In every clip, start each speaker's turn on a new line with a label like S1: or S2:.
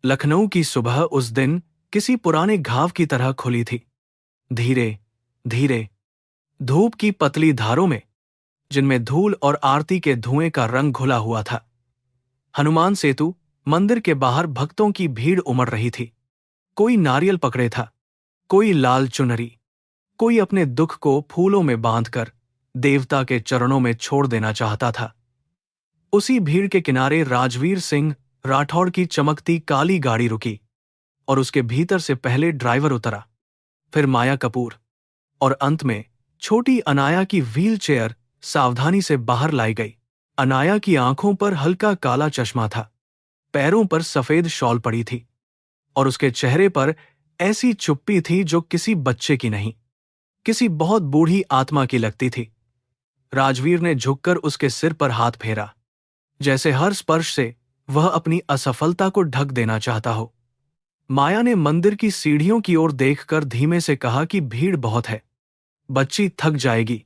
S1: लखनऊ की सुबह उस दिन किसी पुराने घाव की तरह खुली थी। धीरे धीरे धूप की पतली धारों में, जिनमें धूल और आरती के धुएं का रंग घुला हुआ था। हनुमान सेतु मंदिर के बाहर भक्तों की भीड़ उमड़ रही थी। कोई नारियल पकड़े था, कोई लाल चुनरी, कोई अपने दुख को फूलों में बांधकर देवता के चरणों में छोड़ देना चाहता था। उसी भीड़ के किनारे राजवीर सिंह राठौड़ की चमकती काली गाड़ी रुकी और उसके भीतर से पहले ड्राइवर उतरा, फिर माया कपूर और अंत में छोटी अनाया की व्हील चेयर सावधानी से बाहर लाई गई। अनाया की आंखों पर हल्का काला चश्मा था, पैरों पर सफेद शॉल पड़ी थी और उसके चेहरे पर ऐसी चुप्पी थी जो किसी बच्चे की नहीं, किसी बहुत बूढ़ी आत्मा की लगती थी। राजवीर ने झुककर उसके सिर पर हाथ फेरा, जैसे हर स्पर्श से वह अपनी असफलता को ढक देना चाहता हो। माया ने मंदिर की सीढ़ियों की ओर देखकर धीमे से कहा कि भीड़ बहुत है, बच्ची थक जाएगी।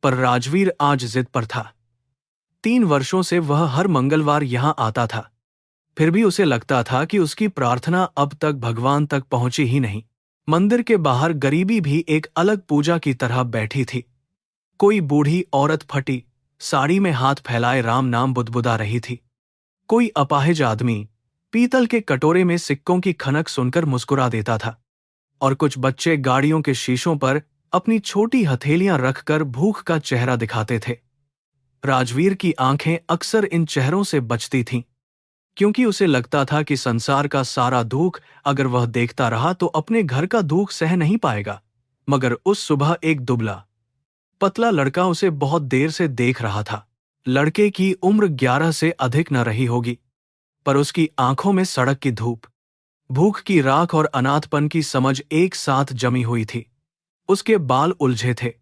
S1: पर राजवीर आज जिद पर था। 3 वर्षों से वह हर मंगलवार यहां आता था, फिर भी उसे लगता था कि उसकी प्रार्थना अब तक भगवान तक पहुंची ही नहीं। मंदिर के बाहर गरीबी भी एक अलग पूजा की तरह बैठी थी। कोई बूढ़ी औरत फटी साड़ी में हाथ फैलाए राम नाम बुदबुदा रही थी। कोई अपाहिज आदमी पीतल के कटोरे में सिक्कों की खनक सुनकर मुस्कुरा देता था और कुछ बच्चे गाड़ियों के शीशों पर अपनी छोटी हथेलियां रखकर भूख का चेहरा दिखाते थे। राजवीर की आंखें अक्सर इन चेहरों से बचती थीं, क्योंकि उसे लगता था कि संसार का सारा दुख अगर वह देखता रहा तो अपने घर का दुख सह नहीं पाएगा। मगर उस सुबह एक दुबला पतला लड़का उसे बहुत देर से देख रहा था। लड़के की उम्र 11 से अधिक न रही होगी, पर उसकी आंखों में सड़क की धूप, भूख की राख और अनाथपन की समझ एक साथ जमी हुई थी। उसके बाल उलझे थे,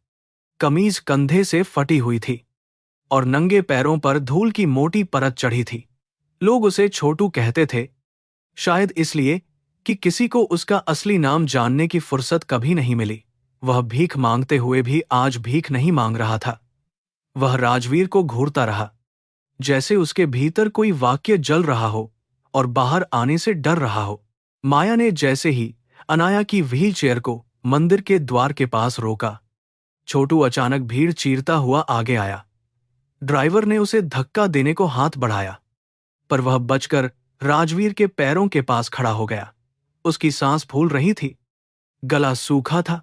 S1: कमीज कंधे से फटी हुई थी और नंगे पैरों पर धूल की मोटी परत चढ़ी थी। लोग उसे छोटू कहते थे, शायद इसलिए कि किसी को उसका असली नाम जानने की फुर्सत कभी नहीं मिली। वह भीख मांगते हुए भी आज भीख नहीं मांग रहा था। वह राजवीर को घूरता रहा, जैसे उसके भीतर कोई वाक्य जल रहा हो और बाहर आने से डर रहा हो। माया ने जैसे ही अनाया की व्हील चेयर को मंदिर के द्वार के पास रोका, छोटू अचानक भीड़ चीरता हुआ आगे आया। ड्राइवर ने उसे धक्का देने को हाथ बढ़ाया, पर वह बचकर राजवीर के पैरों के पास खड़ा हो गया। उसकी सांस फूल रही थी, गला सूखा था,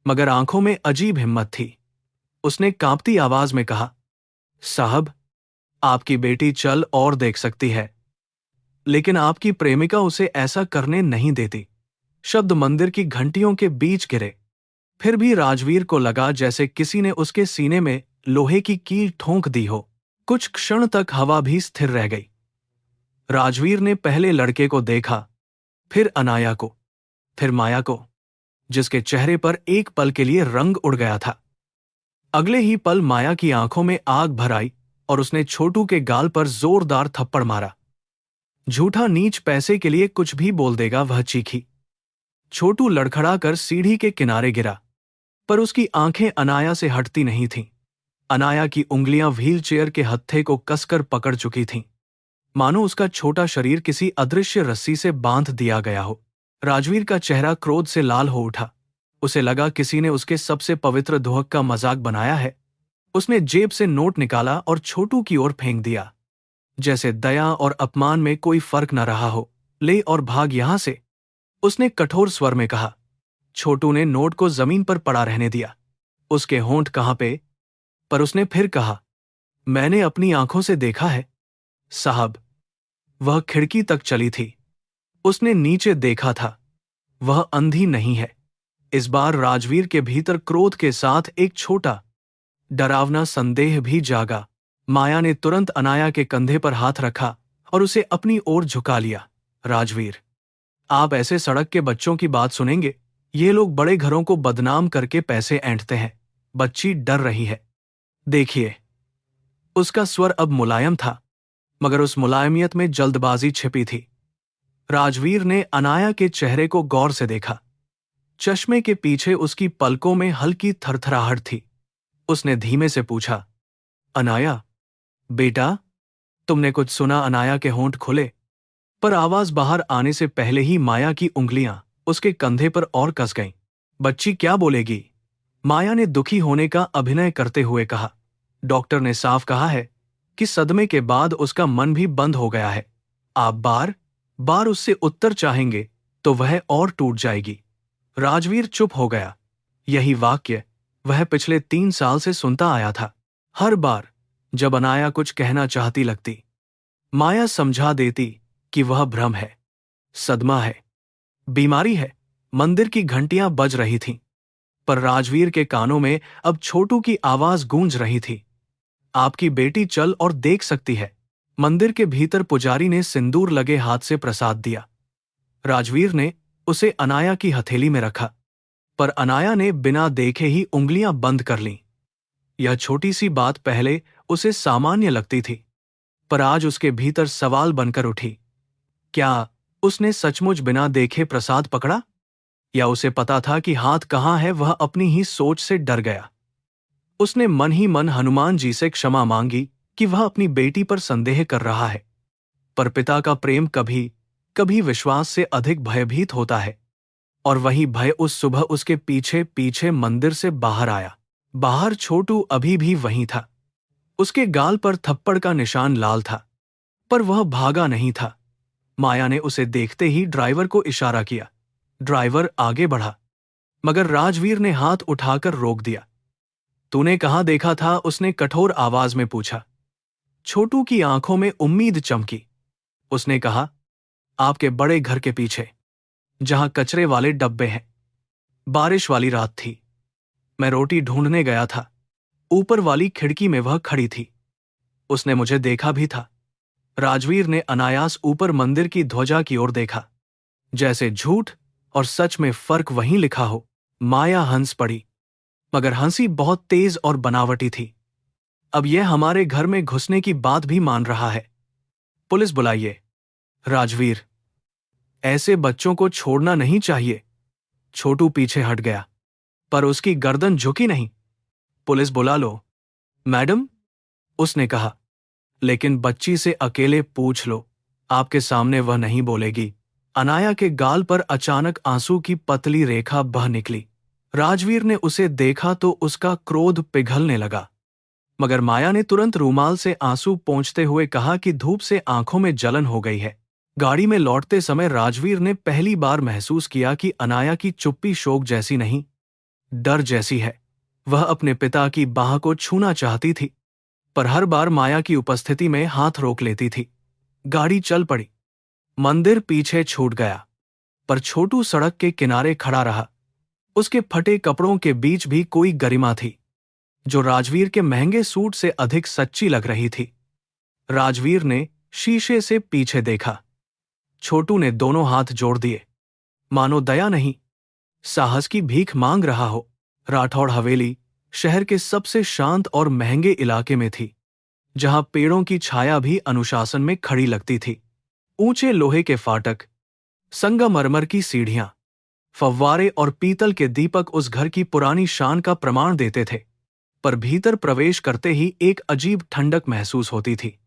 S1: मगर आंखों में अजीब हिम्मत थी। उसने कांपती आवाज में कहा, साहब, आपकी बेटी चल और देख सकती है, लेकिन आपकी प्रेमिका उसे ऐसा करने नहीं देती। शब्द मंदिर की घंटियों के बीच गिरे। फिर भी राजवीर को लगा जैसे किसी ने उसके सीने में लोहे की कील ठोंक दी हो। कुछ क्षण तक हवा भी स्थिर रह गई। राजवीर ने पहले लड़के को देखा, फिर अनाया को, फिर माया को, जिसके चेहरे पर एक पल के लिए रंग उड़ गया था। अगले ही पल माया की आंखों में आग भर आई और उसने छोटू के गाल पर जोरदार थप्पड़ मारा। झूठा नीच पैसे के लिए कुछ भी बोल देगा, वह चीखी। छोटू लड़खड़ाकर सीढ़ी के किनारे गिरा, पर उसकी आंखें अनाया से हटती नहीं थीं। अनाया की उंगलियां व्हील चेयर के हत्थे को कसकर पकड़ चुकी थीं, मानो उसका छोटा शरीर किसी अदृश्य रस्सी से बांध दिया गया हो। राजवीर का चेहरा क्रोध से लाल हो उठा। उसे लगा किसी ने उसके सबसे पवित्र दुहक का मजाक बनाया है। उसने जेब से नोट निकाला और छोटू की ओर फेंक दिया, जैसे दया और अपमान में कोई फर्क न रहा हो। ले और भाग यहां से, उसने कठोर स्वर में कहा। छोटू ने नोट को जमीन पर पड़ा रहने दिया। उसके होंठ कहां पे, पर उसने फिर कहा, मैंने अपनी आंखों से देखा है साहब। वह खिड़की तक चली थी। उसने नीचे देखा था, वह अंधी नहीं है। इस बार राजवीर के भीतर क्रोध के साथ एक छोटा डरावना संदेह भी जागा। माया ने तुरंत अनाया के कंधे पर हाथ रखा और उसे अपनी ओर झुका लिया। राजवीर, आप ऐसे सड़क के बच्चों की बात सुनेंगे? ये लोग बड़े घरों को बदनाम करके पैसे ऐंठते हैं। बच्ची डर रही है, देखिए। उसका स्वर अब मुलायम था, मगर उस मुलायमियत में जल्दबाजी छिपी थी। राजवीर ने अनाया के चेहरे को गौर से देखा। चश्मे के पीछे उसकी पलकों में हल्की थरथराहट थी। उसने धीमे से पूछा, अनाया बेटा, तुमने कुछ सुना? अनाया के होंठ खुले, पर आवाज बाहर आने से पहले ही माया की उंगलियां उसके कंधे पर और कस गईं। बच्ची क्या बोलेगी? माया ने दुखी होने का अभिनय करते हुए कहा। डॉक्टर ने साफ कहा है कि सदमे के बाद उसका मन भी बंद हो गया है। आप बार बार उससे उत्तर चाहेंगे तो वह और टूट जाएगी। राजवीर चुप हो गया। यही वाक्य वह पिछले 3 साल से सुनता आया था। हर बार जब अनाया कुछ कहना चाहती लगती, माया समझा देती कि वह भ्रम है, सदमा है, बीमारी है। मंदिर की घंटियां बज रही थीं, पर राजवीर के कानों में अब छोटू की आवाज गूंज रही थी। आपकी बेटी चल और देख सकती है। मंदिर के भीतर पुजारी ने सिंदूर लगे हाथ से प्रसाद दिया। राजवीर ने उसे अनाया की हथेली में रखा, पर अनाया ने बिना देखे ही उंगलियां बंद कर लीं। यह छोटी सी बात पहले उसे सामान्य लगती थी, पर आज उसके भीतर सवाल बनकर उठी। क्या उसने सचमुच बिना देखे प्रसाद पकड़ा, या उसे पता था कि हाथ कहाँ है? वह अपनी ही सोच से डर गया। उसने मन ही मन हनुमान जी से क्षमा मांगी कि वह अपनी बेटी पर संदेह कर रहा है, पर पिता का प्रेम कभी कभी विश्वास से अधिक भयभीत होता है। और वही भय उस सुबह उसके पीछे पीछे मंदिर से बाहर आया। बाहर छोटू अभी भी वहीं था। उसके गाल पर थप्पड़ का निशान लाल था, पर वह भागा नहीं था। माया ने उसे देखते ही ड्राइवर को इशारा किया। ड्राइवर आगे बढ़ा, मगर राजवीर ने हाथ उठाकर रोक दिया। तूने कहाँ देखा था? उसने कठोर आवाज में पूछा। छोटू की आंखों में उम्मीद चमकी। उसने कहा, आपके बड़े घर के पीछे, जहां कचरे वाले डब्बे हैं। बारिश वाली रात थी, मैं रोटी ढूंढने गया था। ऊपर वाली खिड़की में वह खड़ी थी। उसने मुझे देखा भी था। राजवीर ने अनायास ऊपर मंदिर की ध्वजा की ओर देखा, जैसे झूठ और सच में फर्क वहीं लिखा हो। माया हंस पड़ी, मगर हंसी बहुत तेज और बनावटी थी। अब यह हमारे घर में घुसने की बात भी मान रहा है। पुलिस बुलाइए। राजवीर, ऐसे बच्चों को छोड़ना नहीं चाहिए। छोटू पीछे हट गया, पर उसकी गर्दन झुकी नहीं। पुलिस बुला लो मैडम, उसने कहा, लेकिन बच्ची से अकेले पूछ लो। आपके सामने वह नहीं बोलेगी। अनाया के गाल पर अचानक आंसू की पतली रेखा बह निकली। राजवीर ने उसे देखा तो उसका क्रोध पिघलने लगा, मगर माया ने तुरंत रूमाल से आंसू पोंछते हुए कहा कि धूप से आंखों में जलन हो गई है। गाड़ी में लौटते समय राजवीर ने पहली बार महसूस किया कि अनाया की चुप्पी शोक जैसी नहीं, डर जैसी है। वह अपने पिता की बाह को छूना चाहती थी, पर हर बार माया की उपस्थिति में हाथ रोक लेती थी। गाड़ी चल पड़ी। मंदिर पीछे छूट गया, पर छोटू सड़क के किनारे खड़ा रहा। उसके फटे कपड़ों के बीच भी कोई गरिमा थी, जो राजवीर के महंगे सूट से अधिक सच्ची लग रही थी। राजवीर ने शीशे से पीछे देखा। छोटू ने दोनों हाथ जोड़ दिए, मानो दया नहीं, साहस की भीख मांग रहा हो। राठौड़ हवेली शहर के सबसे शांत और महंगे इलाके में थी, जहां पेड़ों की छाया भी अनुशासन में खड़ी लगती थी। ऊंचे लोहे के फाटक, संगमरमर की सीढ़ियां, फव्वारे और पीतल के दीपक उस घर की पुरानी शान का प्रमाण देते थे। पर भीतर प्रवेश करते ही एक अजीब ठंडक महसूस होती थी।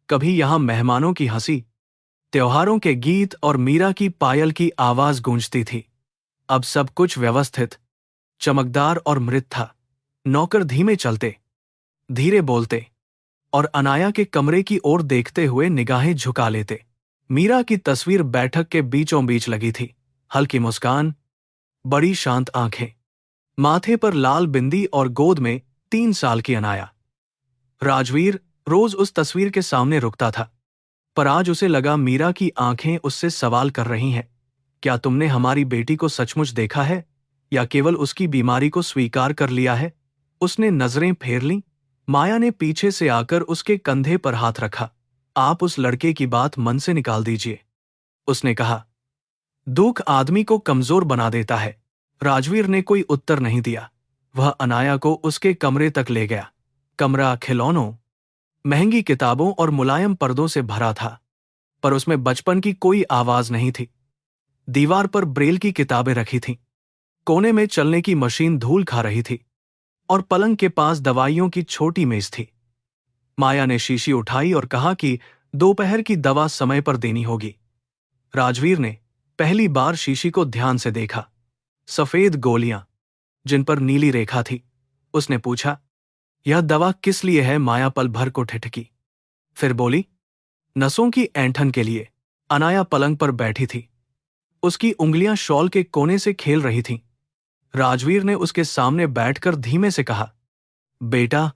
S1: कभी यहां मेहमानों की हंसी, त्योहारों के गीत और मीरा की पायल की आवाज गूंजती थी। अब सब कुछ व्यवस्थित, चमकदार और मृत था। नौकर धीमे चलते, धीरे बोलते, और अनाया के कमरे की ओर देखते हुए निगाहें झुका लेते। मीरा की तस्वीर बैठक के बीचों बीच लगी थी। हल्की मुस्कान, बड़ी शांत आंखें, माथे पर लाल बिंदी और गोद में 3 साल की अनाया। राजवीर रोज उस तस्वीर के सामने रुकता था, पर आज उसे लगा मीरा की आंखें उससे सवाल कर रही हैं। क्या तुमने हमारी बेटी को सचमुच देखा है, या केवल उसकी बीमारी को स्वीकार कर लिया है? उसने नजरें फेर लीं। माया ने पीछे से आकर उसके कंधे पर हाथ रखा। आप उस लड़के की बात मन से निकाल दीजिए, उसने कहा। दुख आदमी को कमजोर बना देता है। राजवीर ने कोई उत्तर नहीं दिया। वह अनाया को उसके कमरे तक ले गया। कमरा खिलौनों, महंगी किताबों और मुलायम पर्दों से भरा था, पर उसमें बचपन की कोई आवाज नहीं थी। दीवार पर ब्रेल की किताबें रखी थीं। कोने में चलने की मशीन धूल खा रही थी, और पलंग के पास दवाइयों की छोटी मेज थी। माया ने शीशी उठाई और कहा कि दोपहर की दवा समय पर देनी होगी। राजवीर ने पहली बार शीशी को ध्यान से देखा। सफेद गोलियां जिन पर नीली रेखा थी। उसने पूछा, यह दवा किस लिए है? माया पल भर को ठिठकी, फिर बोली, नसों की ऐंठन के लिए। अनाया पलंग पर बैठी थी। उसकी उंगलियां शॉल के कोने से खेल रही थीं। राजवीर ने उसके सामने बैठकर धीमे से कहा, बेटा,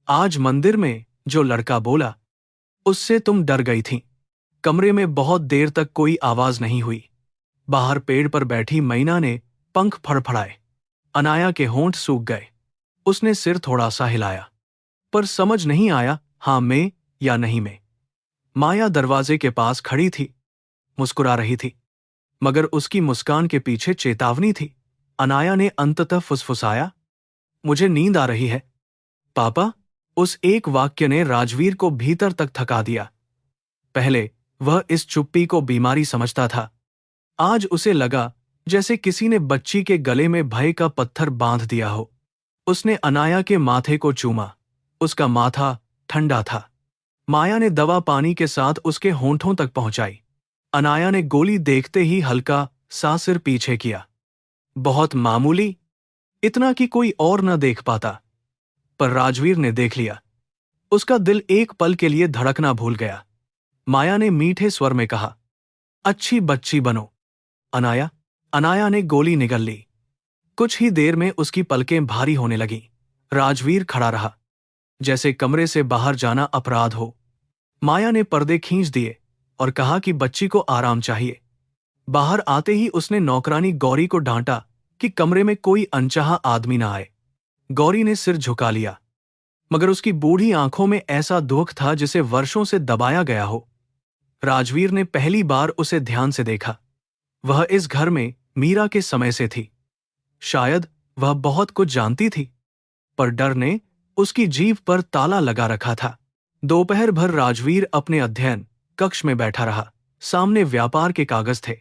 S1: आज मंदिर में जो लड़का बोला उससे तुम डर गई थी। कमरे में बहुत देर तक कोई आवाज नहीं हुई। बाहर पेड़ पर बैठी मैना ने पंख फड़फड़ाए। अनाया के होंठ सूख गए। उसने सिर थोड़ा सा हिलाया, पर समझ नहीं आया हां में या नहीं में। माया दरवाजे के पास खड़ी थी, मुस्कुरा रही थी, मगर उसकी मुस्कान के पीछे चेतावनी थी। अनाया ने अंततः फुसफुसाया, मुझे नींद आ रही है पापा। उस एक वाक्य ने राजवीर को भीतर तक थका दिया। पहले वह इस चुप्पी को बीमारी समझता था। आज उसे लगा जैसे किसी ने बच्ची के गले में भय का पत्थर बांध दिया हो। उसने अनाया के माथे को चूमा। उसका माथा ठंडा था। माया ने दवा पानी के साथ उसके होंठों तक पहुंचाई। अनाया ने गोली देखते ही हल्का सा सिर पीछे किया। बहुत मामूली, इतना कि कोई और न देख पाता, पर राजवीर ने देख लिया। उसका दिल एक पल के लिए धड़कना भूल गया। माया ने मीठे स्वर में कहा, अच्छी बच्ची बनो अनाया। अनाया ने गोली निगल ली। कुछ ही देर में उसकी पलकें भारी होने लगीं। राजवीर खड़ा रहा, जैसे कमरे से बाहर जाना अपराध हो। माया ने पर्दे खींच दिए और कहा कि बच्ची को आराम चाहिए। बाहर आते ही उसने नौकरानी गौरी को डांटा कि कमरे में कोई अनचाहा आदमी ना आए। गौरी ने सिर झुका लिया, मगर उसकी बूढ़ी आंखों में ऐसा दुख था जिसे वर्षों से दबाया गया हो। राजवीर ने पहली बार उसे ध्यान से देखा। वह इस घर में मीरा के समय से थी। शायद वह बहुत कुछ जानती थी, पर डर ने उसकी जीभ पर ताला लगा रखा था। दोपहर भर राजवीर अपने अध्ययन कक्ष में बैठा रहा। सामने व्यापार के कागज थे,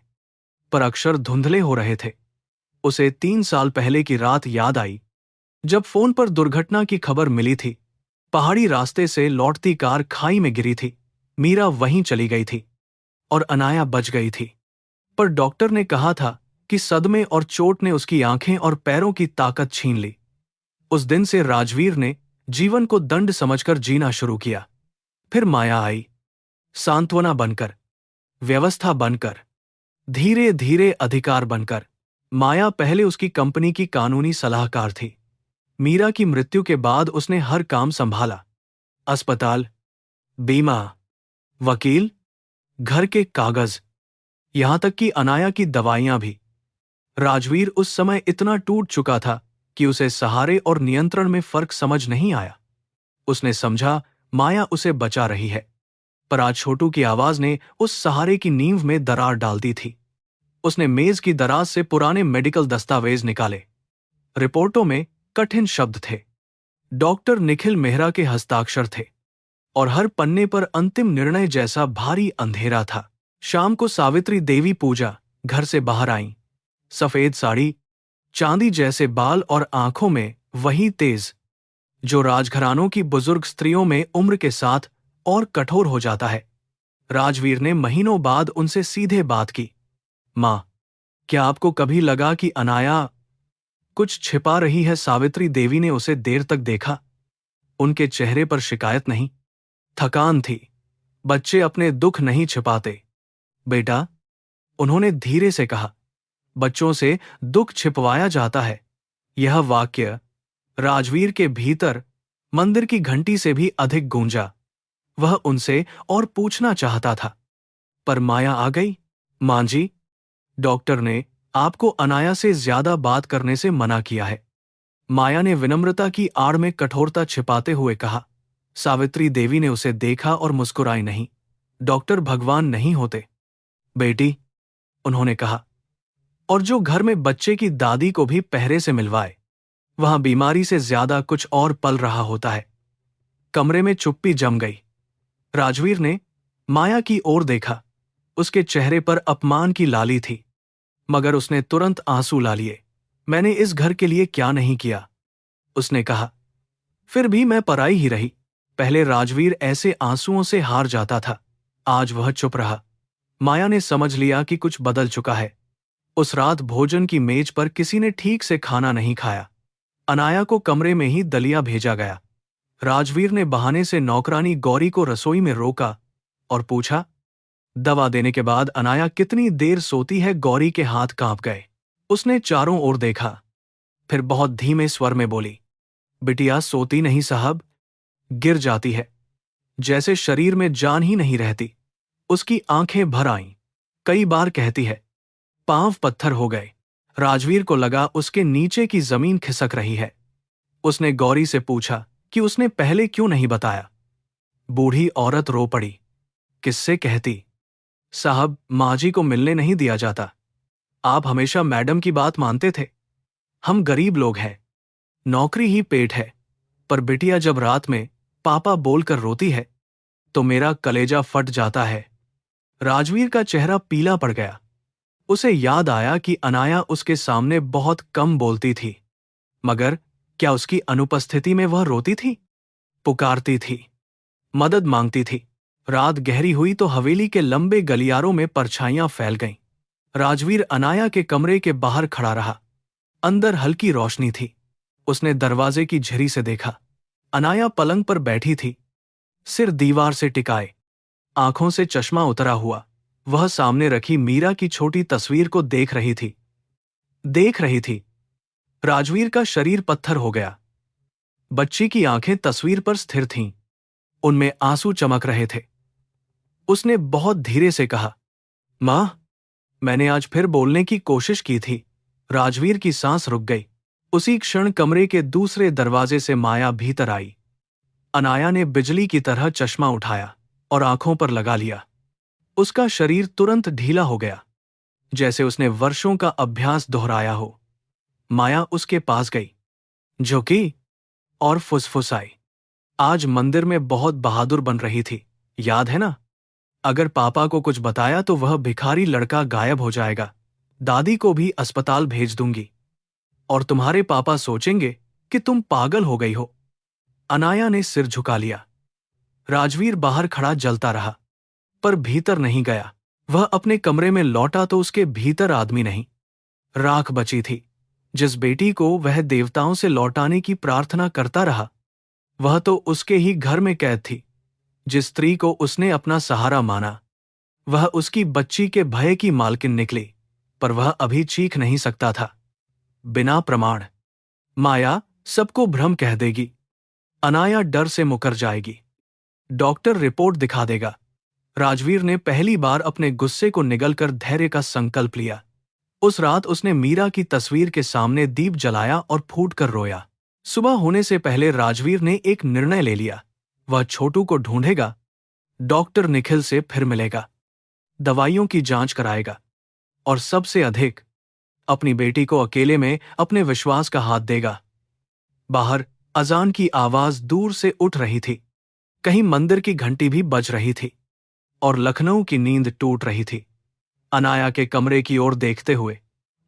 S1: पर अक्षर धुंधले हो रहे थे। उसे 3 साल पहले की रात याद आई, जब फोन पर दुर्घटना की खबर मिली थी। पहाड़ी रास्ते से लौटती कार खाई में गिरी थी। मीरा वहीं चली गई थी और अनाया बच गई थी, पर डॉक्टर ने कहा था कि सदमे और चोट ने उसकी आंखें और पैरों की ताकत छीन ली। उस दिन से राजवीर ने जीवन को दंड समझकर जीना शुरू किया। फिर माया आई, सांत्वना बनकर, व्यवस्था बनकर, धीरे धीरे अधिकार बनकर। माया पहले उसकी कंपनी की कानूनी सलाहकार थी। मीरा की मृत्यु के बाद उसने हर काम संभाला, अस्पताल, बीमा, वकील, घर के कागज, यहां तक कि अनाया की दवाइयां भी। राजवीर उस समय इतना टूट चुका था कि उसे सहारे और नियंत्रण में फर्क समझ नहीं आया। उसने समझा माया उसे बचा रही है, पर आज छोटू की आवाज ने उस सहारे की नींव में दरार डाल दी थी। उसने मेज की दराज से पुराने मेडिकल दस्तावेज निकाले। रिपोर्टों में कठिन शब्द थे, डॉक्टर निखिल मेहरा के हस्ताक्षर थे, और हर पन्ने पर अंतिम निर्णय जैसा भारी अंधेरा था। शाम को सावित्री देवी पूजा घर से बाहर आईं। सफेद साड़ी, चांदी जैसे बाल और आंखों में वही तेज जो राजघरानों की बुजुर्ग स्त्रियों में उम्र के साथ और कठोर हो जाता है। राजवीर ने महीनों बाद उनसे सीधे बात की, मां, क्या आपको कभी लगा कि अनाया कुछ छिपा रही है? सावित्री देवी ने उसे देर तक देखा। उनके चेहरे पर शिकायत नहीं, थकान थी। बच्चे अपने दुख नहीं छिपाते बेटा, उन्होंने धीरे से कहा, बच्चों से दुख छिपवाया जाता है। यह वाक्य राजवीर के भीतर मंदिर की घंटी से भी अधिक गूंजा। वह उनसे और पूछना चाहता था, पर माया आ गई। मां जी, डॉक्टर ने आपको अनाया से ज्यादा बात करने से मना किया है। माया ने विनम्रता की आड़ में कठोरता छिपाते हुए कहा। सावित्री देवी ने उसे देखा और मुस्कुराई नहीं। डॉक्टर भगवान नहीं होते बेटी, उन्होंने कहा, और जो घर में बच्चे की दादी को भी पहरे से मिलवाए, वहां बीमारी से ज्यादा कुछ और पल रहा होता है। कमरे में चुप्पी जम गई। राजवीर ने माया की ओर देखा। उसके चेहरे पर अपमान की लाली थी, मगर उसने तुरंत आंसू ला लिए। मैंने इस घर के लिए क्या नहीं किया, उसने कहा। फिर भी मैं पराई ही रही। पहले राजवीर ऐसे आंसुओं से हार जाता था, आज वह चुप रहा। माया ने समझ लिया कि कुछ बदल चुका है। उस रात भोजन की मेज पर किसी ने ठीक से खाना नहीं खाया। अनाया को कमरे में ही दलिया भेजा गया। राजवीर ने बहाने से नौकरानी गौरी को रसोई में रोका और पूछा, दवा देने के बाद अनाया कितनी देर सोती है? गौरी के हाथ कांप गए। उसने चारों ओर देखा, फिर बहुत धीमे स्वर में बोली, बिटिया सोती नहीं साहब, गिर जाती है, जैसे शरीर में जान ही नहीं रहती। उसकी आंखें भर आईं। कई बार कहती है। पांव पत्थर हो गए। राजवीर को लगा उसके नीचे की जमीन खिसक रही है। उसने गौरी से पूछा कि उसने पहले क्यों नहीं बताया। बूढ़ी औरत रो पड़ी। किससे कहती? साहब, माँ जी को मिलने नहीं दिया जाता। आप हमेशा मैडम की बात मानते थे। हम गरीब लोग हैं, नौकरी ही पेट है, पर बिटिया जब रात में पापा बोलकर रोती है तो मेरा कलेजा फट जाता है। राजवीर का चेहरा पीला पड़ गया। उसे याद आया कि अनाया उसके सामने बहुत कम बोलती थी, मगर क्या उसकी अनुपस्थिति में वह रोती थी, पुकारती थी, मदद मांगती थी? रात गहरी हुई तो हवेली के लंबे गलियारों में परछाइयां फैल गईं। राजवीर अनाया के कमरे के बाहर खड़ा रहा। अंदर हल्की रोशनी थी। उसने दरवाजे की झिरी से देखा। अनाया पलंग पर बैठी थी, सिर दीवार से टिकाए, आंखों से चश्मा उतरा हुआ। वह सामने रखी मीरा की छोटी तस्वीर को देख रही थी। राजवीर का शरीर पत्थर हो गया। बच्ची की आंखें तस्वीर पर स्थिर थीं, उनमें आंसू चमक रहे थे। उसने बहुत धीरे से कहा, मां, मैंने आज फिर बोलने की कोशिश की थी। राजवीर की सांस रुक गई। उसी क्षण कमरे के दूसरे दरवाजे से माया भीतर आई। अनाया ने बिजली की तरह चश्मा उठाया और आंखों पर लगा लिया। उसका शरीर तुरंत ढीला हो गया, जैसे उसने वर्षों का अभ्यास दोहराया हो। माया उसके पास गई, झुकी और फुसफुसाई, आज मंदिर में बहुत बहादुर बन रही थी, याद है ना? अगर पापा को कुछ बताया तो वह भिखारी लड़का गायब हो जाएगा। दादी को भी अस्पताल भेज दूंगी और तुम्हारे पापा सोचेंगे कि तुम पागल हो गई हो। अनाया ने सिर झुका लिया। राजवीर बाहर खड़ा जलता रहा, पर भीतर नहीं गया। वह अपने कमरे में लौटा तो उसके भीतर आदमी नहीं, राख बची थी। जिस बेटी को वह देवताओं से लौटाने की प्रार्थना करता रहा, वह तो उसके ही घर में कैद थी। जिस स्त्री को उसने अपना सहारा माना, वह उसकी बच्ची के भय की मालकिन निकली, पर वह अभी चीख नहीं सकता था। बिना प्रमाण माया सबको भ्रम कह देगी। अनाया डर से मुकर जाएगी। डॉक्टर रिपोर्ट दिखा देगा। राजवीर ने पहली बार अपने गुस्से को निगलकर धैर्य का संकल्प लिया। उस रात उसने मीरा की तस्वीर के सामने दीप जलाया और फूटकर रोया। सुबह होने से पहले राजवीर ने एक निर्णय ले लिया। वह छोटू को ढूंढेगा, डॉक्टर निखिल से फिर मिलेगा, दवाइयों की जांच कराएगा और सबसे अधिक अपनी बेटी को अकेले में अपने विश्वास का हाथ देगा। बाहर अजान की आवाज दूर से उठ रही थी। कहीं मंदिर की घंटी भी बज रही थी और लखनऊ की नींद टूट रही थी। अनाया के कमरे की ओर देखते हुए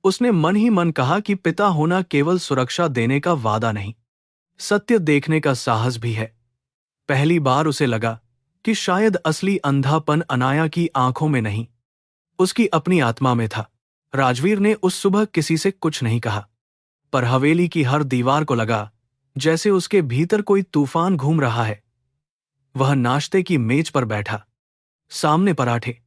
S1: उसने मन ही मन कहा कि पिता होना केवल सुरक्षा देने का वादा नहीं, सत्य देखने का साहस भी है। पहली बार उसे लगा कि शायद असली अंधापन अनाया की आंखों में नहीं, उसकी अपनी आत्मा में था। राजवीर ने उस सुबह किसी से कुछ नहीं कहा, पर हवेली की हर दीवार को लगा जैसे उसके भीतर कोई तूफान घूम रहा है। वह नाश्ते की मेज पर बैठा। सामने पराठे,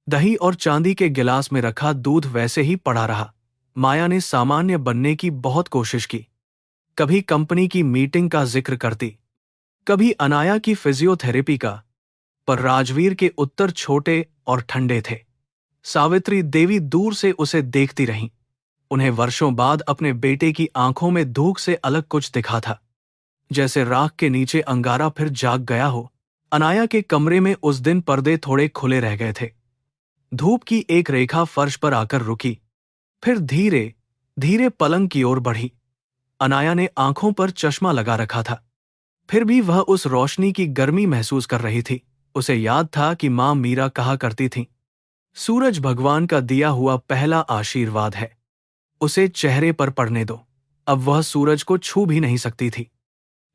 S1: दही और चांदी के गिलास में रखा दूध वैसे ही पड़ा रहा। माया ने सामान्य बनने की बहुत कोशिश की। कभी कंपनी की मीटिंग का जिक्र करती, कभी अनाया की फिजियोथेरेपी का, पर राजवीर के उत्तर छोटे और ठंडे थे। सावित्री देवी दूर से उसे देखती रहीं। उन्हें वर्षों बाद अपने बेटे की आंखों में धूप से अलग कुछ दिखा था, जैसे राख के नीचे अंगारा फिर जाग गया हो। अनाया के कमरे में उस दिन पर्दे थोड़े खुले रह गए थे। धूप की एक रेखा फर्श पर आकर रुकी, फिर धीरे धीरे पलंग की ओर बढ़ी। अनाया ने आंखों पर चश्मा लगा रखा था, फिर भी वह उस रोशनी की गर्मी महसूस कर रही थी। उसे याद था कि मां मीरा कहा करती थीं, सूरज भगवान का दिया हुआ पहला आशीर्वाद है, उसे चेहरे पर पड़ने दो। अब वह सूरज को छू भी नहीं सकती थी,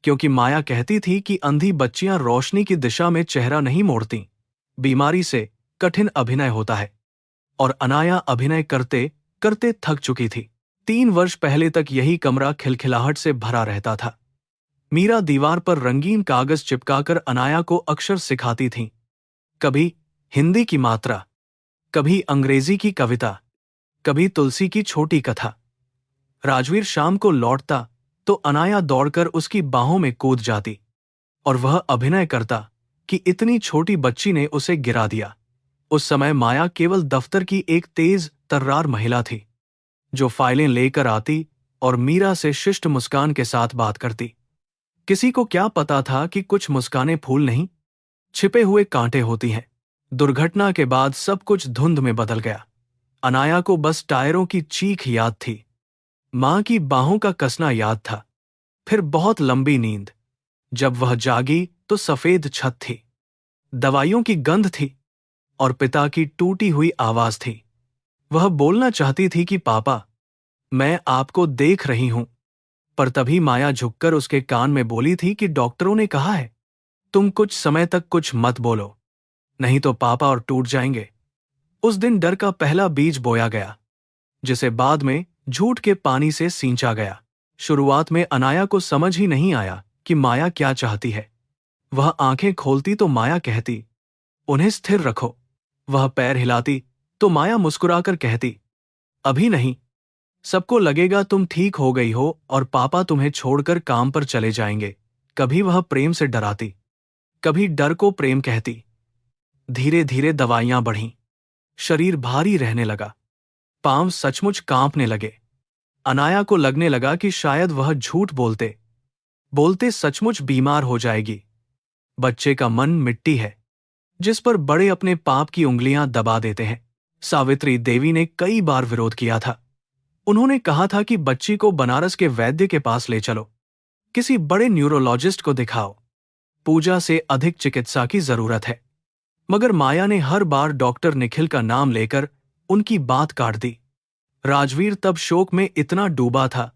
S1: क्योंकि माया कहती थी कि अंधी बच्चियां रोशनी की दिशा में चेहरा नहीं मोड़ती। बीमारी से कठिन अभिनय होता है, और अनाया अभिनय करते करते थक चुकी थी। 3 वर्ष पहले तक यही कमरा खिलखिलाहट से भरा रहता था। मीरा दीवार पर रंगीन कागज चिपकाकर अनाया को अक्षर सिखाती थीं। कभी हिंदी की मात्रा, कभी अंग्रेजी की कविता, कभी तुलसी की छोटी कथा। राजवीर शाम को लौटता तो अनाया दौड़कर उसकी बाहों में कूद जाती, और वह अभिनय करता कि इतनी छोटी बच्ची ने उसे गिरा दिया। उस समय माया केवल दफ्तर की एक तेज तर्रार महिला थी, जो फाइलें लेकर आती और मीरा से शिष्ट मुस्कान के साथ बात करती। किसी को क्या पता था कि कुछ मुस्कानें फूल नहीं, छिपे हुए कांटे होती हैं। दुर्घटना के बाद सब कुछ धुंध में बदल गया। अनाया को बस टायरों की चीख याद थी, मां की बाहों का कसना याद था, फिर बहुत लंबी नींद। जब वह जागी तो सफेद छत थी, दवाइयों की गंध थी, और पिता की टूटी हुई आवाज थी। वह बोलना चाहती थी कि पापा, मैं आपको देख रही हूं, पर तभी माया झुककर उसके कान में बोली थी कि डॉक्टरों ने कहा है, तुम कुछ समय तक कुछ मत बोलो, नहीं तो पापा और टूट जाएंगे। उस दिन डर का पहला बीज बोया गया, जिसे बाद में झूठ के पानी से सींचा गया। शुरुआत में अनाया को समझ ही नहीं आया कि माया क्या चाहती है। वह आंखें खोलती तो माया कहती, उन्हें स्थिर रखो। वह पैर हिलाती तो माया मुस्कुराकर कहती, अभी नहीं, सबको लगेगा तुम ठीक हो गई हो और पापा तुम्हें छोड़कर काम पर चले जाएंगे। कभी वह प्रेम से डराती, कभी डर को प्रेम कहती। धीरे धीरे दवाइयां बढ़ीं, शरीर भारी रहने लगा, पांव सचमुच कांपने लगे। अनाया को लगने लगा कि शायद वह झूठ बोलते बोलते सचमुच बीमार हो जाएगी। बच्चे का मन मिट्टी है, जिस पर बड़े अपने पाप की उंगलियां दबा देते हैं। सावित्री देवी ने कई बार विरोध किया था। उन्होंने कहा था कि बच्ची को बनारस के वैद्य के पास ले चलो, किसी बड़े न्यूरोलॉजिस्ट को दिखाओ, पूजा से अधिक चिकित्सा की जरूरत है। मगर माया ने हर बार डॉक्टर निखिल का नाम लेकर उनकी बात काट दी। राजवीर तब शोक में इतना डूबा था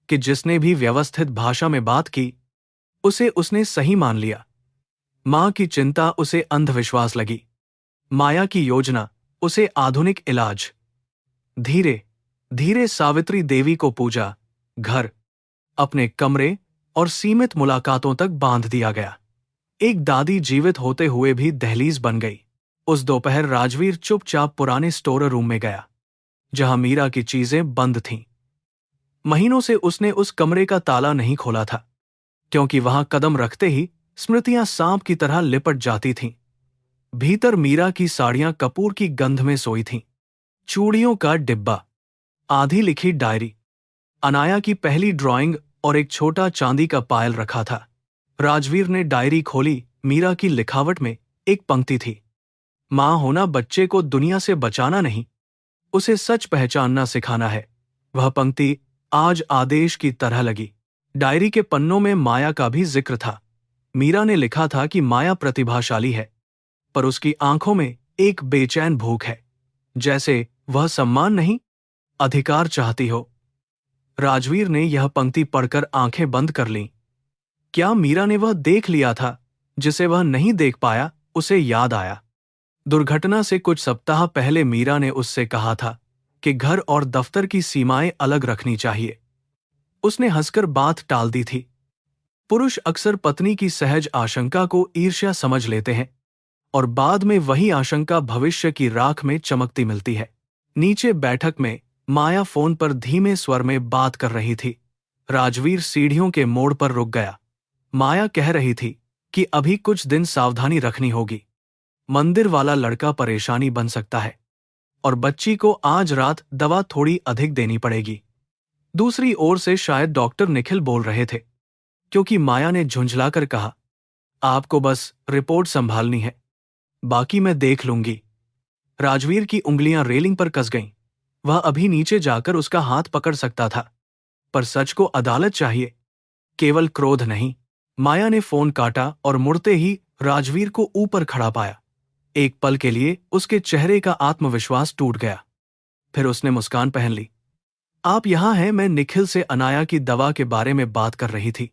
S1: कि जिसने भी व्यवस्थित भाषा में बात की, उसे उसने सही मान लिया। मां की चिंता उसे अंधविश्वास लगी, माया की योजना उसे आधुनिक इलाज। धीरे धीरे सावित्री देवी को पूजा, घर, अपने कमरे और सीमित मुलाकातों तक बांध दिया गया। एक दादी जीवित होते हुए भी दहलीज बन गई। उस दोपहर राजवीर चुपचाप पुराने स्टोर रूम में गया, जहां मीरा की चीजें बंद थीं। महीनों से उसने उस कमरे का ताला नहीं खोला था, क्योंकि वहां कदम रखते ही स्मृतियां सांप की तरह लिपट जाती थीं। भीतर मीरा की साड़ियां कपूर की गंध में सोई थीं, चूड़ियों का डिब्बा, आधी लिखी डायरी, अनाया की पहली ड्राइंग और एक छोटा चांदी का पायल रखा था। राजवीर ने डायरी खोली। मीरा की लिखावट में एक पंक्ति थी, मां होना बच्चे को दुनिया से बचाना नहीं, उसे सच पहचानना सिखाना है। वह पंक्ति आज आदेश की तरह लगी। डायरी के पन्नों में माया का भी जिक्र था। मीरा ने लिखा था कि माया प्रतिभाशाली है, पर उसकी आंखों में एक बेचैन भूख है, जैसे वह सम्मान नहीं, अधिकार चाहती हो। राजवीर ने यह पंक्ति पढ़कर आंखें बंद कर लीं। क्या मीरा ने वह देख लिया था जिसे वह नहीं देख पाया? उसे याद आया, दुर्घटना से कुछ सप्ताह पहले मीरा ने उससे कहा था कि घर और दफ्तर की सीमाएं अलग रखनी चाहिए। उसने हंसकर बात टाल दी थी। पुरुष अक्सर पत्नी की सहज आशंका को ईर्ष्या समझ लेते हैं, और बाद में वही आशंका भविष्य की राख में चमकती मिलती है। नीचे बैठक में माया फोन पर धीमे स्वर में बात कर रही थी। राजवीर सीढ़ियों के मोड़ पर रुक गया। माया कह रही थी कि अभी कुछ दिन सावधानी रखनी होगी। मंदिर वाला लड़का परेशानी बन सकता है, और बच्ची को आज रात दवा थोड़ी अधिक देनी पड़ेगी। दूसरी ओर से शायद डॉक्टर निखिल बोल रहे थे, क्योंकि माया ने झुंझलाकर कहा, आपको बस रिपोर्ट संभालनी है, बाकी मैं देख लूंगी। राजवीर की उंगलियां रेलिंग पर कस गईं। वह अभी नीचे जाकर उसका हाथ पकड़ सकता था, पर सच को अदालत चाहिए, केवल क्रोध नहीं। माया ने फोन काटा और मुड़ते ही राजवीर को ऊपर खड़ा पाया। एक पल के लिए उसके चेहरे का आत्मविश्वास टूट गया, फिर उसने मुस्कान पहन ली। आप यहां हैं? मैं निखिल से अनाया की दवा के बारे में बात कर रही थी,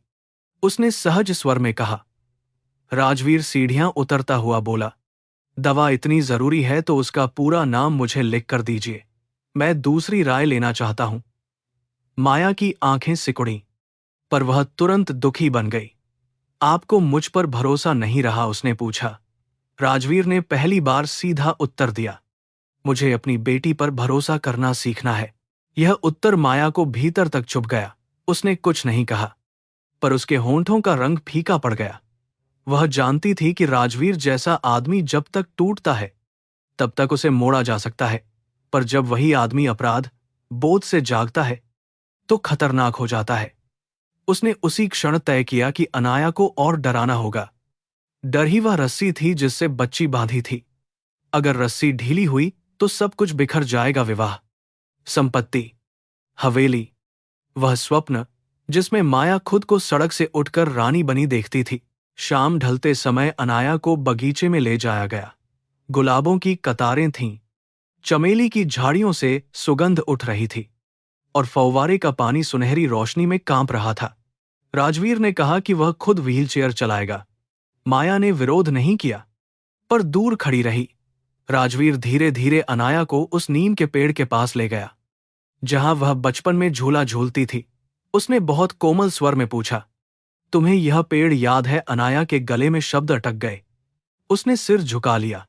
S1: उसने सहज स्वर में कहा। राजवीर सीढ़ियां उतरता हुआ बोला, दवा इतनी जरूरी है तो उसका पूरा नाम मुझे लिख कर दीजिए, मैं दूसरी राय लेना चाहता हूं। माया की आंखें सिकुड़ी, पर वह तुरंत दुखी बन गई। आपको मुझ पर भरोसा नहीं रहा? उसने पूछा। राजवीर ने पहली बार सीधा उत्तर दिया। मुझे अपनी बेटी पर भरोसा करना सीखना है। यह उत्तर माया को भीतर तक चुभ गया। उसने कुछ नहीं कहा, पर उसके होंठों का रंग फीका पड़ गया। वह जानती थी कि राजवीर जैसा आदमी जब तक टूटता है तब तक उसे मोड़ा जा सकता है, पर जब वही आदमी अपराध बोध से जागता है तो खतरनाक हो जाता है। उसने उसी क्षण तय किया कि अनाया को और डराना होगा। डर ही वह रस्सी थी जिससे बच्ची बांधी थी। अगर रस्सी ढीली हुई तो सब कुछ बिखर जाएगा। विवाह, संपत्ति, हवेली, वह स्वप्न जिसमें माया खुद को सड़क से उठकर रानी बनी देखती थी। शाम ढलते समय अनाया को बगीचे में ले जाया गया। गुलाबों की कतारें थीं, चमेली की झाड़ियों से सुगंध उठ रही थी और फव्वारे का पानी सुनहरी रोशनी में कांप रहा था। राजवीर ने कहा कि वह खुद व्हीलचेयर चलाएगा। माया ने विरोध नहीं किया, पर दूर खड़ी रही। राजवीर धीरे धीरे अनाया को उस नीम के पेड़ के पास ले गया जहां वह बचपन में झूला झूलती थी। उसने बहुत कोमल स्वर में पूछा, तुम्हें यह पेड़ याद है? अनाया के गले में शब्द अटक गए। उसने सिर झुका लिया,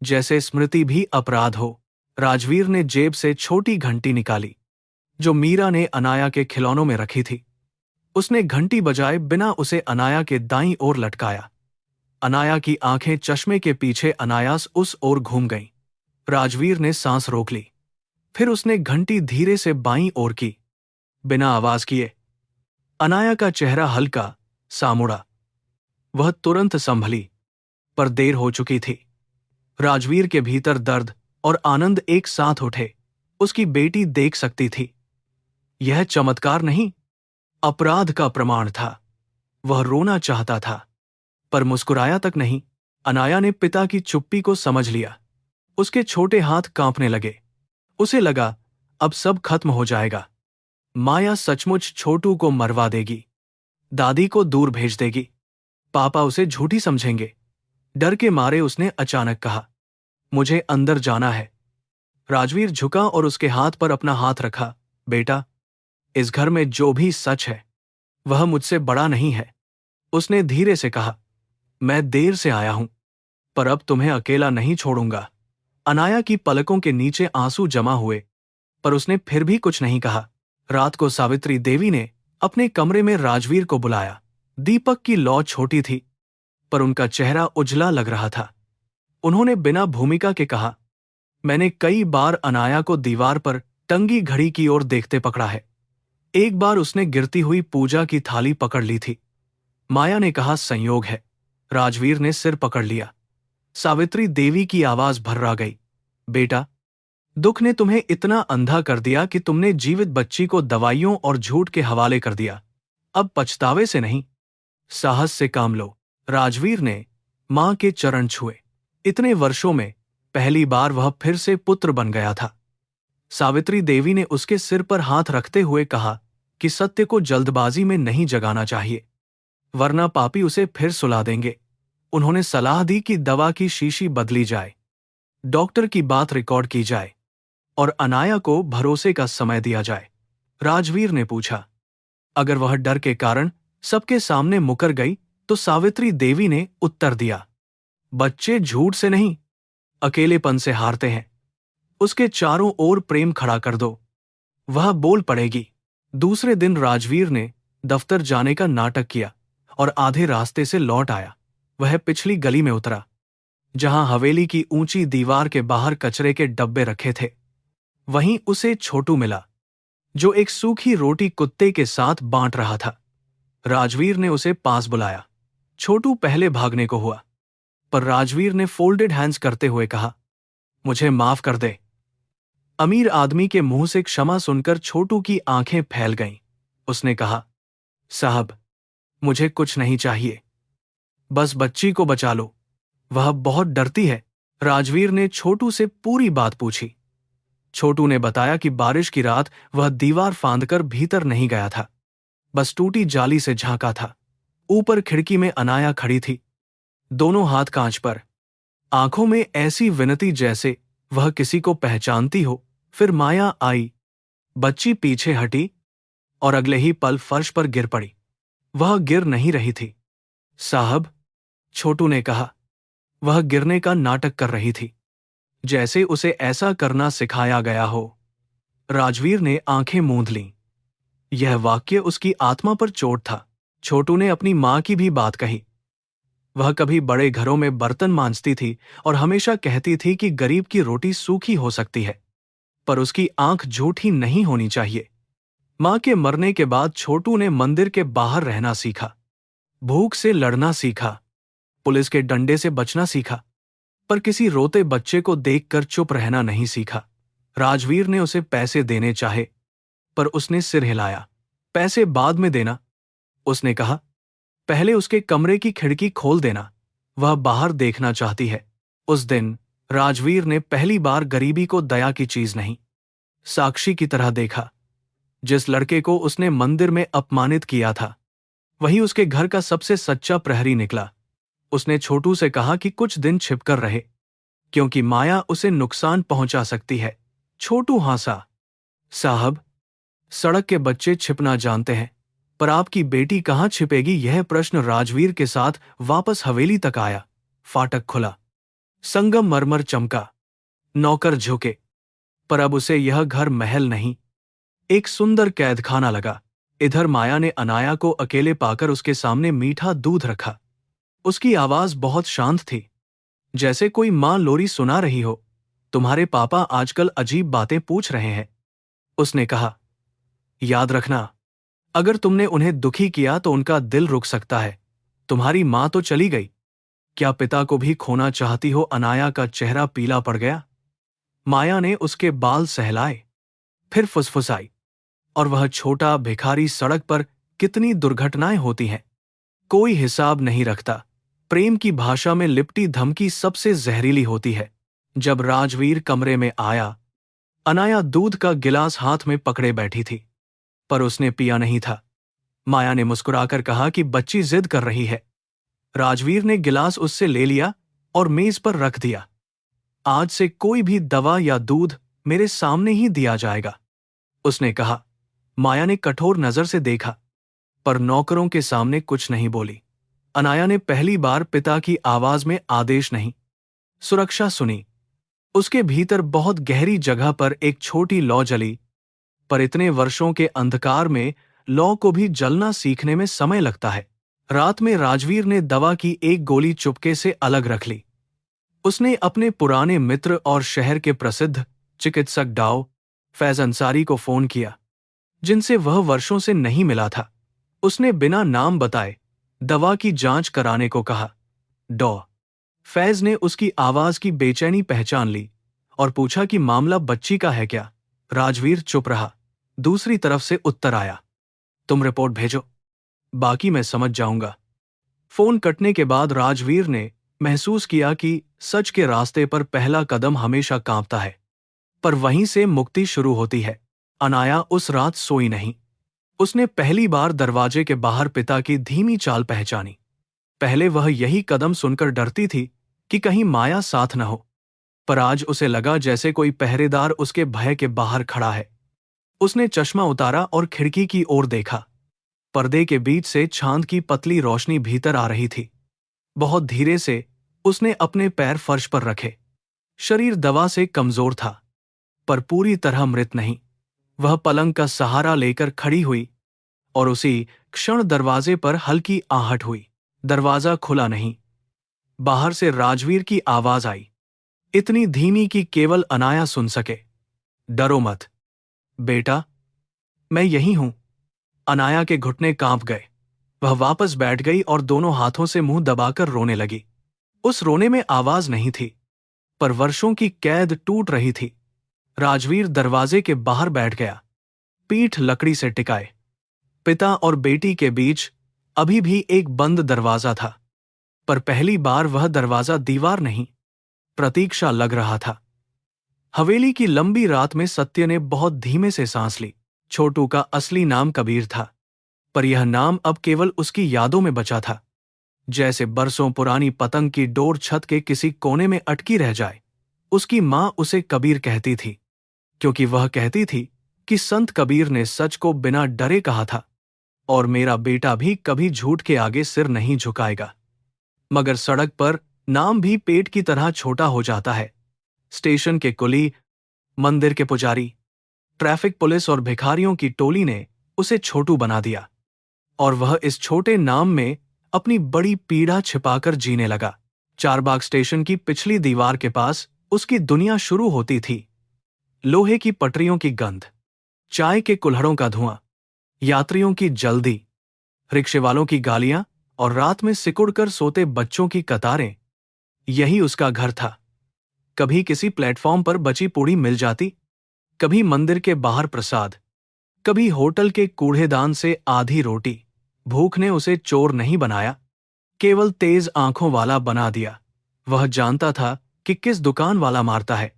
S1: जैसे स्मृति भी अपराध हो। राजवीर ने जेब से छोटी घंटी निकाली जो मीरा ने अनाया के खिलौनों में रखी थी। उसने घंटी बजाए बिना उसे अनाया के दाईं ओर लटकाया। अनाया की आंखें चश्मे के पीछे अनायास उस ओर घूम गईं। राजवीर ने सांस रोक ली। फिर उसने घंटी धीरे से बाईं ओर की, बिना आवाज किए। अनाया का चेहरा हल्का सा मुड़ा। वह तुरंत संभली, पर देर हो चुकी थी। राजवीर के भीतर दर्द और आनंद एक साथ उठे। उसकी बेटी देख सकती थी। यह चमत्कार नहीं, अपराध का प्रमाण था। वह रोना चाहता था, पर मुस्कुराया तक नहीं। अनाया ने पिता की चुप्पी को समझ लिया। उसके छोटे हाथ कांपने लगे। उसे लगा अब सब खत्म हो जाएगा। माया सचमुच छोटू को मरवा देगी, दादी को दूर भेज देगी, पापा उसे झूठी समझेंगे। डर के मारे उसने अचानक कहा, मुझे अंदर जाना है। राजवीर झुका और उसके हाथ पर अपना हाथ रखा। बेटा, इस घर में जो भी सच है वह मुझसे बड़ा नहीं है। उसने धीरे से कहा, मैं देर से आया हूं, पर अब तुम्हें अकेला नहीं छोड़ूंगा। अनाया की पलकों के नीचे आंसू जमा हुए, पर उसने फिर भी कुछ नहीं कहा। रात को सावित्री देवी ने अपने कमरे में राजवीर को बुलाया। दीपक की लौ छोटी थी, पर उनका चेहरा उजला लग रहा था। उन्होंने बिना भूमिका के कहा, मैंने कई बार अनाया को दीवार पर टंगी घड़ी की ओर देखते पकड़ा है। एक बार उसने गिरती हुई पूजा की थाली पकड़ ली थी। माया ने कहा, संयोग है। राजवीर ने सिर पकड़ लिया। सावित्री देवी की आवाज भर्रा गई, बेटा, दुख ने तुम्हें इतना अंधा कर दिया कि तुमने जीवित बच्ची को दवाइयों और झूठ के हवाले कर दिया। अब पछतावे से नहीं, साहस से काम लो। राजवीर ने मां के चरण छुए। इतने वर्षों में पहली बार वह फिर से पुत्र बन गया था। सावित्री देवी ने उसके सिर पर हाथ रखते हुए कहा कि सत्य को जल्दबाजी में नहीं जगाना चाहिए, वरना पापी उसे फिर सुला देंगे। उन्होंने सलाह दी कि दवा की शीशी बदली जाए, डॉक्टर की बात रिकॉर्ड की जाए और अनाया को भरोसे का समय दिया जाए। राजवीर ने पूछा, अगर वह डर के कारण सबके सामने मुकर गई तो? सावित्री देवी ने उत्तर दिया, बच्चे झूठ से नहीं, अकेलेपन से हारते हैं। उसके चारों ओर प्रेम खड़ा कर दो, वह बोल पड़ेगी। दूसरे दिन राजवीर ने दफ्तर जाने का नाटक किया और आधे रास्ते से लौट आया। वह पिछली गली में उतरा, जहां हवेली की ऊंची दीवार के बाहर कचरे के डब्बे रखे थे। वहीं उसे छोटू मिला, जो एक सूखी रोटी कुत्ते के साथ बांट रहा था। राजवीर ने उसे पास बुलाया। छोटू पहले भागने को हुआ, पर राजवीर ने फोल्डेड हैंड्स करते हुए कहा, मुझे माफ कर दे। अमीर आदमी के मुंह से क्षमा सुनकर छोटू की आंखें फैल गईं। उसने कहा, साहब, मुझे कुछ नहीं चाहिए, बस बच्ची को बचा लो, वह बहुत डरती है। राजवीर ने छोटू से पूरी बात पूछी। छोटू ने बताया कि बारिश की रात वह दीवार फांदकर भीतर नहीं गया था, बस टूटी जाली से झांका था। ऊपर खिड़की में अनाया खड़ी थी, दोनों हाथ कांच पर। आंखों में ऐसी विनती जैसे वह किसी को पहचानती हो। फिर माया आई। बच्ची पीछे हटी और अगले ही पल फर्श पर गिर पड़ी। वह गिर नहीं रही थी। साहब, छोटू ने कहा। वह गिरने का नाटक कर रही थी, जैसे उसे ऐसा करना सिखाया गया हो। राजवीर ने आंखें मूंद लीं। यह वाक्य उसकी आत्मा पर चोट था। छोटू ने अपनी मां की भी बात कही। वह कभी बड़े घरों में बर्तन मांजती थी और हमेशा कहती थी कि गरीब की रोटी सूखी हो सकती है, पर उसकी आंख झूठी नहीं होनी चाहिए। मां के मरने के बाद छोटू ने मंदिर के बाहर रहना सीखा, भूख से लड़ना सीखा, पुलिस के डंडे से बचना सीखा, पर किसी रोते बच्चे को देखकर चुप रहना नहीं सीखा। राजवीर ने उसे पैसे देने चाहे, पर उसने सिर हिलाया। पैसे बाद में देना, उसने कहा। पहले उसके कमरे की खिड़की खोल देना, वह बाहर देखना चाहती है। उस दिन राजवीर ने पहली बार गरीबी को दया की चीज नहीं, साक्षी की तरह देखा। जिस लड़के को उसने मंदिर में अपमानित किया था, वही उसके घर का सबसे सच्चा प्रहरी निकला। उसने छोटू से कहा कि कुछ दिन छिपकर रहे, क्योंकि माया उसे नुकसान पहुंचा सकती है। छोटू हंसा। साहब, सड़क के बच्चे छिपना जानते हैं, पर आपकी बेटी कहां छिपेगी? यह प्रश्न राजवीर के साथ वापस हवेली तक आया। फाटक खुला, संगम मरमर चमका, नौकर झुके, पर अब उसे यह घर महल नहीं, एक सुंदर कैदखाना लगा। इधर माया ने अनाया को अकेले पाकर उसके सामने मीठा दूध रखा। उसकी आवाज बहुत शांत थी, जैसे कोई मां लोरी सुना रही हो। तुम्हारे पापा आजकल अजीब बातें पूछ रहे हैं, उसने कहा। याद रखना, अगर तुमने उन्हें दुखी किया तो उनका दिल रुक सकता है। तुम्हारी मां तो चली गई, क्या पिता को भी खोना चाहती हो? अनाया का चेहरा पीला पड़ गया। माया ने उसके बाल सहलाए, फिर फुसफुसाई, और वह छोटा भिखारी सड़क पर कितनी दुर्घटनाएं होती हैं, कोई हिसाब नहीं रखता। प्रेम की भाषा में लिपटी धमकी सबसे जहरीली होती है। जब राजवीर कमरे में आया, अनाया दूध का गिलास हाथ में पकड़े बैठी थी, पर उसने पिया नहीं था। माया ने मुस्कुराकर कहा कि बच्ची जिद कर रही है। राजवीर ने गिलास उससे ले लिया और मेज पर रख दिया। आज से कोई भी दवा या दूध मेरे सामने ही दिया जाएगा, उसने कहा। माया ने कठोर नजर से देखा, पर नौकरों के सामने कुछ नहीं बोली। अनाया ने पहली बार पिता की आवाज में आदेश नहीं, सुरक्षा सुनी। उसके भीतर बहुत गहरी जगह पर एक छोटी लौ जली, पर इतने वर्षों के अंधकार में लौ को भी जलना सीखने में समय लगता है। रात में राजवीर ने दवा की एक गोली चुपके से अलग रख ली। उसने अपने पुराने मित्र और शहर के प्रसिद्ध चिकित्सक डाओ फैज अंसारी को फोन किया, जिनसे वह वर्षों से नहीं मिला था। उसने बिना नाम बताए दवा की जांच कराने को कहा। डॉ फैज ने उसकी आवाज की बेचैनी पहचान ली और पूछा कि मामला बच्ची का है क्या? राजवीर चुप रहा। दूसरी तरफ से उत्तर आया, तुम रिपोर्ट भेजो, बाकी मैं समझ जाऊंगा। फोन कटने के बाद राजवीर ने महसूस किया कि सच के रास्ते पर पहला कदम हमेशा कांपता है, पर वहीं से मुक्ति शुरू होती है। अनाया उस रात सोई नहीं। उसने पहली बार दरवाजे के बाहर पिता की धीमी चाल पहचानी। पहले वह यही कदम सुनकर डरती थी कि कहीं माया साथ न हो, पर आज उसे लगा जैसे कोई पहरेदार उसके भय के बाहर खड़ा है। उसने चश्मा उतारा और खिड़की की ओर देखा। पर्दे के बीच से चांद की पतली रोशनी भीतर आ रही थी। बहुत धीरे से उसने अपने पैर फर्श पर रखे। शरीर दवा से कमजोर था, पर पूरी तरह मृत नहीं। वह पलंग का सहारा लेकर खड़ी हुई और उसी क्षण दरवाजे पर हल्की आहट हुई। दरवाजा खुला नहीं। बाहर से राजवीर की आवाज आई, इतनी धीमी कि केवल अनाया सुन सके। डरो मत बेटा, मैं यही हूं। अनाया के घुटने कांप गए। वह वापस बैठ गई और दोनों हाथों से मुंह दबाकर रोने लगी। उस रोने में आवाज नहीं थी, पर वर्षों की कैद टूट रही थी। राजवीर दरवाजे के बाहर बैठ गया, पीठ लकड़ी से टिकाए। पिता और बेटी के बीच अभी भी एक बंद दरवाजा था, पर पहली बार वह दरवाजा दीवार नहीं, प्रतीक्षा लग रहा था। हवेली की लंबी रात में सत्य ने बहुत धीमे से सांस ली। छोटू का असली नाम कबीर था, पर यह नाम अब केवल उसकी यादों में बचा था। जैसे बरसों पुरानी पतंग की डोर छत के किसी कोने में अटकी रह जाए। उसकी माँ उसे कबीर कहती थी, क्योंकि वह कहती थी कि संत कबीर ने सच को बिना डरे कहा था, और मेरा बेटा भी कभी झूठ के आगे सिर नहीं झुकाएगा। मगर सड़क पर नाम भी पेट की तरह छोटा हो जाता है। स्टेशन के कुली, मंदिर के पुजारी, ट्रैफिक पुलिस और भिखारियों की टोली ने उसे छोटू बना दिया, और वह इस छोटे नाम में अपनी बड़ी पीड़ा छिपाकर जीने लगा। चारबाग स्टेशन की पिछली दीवार के पास उसकी दुनिया शुरू होती थी। लोहे की पटरियों की गंध, चाय के कुल्हड़ों का धुआं, यात्रियों की जल्दी, रिक्शे वालों की गालियां और रात में सिकुड़कर सोते बच्चों की कतारें, यही उसका घर था। कभी किसी प्लेटफॉर्म पर बची पूड़ी मिल जाती, कभी मंदिर के बाहर प्रसाद, कभी होटल के कूड़ेदान से आधी रोटी। भूख ने उसे चोर नहीं बनाया, केवल तेज आंखों वाला बना दिया। वह जानता था कि किस दुकान वाला मारता है,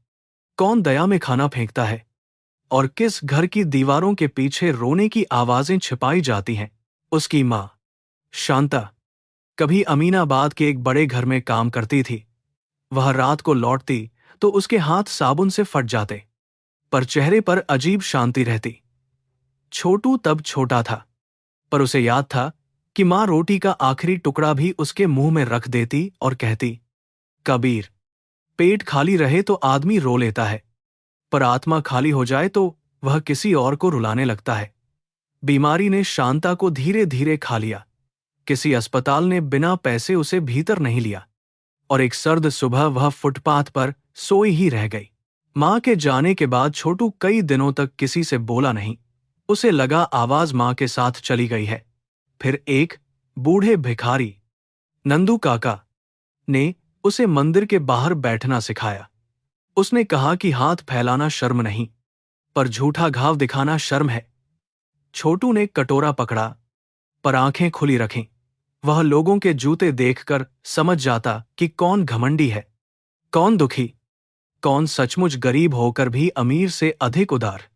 S1: कौन दया में खाना फेंकता है, और किस घर की दीवारों के पीछे रोने की आवाजें छिपाई जाती हैं। उसकी माँ शांता कभी अमीनाबाद के एक बड़े घर में काम करती थी। वह रात को लौटती तो उसके हाथ साबुन से फट जाते, पर चेहरे पर अजीब शांति रहती। छोटू तब छोटा था, पर उसे याद था कि माँ रोटी का आखिरी टुकड़ा भी उसके मुंह में रख देती और कहती, कबीर, पेट खाली रहे तो आदमी रो लेता है, पर आत्मा खाली हो जाए तो वह किसी और को रुलाने लगता है। बीमारी ने शांता को धीरे धीरे खा लिया। किसी अस्पताल ने बिना पैसे उसे भीतर नहीं लिया, और एक सर्द सुबह वह फुटपाथ पर सोई ही रह गई। माँ के जाने के बाद छोटू कई दिनों तक किसी से बोला नहीं। उसे लगा आवाज माँ के साथ चली गई है। फिर एक बूढ़े भिखारी, नंदू काका, ने उसे मंदिर के बाहर बैठना सिखाया। उसने कहा कि हाथ फैलाना शर्म नहीं, पर झूठा घाव दिखाना शर्म है। छोटू ने कटोरा पकड़ा, पर आंखें खुली रखीं। वह लोगों के जूते देखकर समझ जाता कि कौन घमंडी है, कौन दुखी, कौन सचमुच गरीब होकर भी अमीर से अधिक उदार।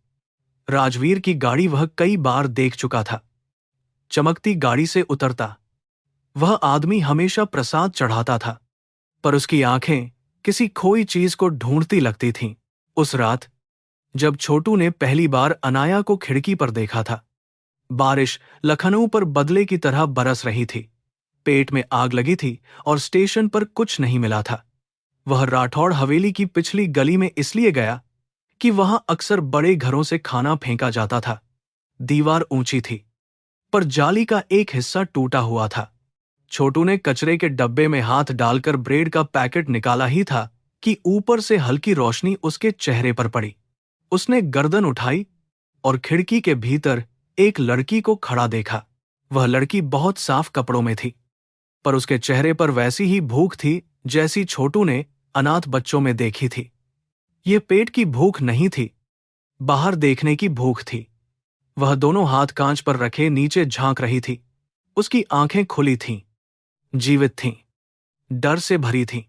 S1: राजवीर की गाड़ी वह कई बार देख चुका था। चमकती गाड़ी से उतरता वह आदमी हमेशा प्रसाद चढ़ाता था, पर उसकी आंखें किसी खोई चीज को ढूंढती लगती थीं। उस रात जब छोटू ने पहली बार अनाया को खिड़की पर देखा था, बारिश लखनऊ पर बदले की तरह बरस रही थी। पेट में आग लगी थी और स्टेशन पर कुछ नहीं मिला था। वह राठौड़ हवेली की पिछली गली में इसलिए गया कि वहां अक्सर बड़े घरों से खाना फेंका जाता था। दीवार ऊंची थी, पर जाली का एक हिस्सा टूटा हुआ था। छोटू ने कचरे के डब्बे में हाथ डालकर ब्रेड का पैकेट निकाला ही था कि ऊपर से हल्की रोशनी उसके चेहरे पर पड़ी। उसने गर्दन उठाई और खिड़की के भीतर एक लड़की को खड़ा देखा। वह लड़की बहुत साफ कपड़ों में थी, पर उसके चेहरे पर वैसी ही भूख थी जैसी छोटू ने अनाथ बच्चों में देखी थी। ये पेट की भूख नहीं थी, बाहर देखने की भूख थी। वह दोनों हाथ कांच पर रखे नीचे झांक रही थी। उसकी आंखें खुली थीं, जीवित थीं, डर से भरी थीं,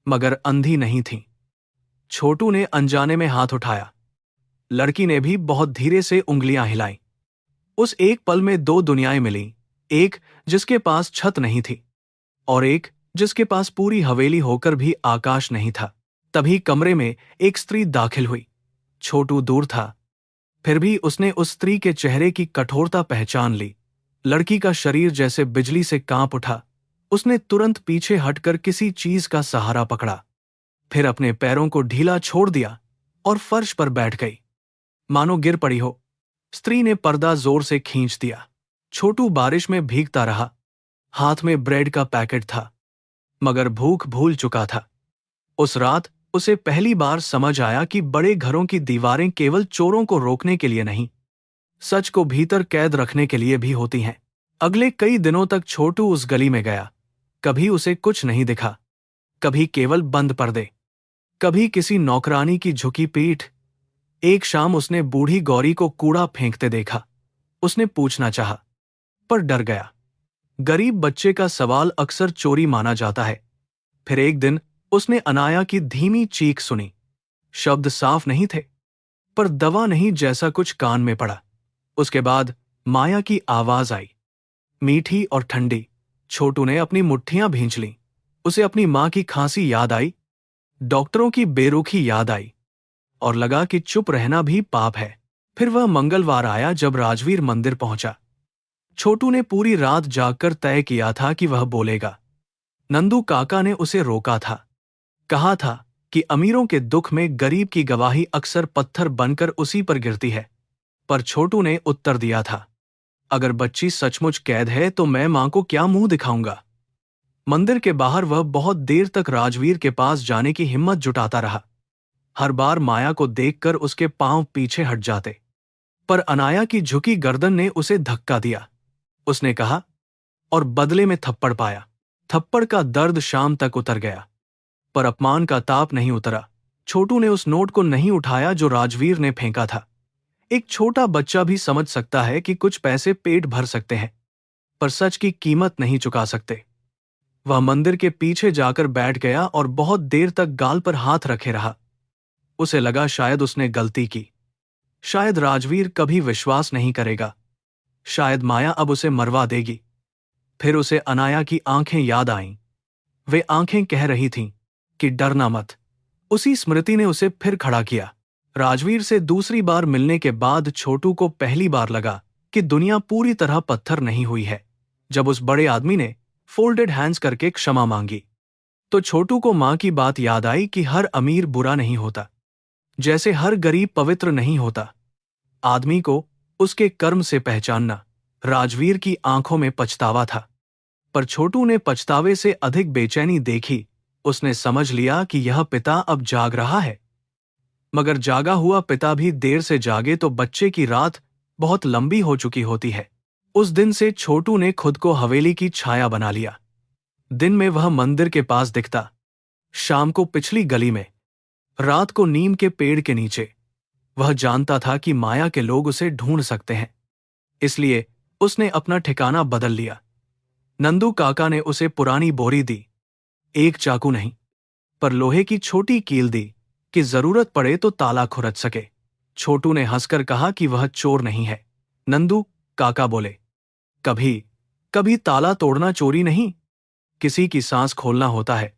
S1: मगर अंधी नहीं थीं। छोटू ने अनजाने में हाथ उठाया। लड़की ने भी बहुत धीरे से उंगलियां हिलाईं। उस एक पल में दो दुनियाएं मिलीं, एक जिसके पास छत नहीं थी, और एक जिसके पास पूरी हवेली होकर भी आकाश नहीं था। तभी कमरे में एक स्त्री दाखिल हुई। छोटू दूर था, फिर भी उसने उस स्त्री के चेहरे की कठोरता पहचान ली। लड़की का शरीर जैसे बिजली से कांप उठा। उसने तुरंत पीछे हटकर किसी चीज का सहारा पकड़ा, फिर अपने पैरों को ढीला छोड़ दिया और फर्श पर बैठ गई, मानो गिर पड़ी हो। स्त्री ने पर्दा जोर से खींच दिया। छोटू बारिश में भीगता रहा। हाथ में ब्रेड का पैकेट था, मगर भूख भूल चुका था। उस रात उसे पहली बार समझ आया कि बड़े घरों की दीवारें केवल चोरों को रोकने के लिए नहीं, सच को भीतर कैद रखने के लिए भी होती हैं। अगले कई दिनों तक छोटू उस गली में गया। कभी उसे कुछ नहीं दिखा, कभी केवल बंद पर्दे, कभी किसी नौकरानी की झुकी पीठ। एक शाम उसने बूढ़ी गौरी को कूड़ा फेंकते देखा। उसने पूछना चाहा, पर डर गया। गरीब बच्चे का सवाल अक्सर चोरी माना जाता है। फिर एक दिन उसने अनाया की धीमी चीख सुनी। शब्द साफ नहीं थे, पर दवा नहीं जैसा कुछ कान में पड़ा। उसके बाद माया की आवाज आई, मीठी और ठंडी, छोटू ने अपनी मुट्ठियां भींच लीं। उसे अपनी मां की खांसी याद आई, डॉक्टरों की बेरुखी याद आई, और लगा कि चुप रहना भी पाप है। फिर वह मंगलवार आया जब राजवीर मंदिर पहुंचा। छोटू ने पूरी रात जागकर तय किया था कि वह बोलेगा। नंदू काका ने उसे रोका था। कहा था कि अमीरों के दुख में गरीब की गवाही अक्सर पत्थर बनकर उसी पर गिरती है। पर छोटू ने उत्तर दिया था, अगर बच्ची सचमुच कैद है तो मैं मां को क्या मुंह दिखाऊंगा। मंदिर के बाहर वह बहुत देर तक राजवीर के पास जाने की हिम्मत जुटाता रहा। हर बार माया को देखकर उसके पांव पीछे हट जाते, पर अनाया की झुकी गर्दन ने उसे धक्का दिया। उसने कहा, और बदले में थप्पड़ पाया। थप्पड़ का दर्द शाम तक उतर गया, पर अपमान का ताप नहीं उतरा। छोटू ने उस नोट को नहीं उठाया जो राजवीर ने फेंका था। एक छोटा बच्चा भी समझ सकता है कि कुछ पैसे पेट भर सकते हैं, पर सच की कीमत नहीं चुका सकते। वह मंदिर के पीछे जाकर बैठ गया और बहुत देर तक गाल पर हाथ रखे रहा। उसे लगा शायद उसने गलती की, शायद राजवीर कभी विश्वास नहीं करेगा, शायद माया अब उसे मरवा देगी। फिर उसे अनाया की आंखें याद आईं। वे आंखें कह रही थीं कि डरना मत। उसी स्मृति ने उसे फिर खड़ा किया। राजवीर से दूसरी बार मिलने के बाद छोटू को पहली बार लगा कि दुनिया पूरी तरह पत्थर नहीं हुई है। जब उस बड़े आदमी ने फोल्डेड हैंड्स करके क्षमा मांगी, तो छोटू को मां की बात याद आई कि हर अमीर बुरा नहीं होता, जैसे हर गरीब पवित्र नहीं होता। आदमी को उसके कर्म से पहचानना। राजवीर की आंखों में पछतावा था, पर छोटू ने पछतावे से अधिक बेचैनी देखी। उसने समझ लिया कि यह पिता अब जाग रहा है, मगर जागा हुआ पिता भी देर से जागे तो बच्चे की रात बहुत लंबी हो चुकी होती है। उस दिन से छोटू ने खुद को हवेली की छाया बना लिया। दिन में वह मंदिर के पास दिखता, शाम को पिछली गली में, रात को नीम के पेड़ के नीचे। वह जानता था कि माया के लोग उसे ढूंढ सकते हैं, इसलिए उसने अपना ठिकाना बदल लिया। नंदू काका ने उसे पुरानी बोरी दी, एक चाकू नहीं, पर लोहे की छोटी कील दी कि जरूरत पड़े तो ताला खुरच सके। छोटू ने हंसकर कहा कि वह चोर नहीं है। नंदू काका बोले, कभी कभी ताला तोड़ना चोरी नहीं, किसी की सांस खोलना होता है।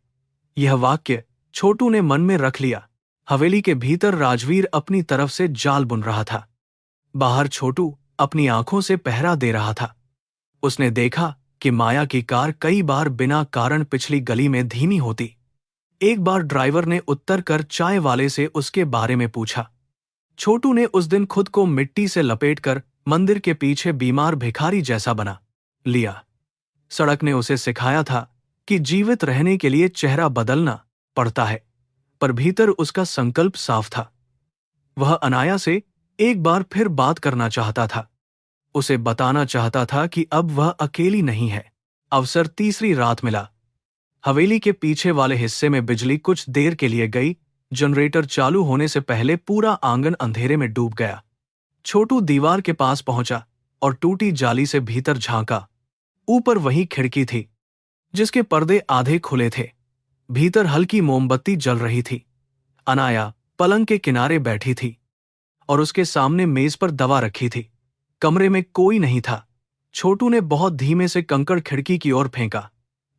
S1: यह वाक्य छोटू ने मन में रख लिया। हवेली के भीतर राजवीर अपनी तरफ से जाल बुन रहा था। बाहर छोटू अपनी आंखों से पहरा दे रहा था। उसने देखा कि माया की कार कई बार बिना कारण पिछली गली में धीमी होती। एक बार ड्राइवर ने उत्तर कर चाय वाले से उसके बारे में पूछा। छोटू ने उस दिन खुद को मिट्टी से लपेटकर मंदिर के पीछे बीमार भिखारी जैसा बना लिया। सड़क ने उसे सिखाया था कि जीवित रहने के लिए चेहरा बदलना पड़ता है, पर भीतर उसका संकल्प साफ था। वह अनाया से एक बार फिर बात करना चाहता था। उसे बताना चाहता था कि अब वह अकेली नहीं है। अवसर तीसरी रात मिला। हवेली के पीछे वाले हिस्से में बिजली कुछ देर के लिए गई। जनरेटर चालू होने से पहले पूरा आंगन अंधेरे में डूब गया। छोटू दीवार के पास पहुंचा और टूटी जाली से भीतर झांका। ऊपर वही खिड़की थी जिसके पर्दे आधे खुले थे। भीतर हल्की मोमबत्ती जल रही थी। अनाया पलंग के किनारे बैठी थी और उसके सामने मेज पर दवा रखी थी। कमरे में कोई नहीं था। छोटू ने बहुत धीमे से कंकड़ खिड़की की ओर फेंका।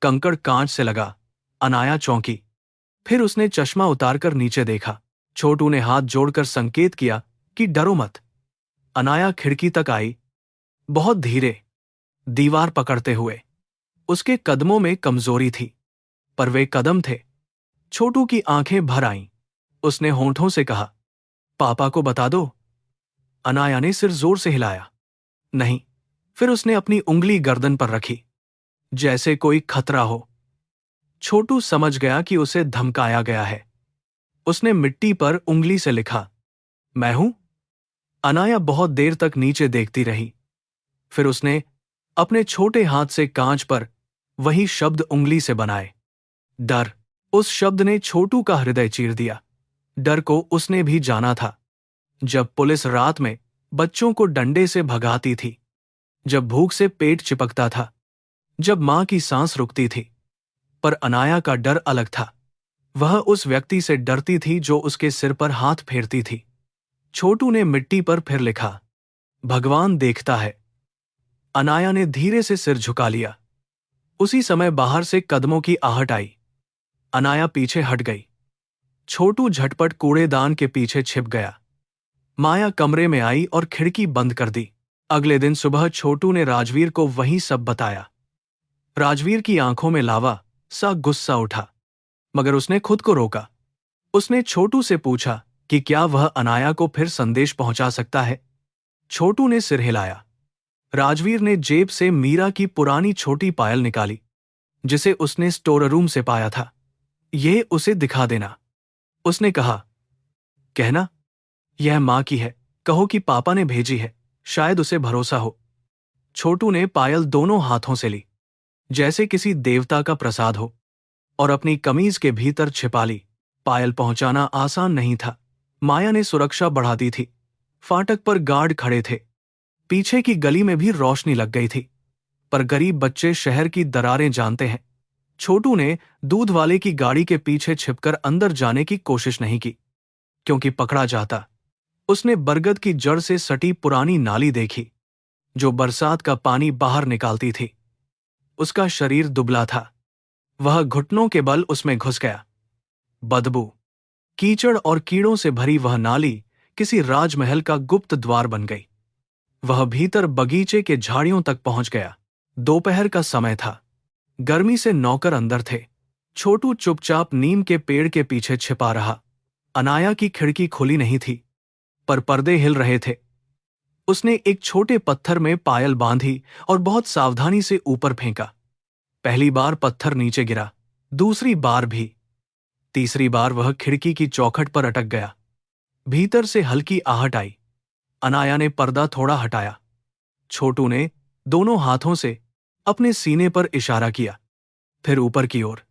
S1: कंकड़ कांच से लगा। अनाया चौंकी। फिर उसने चश्मा उतारकर नीचे देखा। छोटू ने हाथ जोड़कर संकेत किया कि डरो मत। अनाया खिड़की तक आई, बहुत धीरे, दीवार पकड़ते हुए। उसके कदमों में कमजोरी थी, पर वे कदम थे। छोटू की आंखें भर आईं। उसने होंठों से कहा, पापा को बता दो। अनाया ने सिर जोर से हिलाया, नहीं। फिर उसने अपनी उंगली गर्दन पर रखी, जैसे कोई खतरा हो। छोटू समझ गया कि उसे धमकाया गया है। उसने मिट्टी पर उंगली से लिखा, मैं हूं। अनाया बहुत देर तक नीचे देखती रही। फिर उसने अपने छोटे हाथ से कांच पर वही शब्द उंगली से बनाए, डर। उस शब्द ने छोटू का हृदय चीर दिया। डर को उसने भी जाना था। जब पुलिस रात में बच्चों को डंडे से भगाती थी, जब भूख से पेट चिपकता था, जब मां की सांस रुकती थी। पर अनाया का डर अलग था। वह उस व्यक्ति से डरती थी जो उसके सिर पर हाथ फेरती थी। छोटू ने मिट्टी पर फिर लिखा, भगवान देखता है। अनाया ने धीरे से सिर झुका लिया। उसी समय बाहर से कदमों की आहट आई। अनाया पीछे हट गई। छोटू झटपट कूड़ेदान के पीछे छिप गया। माया कमरे में आई और खिड़की बंद कर दी। अगले दिन सुबह छोटू ने राजवीर को वही सब बताया। राजवीर की आंखों में लावा सा गुस्सा उठा, मगर उसने खुद को रोका। उसने छोटू से पूछा कि क्या वह अनाया को फिर संदेश पहुंचा सकता है। छोटू ने सिर हिलाया। राजवीर ने जेब से मीरा की पुरानी छोटी पायल निकाली, जिसे उसने स्टोर रूम से पाया था। यह उसे दिखा देना, उसने कहा। कहना, यह मां की है, कहो कि पापा ने भेजी है, शायद उसे भरोसा हो। छोटू ने पायल दोनों हाथों से ली, जैसे किसी देवता का प्रसाद हो, और अपनी कमीज के भीतर छिपा ली। पायल पहुंचाना आसान नहीं था। माया ने सुरक्षा बढ़ा दी थी। फाटक पर गार्ड खड़े थे। पीछे की गली में भी रोशनी लग गई थी। पर गरीब बच्चे शहर की दरारें जानते हैं। छोटू ने दूध वाले की गाड़ी के पीछे छिपकर अंदर जाने की कोशिश नहीं की, क्योंकि पकड़ा जाता। उसने बरगद की जड़ से सटी पुरानी नाली देखी, जो बरसात का पानी बाहर निकालती थी। उसका शरीर दुबला था। वह घुटनों के बल उसमें घुस गया। बदबू, कीचड़ और कीड़ों से भरी वह नाली किसी राजमहल का गुप्त द्वार बन गई। वह भीतर बगीचे के झाड़ियों तक पहुंच गया। दोपहर का समय था। गर्मी से नौकर अंदर थे। छोटू चुपचाप नीम के पेड़ के पीछे छिपा रहा। अनाया की खिड़की खुली नहीं थी, पर पर्दे हिल रहे थे। उसने एक छोटे पत्थर में पायल बांधी और बहुत सावधानी से ऊपर फेंका। पहली बार पत्थर नीचे गिरा, दूसरी बार भी। तीसरी बार वह खिड़की की चौखट पर अटक गया। भीतर से हल्की आहट आई। अनाया ने पर्दा थोड़ा हटाया। छोटू ने दोनों हाथों से अपने सीने पर इशारा किया, फिर ऊपर की ओर।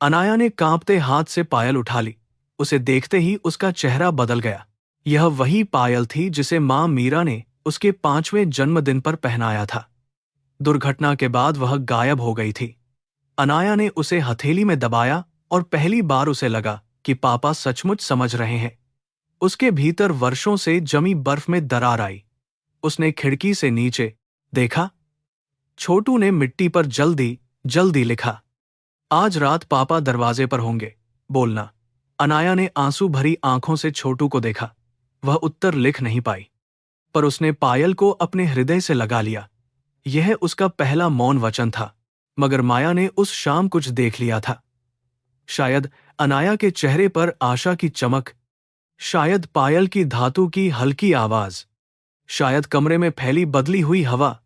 S1: अनाया ने कांपते हाथ से पायल उठा ली। उसे देखते ही उसका चेहरा बदल गया। यह वही पायल थी जिसे मां मीरा ने उसके 5वें जन्मदिन पर पहनाया था। दुर्घटना के बाद वह गायब हो गई थी। अनाया ने उसे हथेली में दबाया और पहली बार उसे लगा कि पापा सचमुच समझ रहे हैं। उसके भीतर वर्षों से जमी बर्फ में दरार आई। उसने खिड़की से नीचे देखा। छोटू ने मिट्टी पर जल्दी जल्दी लिखा, आज रात पापा दरवाजे पर होंगे, बोलना। अनाया ने आंसू भरी आंखों से छोटू को देखा। वह उत्तर लिख नहीं पाई, पर उसने पायल को अपने हृदय से लगा लिया। यह उसका पहला मौन वचन था। मगर माया ने उस शाम कुछ देख लिया था। शायद अनाया के चेहरे पर आशा की चमक, शायद पायल की धातु की हल्की आवाज, शायद कमरे में फैली बदली हुई हवा।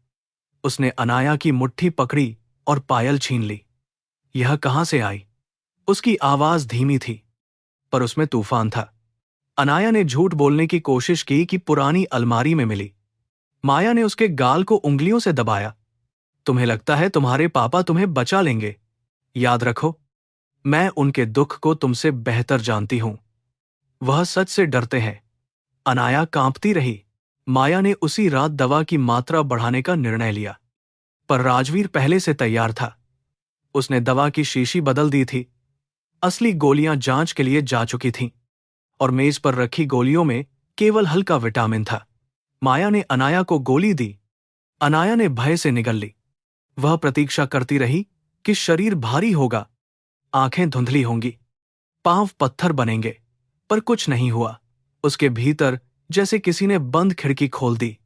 S1: उसने अनाया की मुट्ठी पकड़ी और पायल छीन ली। यह कहां से आई? उसकी आवाज धीमी थी, पर उसमें तूफान था। अनाया ने झूठ बोलने की कोशिश की कि पुरानी अलमारी में मिली। माया ने उसके गाल को उंगलियों से दबाया। तुम्हें लगता है तुम्हारे पापा तुम्हें बचा लेंगे? याद रखो, मैं उनके दुख को तुमसे बेहतर जानती हूं। वह सच से डरते हैं। अनाया कांपती रही। माया ने उसी रात दवा की मात्रा बढ़ाने का निर्णय लिया, पर राजवीर पहले से तैयार था। उसने दवा की शीशी बदल दी थी। असली गोलियां जांच के लिए जा चुकी थीं, और मेज पर रखी गोलियों में केवल हल्का विटामिन था। माया ने अनाया को गोली दी। अनाया ने भय से निगल ली। वह प्रतीक्षा करती रही कि शरीर भारी होगा, आंखें धुंधली होंगी, पांव पत्थर बनेंगे, पर कुछ नहीं हुआ। उसके भीतर जैसे किसी ने बंद खिड़की खोल दी।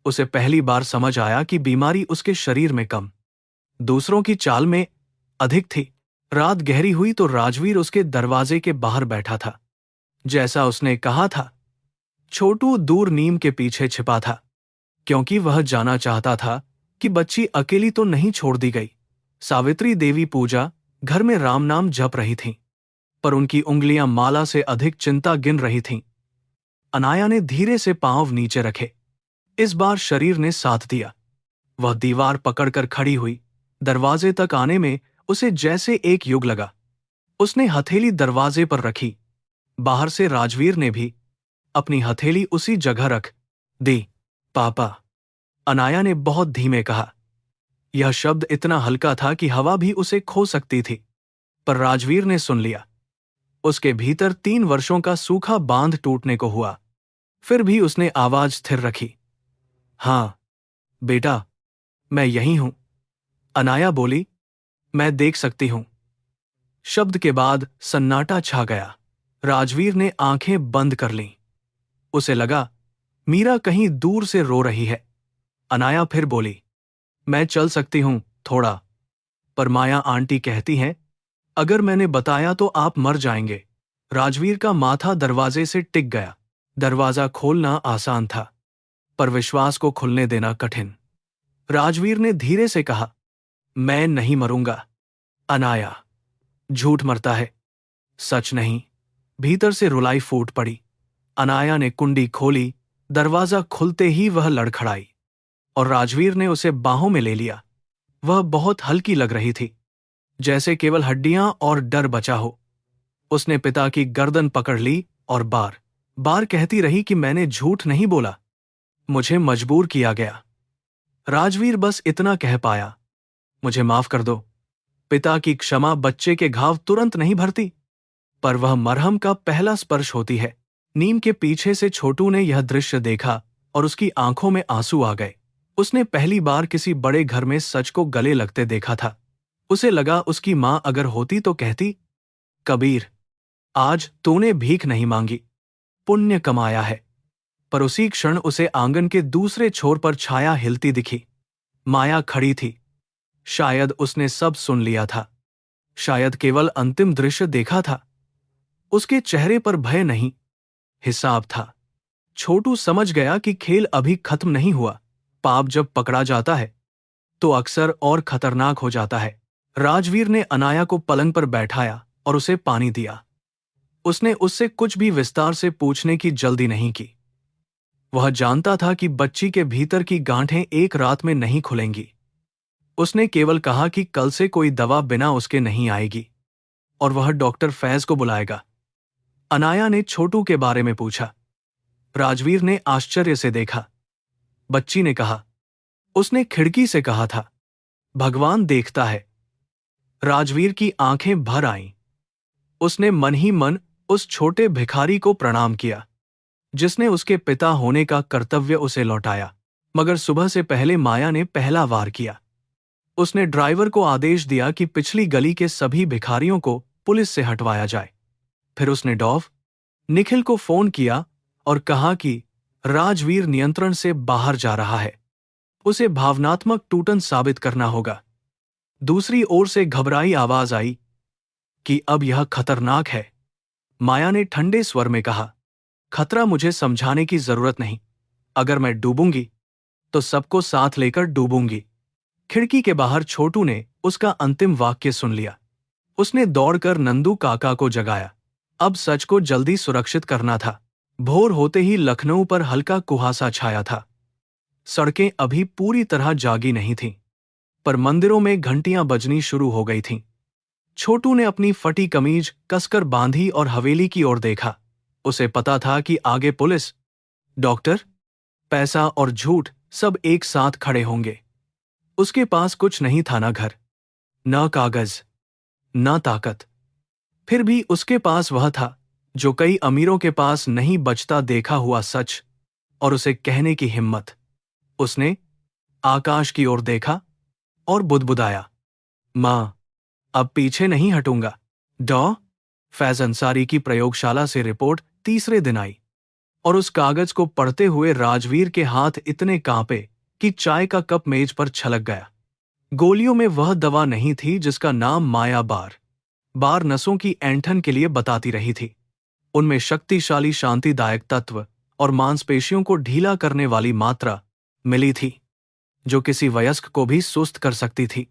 S1: उसे पहली बार समझ आया कि बीमारी उसके शरीर में कम, दूसरों की चाल में अधिक थी। रात गहरी हुई तो राजवीर उसके दरवाजे के बाहर बैठा था। जैसा उसने कहा था, छोटू दूर नीम के पीछे छिपा था, क्योंकि वह जाना चाहता था कि बच्ची अकेली तो नहीं छोड़ दी गई। सावित्री देवी पूजा घर में राम नाम जप रही थीं, पर उनकी उंगलियां माला से अधिक चिंता गिन रही थीं। अनाया ने धीरे से पांव नीचे रखे। इस बार शरीर ने साथ दिया। वह दीवार पकड़कर खड़ी हुई। दरवाजे तक आने में उसे जैसे एक युग लगा। उसने हथेली दरवाजे पर रखी। बाहर से राजवीर ने भी अपनी हथेली उसी जगह रख दी। पापा, अनाया ने बहुत धीमे कहा। यह शब्द इतना हल्का था कि हवा भी उसे खो सकती थी, पर राजवीर ने सुन लिया। उसके भीतर 3 वर्षों का सूखा बांध टूटने को हुआ। फिर भी उसने आवाज स्थिर रखी। हाँ बेटा, मैं यही हूं। अनाया बोली, मैं देख सकती हूं। शब्द के बाद सन्नाटा छा गया। राजवीर ने आंखें बंद कर लीं। उसे लगा मीरा कहीं दूर से रो रही है। अनाया फिर बोली, मैं चल सकती हूं थोड़ा, पर माया आंटी कहती हैं अगर मैंने बताया तो आप मर जाएंगे। राजवीर का माथा दरवाजे से टिक गया। दरवाजा खोलना आसान था, पर विश्वास को खुलने देना कठिन। राजवीर ने धीरे से कहा, मैं नहीं मरूंगा। अनाया, झूठ मरता है, सच नहीं। भीतर से रुलाई फूट पड़ी। अनाया ने कुंडी खोली। दरवाजा खुलते ही वह लड़खड़ाई और राजवीर ने उसे बाहों में ले लिया। वह बहुत हल्की लग रही थी, जैसे केवल हड्डियां और डर बचा हो। उसने पिता की गर्दन पकड़ ली और बार बार कहती रही कि मैंने झूठ नहीं बोला, मुझे मजबूर किया गया। राजवीर बस इतना कह पाया, मुझे माफ कर दो। पिता की क्षमा बच्चे के घाव तुरंत नहीं भरती, पर वह मरहम का पहला स्पर्श होती है। नीम के पीछे से छोटू ने यह दृश्य देखा और उसकी आंखों में आंसू आ गए। उसने पहली बार किसी बड़े घर में सच को गले लगते देखा था। उसे लगा उसकी मां अगर होती तो कहती, कबीर, आज तूने भीख नहीं मांगी, पुण्य कमाया है। पर उसी क्षण उसे आंगन के दूसरे छोर पर छाया हिलती दिखी। माया खड़ी थी। शायद उसने सब सुन लिया था, शायद केवल अंतिम दृश्य देखा था। उसके चेहरे पर भय नहीं, हिसाब था। छोटू समझ गया कि खेल अभी खत्म नहीं हुआ। पाप जब पकड़ा जाता है तो अक्सर और खतरनाक हो जाता है। राजवीर ने अनाया को पलंग पर बैठाया और उसे पानी दिया। उसने उससे कुछ भी विस्तार से पूछने की जल्दी नहीं की। वह जानता था कि बच्ची के भीतर की गांठें एक रात में नहीं खुलेंगी। उसने केवल कहा कि कल से कोई दवा बिना उसके नहीं आएगी और वह डॉक्टर फैज को बुलाएगा। अनाया ने छोटू के बारे में पूछा। राजवीर ने आश्चर्य से देखा। बच्ची ने कहा, उसने खिड़की से कहा था, भगवान देखता है। राजवीर की आंखें भर आईं। उसने मन ही मन उस छोटे भिखारी को प्रणाम किया जिसने उसके पिता होने का कर्तव्य उसे लौटाया। मगर सुबह से पहले माया ने पहला वार किया। उसने ड्राइवर को आदेश दिया कि पिछली गली के सभी भिखारियों को पुलिस से हटवाया जाए। फिर उसने निखिल को फोन किया और कहा कि राजवीर नियंत्रण से बाहर जा रहा है, उसे भावनात्मक टूटन साबित करना होगा। दूसरी ओर से घबराई आवाज आई कि अब यह खतरनाक है। माया ने ठंडे स्वर में कहा, खतरा मुझे समझाने की जरूरत नहीं। अगर मैं डूबूंगी तो सबको साथ लेकर डूबूंगी। खिड़की के बाहर छोटू ने उसका अंतिम वाक्य सुन लिया। उसने दौड़कर नंदू काका को जगाया। अब सच को जल्दी सुरक्षित करना था। भोर होते ही लखनऊ पर हल्का कुहासा छाया था। सड़कें अभी पूरी तरह जागी नहीं थीं, पर मंदिरों में घंटियां बजनी शुरू हो गई थीं। छोटू ने अपनी फटी कमीज कसकर बांधी और हवेली की ओर देखा। उसे पता था कि आगे पुलिस, डॉक्टर, पैसा और झूठ सब एक साथ खड़े होंगे। उसके पास कुछ नहीं था, न घर, न कागज, न ताकत। फिर भी उसके पास वह था जो कई अमीरों के पास नहीं बचता, देखा हुआ सच और उसे कहने की हिम्मत। उसने आकाश की ओर देखा और बुदबुदाया, मां, अब पीछे नहीं हटूंगा। फैज अंसारी की प्रयोगशाला से रिपोर्ट तीसरे दिन आई और उस कागज को पढ़ते हुए राजवीर के हाथ इतने कांपे कि चाय का कप मेज पर छलक गया। गोलियों में वह दवा नहीं थी जिसका नाम माया बार नसों की ऐंठन के लिए बताती रही थी। उनमें शक्तिशाली शांतिदायक तत्व और मांसपेशियों को ढीला करने वाली मात्रा मिली थी जो किसी वयस्क को भी सुस्त कर सकती थी।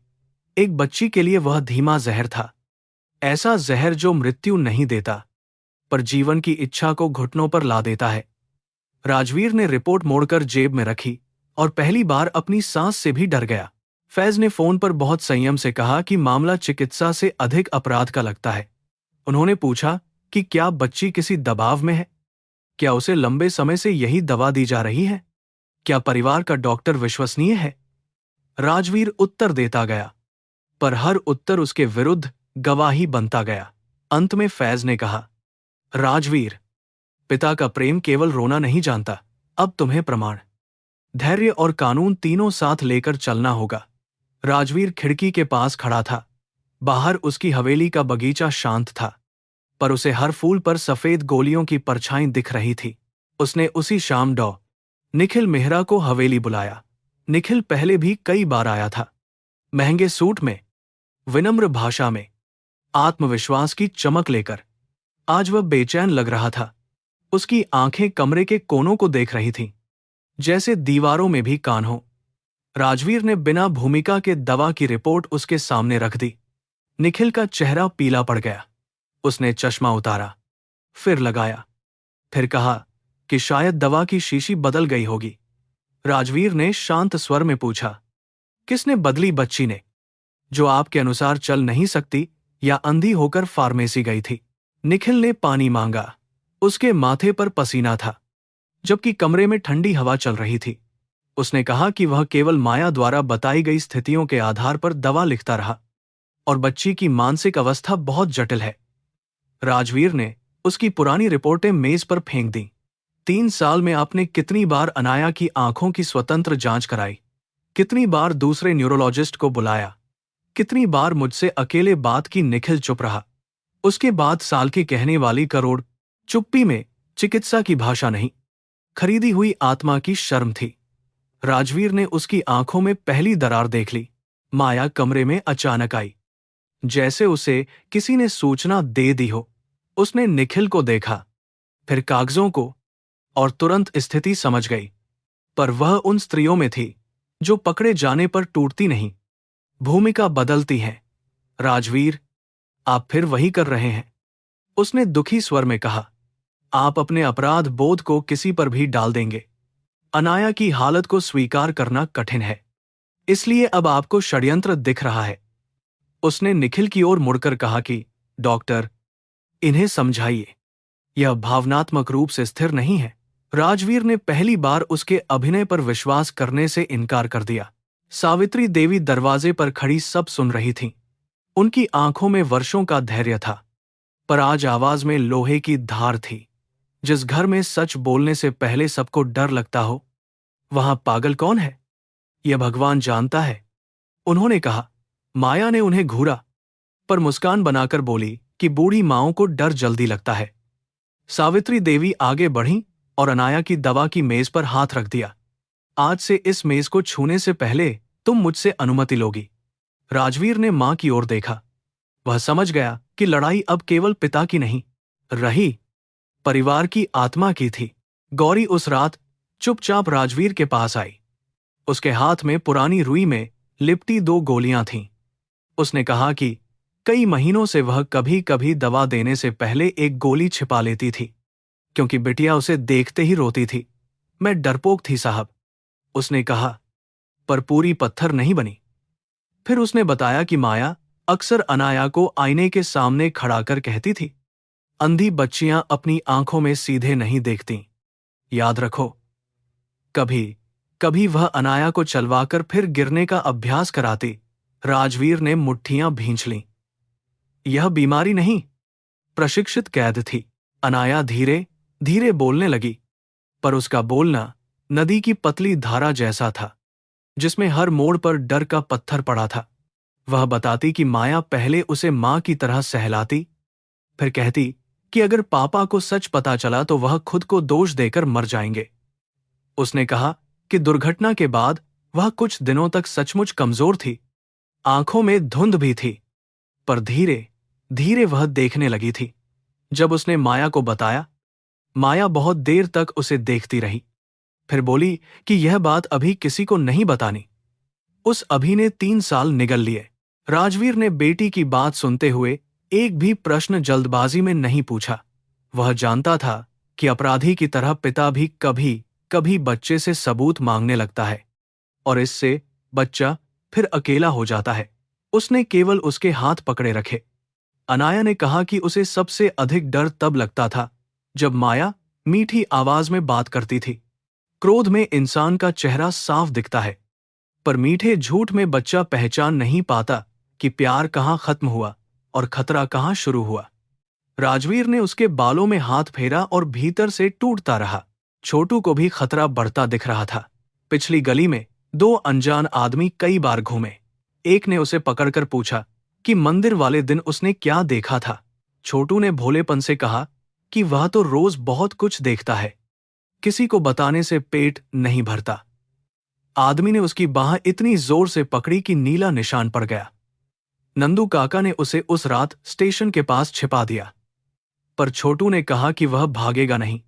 S1: एक बच्ची के लिए वह धीमा जहर था, ऐसा जहर जो मृत्यु नहीं देता पर जीवन की इच्छा को घुटनों पर ला देता है। राजवीर ने रिपोर्ट मोड़कर जेब में रखी और पहली बार अपनी सांस से भी डर गया। फैज ने फोन पर बहुत संयम से कहा कि मामला चिकित्सा से अधिक अपराध का लगता है। उन्होंने पूछा कि क्या बच्ची किसी दबाव में है, क्या उसे लंबे समय से यही दवा दी जा रही है, क्या परिवार का डॉक्टर विश्वसनीय है। राजवीर उत्तर देता गया, पर हर उत्तर उसके विरुद्ध गवाही बनता गया। अंत में फैज ने कहा, राजवीर, पिता का प्रेम केवल रोना नहीं जानता, अब तुम्हें प्रमाण, धैर्य और कानून तीनों साथ लेकर चलना होगा। राजवीर खिड़की के पास खड़ा था। बाहर उसकी हवेली का बगीचा शांत था, पर उसे हर फूल पर सफेद गोलियों की परछाई दिख रही थी। उसने उसी शाम निखिल मेहरा को हवेली बुलाया। निखिल पहले भी कई बार आया था, महंगे सूट में, विनम्र भाषा में, आत्मविश्वास की चमक लेकर। आज वह बेचैन लग रहा था। उसकी आंखें कमरे के कोनों को देख रही थीं, जैसे दीवारों में भी कान हो। राजवीर ने बिना भूमिका के दवा की रिपोर्ट उसके सामने रख दी। निखिल का चेहरा पीला पड़ गया। उसने चश्मा उतारा, फिर लगाया, फिर कहा कि शायद दवा की शीशी बदल गई होगी। राजवीर ने शांत स्वर में पूछा, किसने बदली? बच्ची ने, जो आपके अनुसार चल नहीं सकती या अंधी होकर फार्मेसी गई थी? निखिल ने पानी मांगा। उसके माथे पर पसीना था, जबकि कमरे में ठंडी हवा चल रही थी। उसने कहा कि वह केवल माया द्वारा बताई गई स्थितियों के आधार पर दवा लिखता रहा और बच्ची की मानसिक अवस्था बहुत जटिल है। राजवीर ने उसकी पुरानी रिपोर्टें मेज पर फेंक दी। 3 साल में आपने कितनी बार अनाया की आंखों की स्वतंत्र जांच कराई? कितनी बार दूसरे न्यूरोलॉजिस्ट को बुलाया? कितनी बार मुझसे अकेले बात की? निखिल चुप रहा। उसके बाद साल की कहने वाली करोड़ चुप्पी में चिकित्सा की भाषा नहीं, खरीदी हुई आत्मा की शर्म थी। राजवीर ने उसकी आंखों में पहली दरार देख ली। माया कमरे में अचानक आई, जैसे उसे किसी ने सूचना दे दी हो। उसने निखिल को देखा, फिर कागजों को, और तुरंत स्थिति समझ गई। पर वह उन स्त्रियों में थी जो पकड़े जाने पर टूटती नहीं, भूमिका बदलती हैं। राजवीर, आप फिर वही कर रहे हैं, उसने दुखी स्वर में कहा। आप अपने अपराध बोध को किसी पर भी डाल देंगे। अनाया की हालत को स्वीकार करना कठिन है, इसलिए अब आपको षड्यंत्र दिख रहा है। उसने निखिल की ओर मुड़कर कहा कि डॉक्टर, इन्हें समझाइए, यह भावनात्मक रूप से स्थिर नहीं है। राजवीर ने पहली बार उसके अभिनय पर विश्वास करने से इनकार कर दिया। सावित्री देवी दरवाजे पर खड़ी सब सुन रही थीं। उनकी आंखों में वर्षों का धैर्य था, पर आज आवाज में लोहे की धार थी। जिस घर में सच बोलने से पहले सबको डर लगता हो, वहां पागल कौन है, यह भगवान जानता है, उन्होंने कहा। माया ने उन्हें घूरा, पर मुस्कान बनाकर बोली कि बूढ़ी माओं को डर जल्दी लगता है। सावित्री देवी आगे बढ़ीं और अनाया की दवा की मेज पर हाथ रख दिया। आज से इस मेज को छूने से पहले तुम मुझसे अनुमति लोगी। राजवीर ने मां की ओर देखा। वह समझ गया कि लड़ाई अब केवल पिता की नहीं रही, परिवार की आत्मा की थी। गौरी उस रात चुपचाप राजवीर के पास आई। उसके हाथ में पुरानी रुई में लिपटी 2 गोलियां थीं। उसने कहा कि कई महीनों से वह कभी कभी दवा देने से पहले एक गोली छिपा लेती थी, क्योंकि बिटिया उसे देखते ही रोती थी। मैं डरपोक थी साहब, उसने कहा, पर पूरी पत्थर नहीं बनी। फिर उसने बताया कि माया अक्सर अनाया को आईने के सामने खड़ा कर कहती थी, अंधी बच्चियां अपनी आंखों में सीधे नहीं देखती, याद रखो। कभी कभी वह अनाया को चलवाकर फिर गिरने का अभ्यास कराती। राजवीर ने मुट्ठियां भींच लीं। यह बीमारी नहीं, प्रशिक्षित कैद थी। अनाया धीरे धीरे बोलने लगी, पर उसका बोलना नदी की पतली धारा जैसा था, जिसमें हर मोड़ पर डर का पत्थर पड़ा था। वह बताती कि माया पहले उसे मां की तरह सहलाती, फिर कहती कि अगर पापा को सच पता चला तो वह खुद को दोष देकर मर जाएंगे। उसने कहा कि दुर्घटना के बाद वह कुछ दिनों तक सचमुच कमजोर थी, आंखों में धुंध भी थी, पर धीरे धीरे वह देखने लगी थी। जब उसने माया को बताया, माया बहुत देर तक उसे देखती रही, फिर बोली कि यह बात अभी किसी को नहीं बतानी। उस अभी ने 3 साल निगल लिए। राजवीर ने बेटी की बात सुनते हुए एक भी प्रश्न जल्दबाजी में नहीं पूछा। वह जानता था कि अपराधी की तरह पिता भी कभी कभी बच्चे से सबूत मांगने लगता है, और इससे बच्चा फिर अकेला हो जाता है। उसने केवल उसके हाथ पकड़े रखे। अनाया ने कहा कि उसे सबसे अधिक डर तब लगता था जब माया मीठी आवाज में बात करती थी। क्रोध में इंसान का चेहरा साफ दिखता है, पर मीठे झूठ में बच्चा पहचान नहीं पाता कि प्यार कहाँ खत्म हुआ और खतरा कहाँ शुरू हुआ। राजवीर ने उसके बालों में हाथ फेरा और भीतर से टूटता रहा। छोटू को भी खतरा बढ़ता दिख रहा था। पिछली गली में 2 अनजान आदमी कई बार घूमे। एक ने उसे पकड़कर पूछा, कि मंदिर वाले दिन उसने क्या देखा था। छोटू ने भोलेपन से कहा कि वह तो रोज बहुत कुछ देखता है, किसी को बताने से पेट नहीं भरता। आदमी ने उसकी बाह इतनी जोर से पकड़ी कि नीला निशान पड़ गया। नंदू काका ने उसे उस रात स्टेशन के पास छिपा दिया, पर छोटू ने कहा कि वह भागेगा नहीं।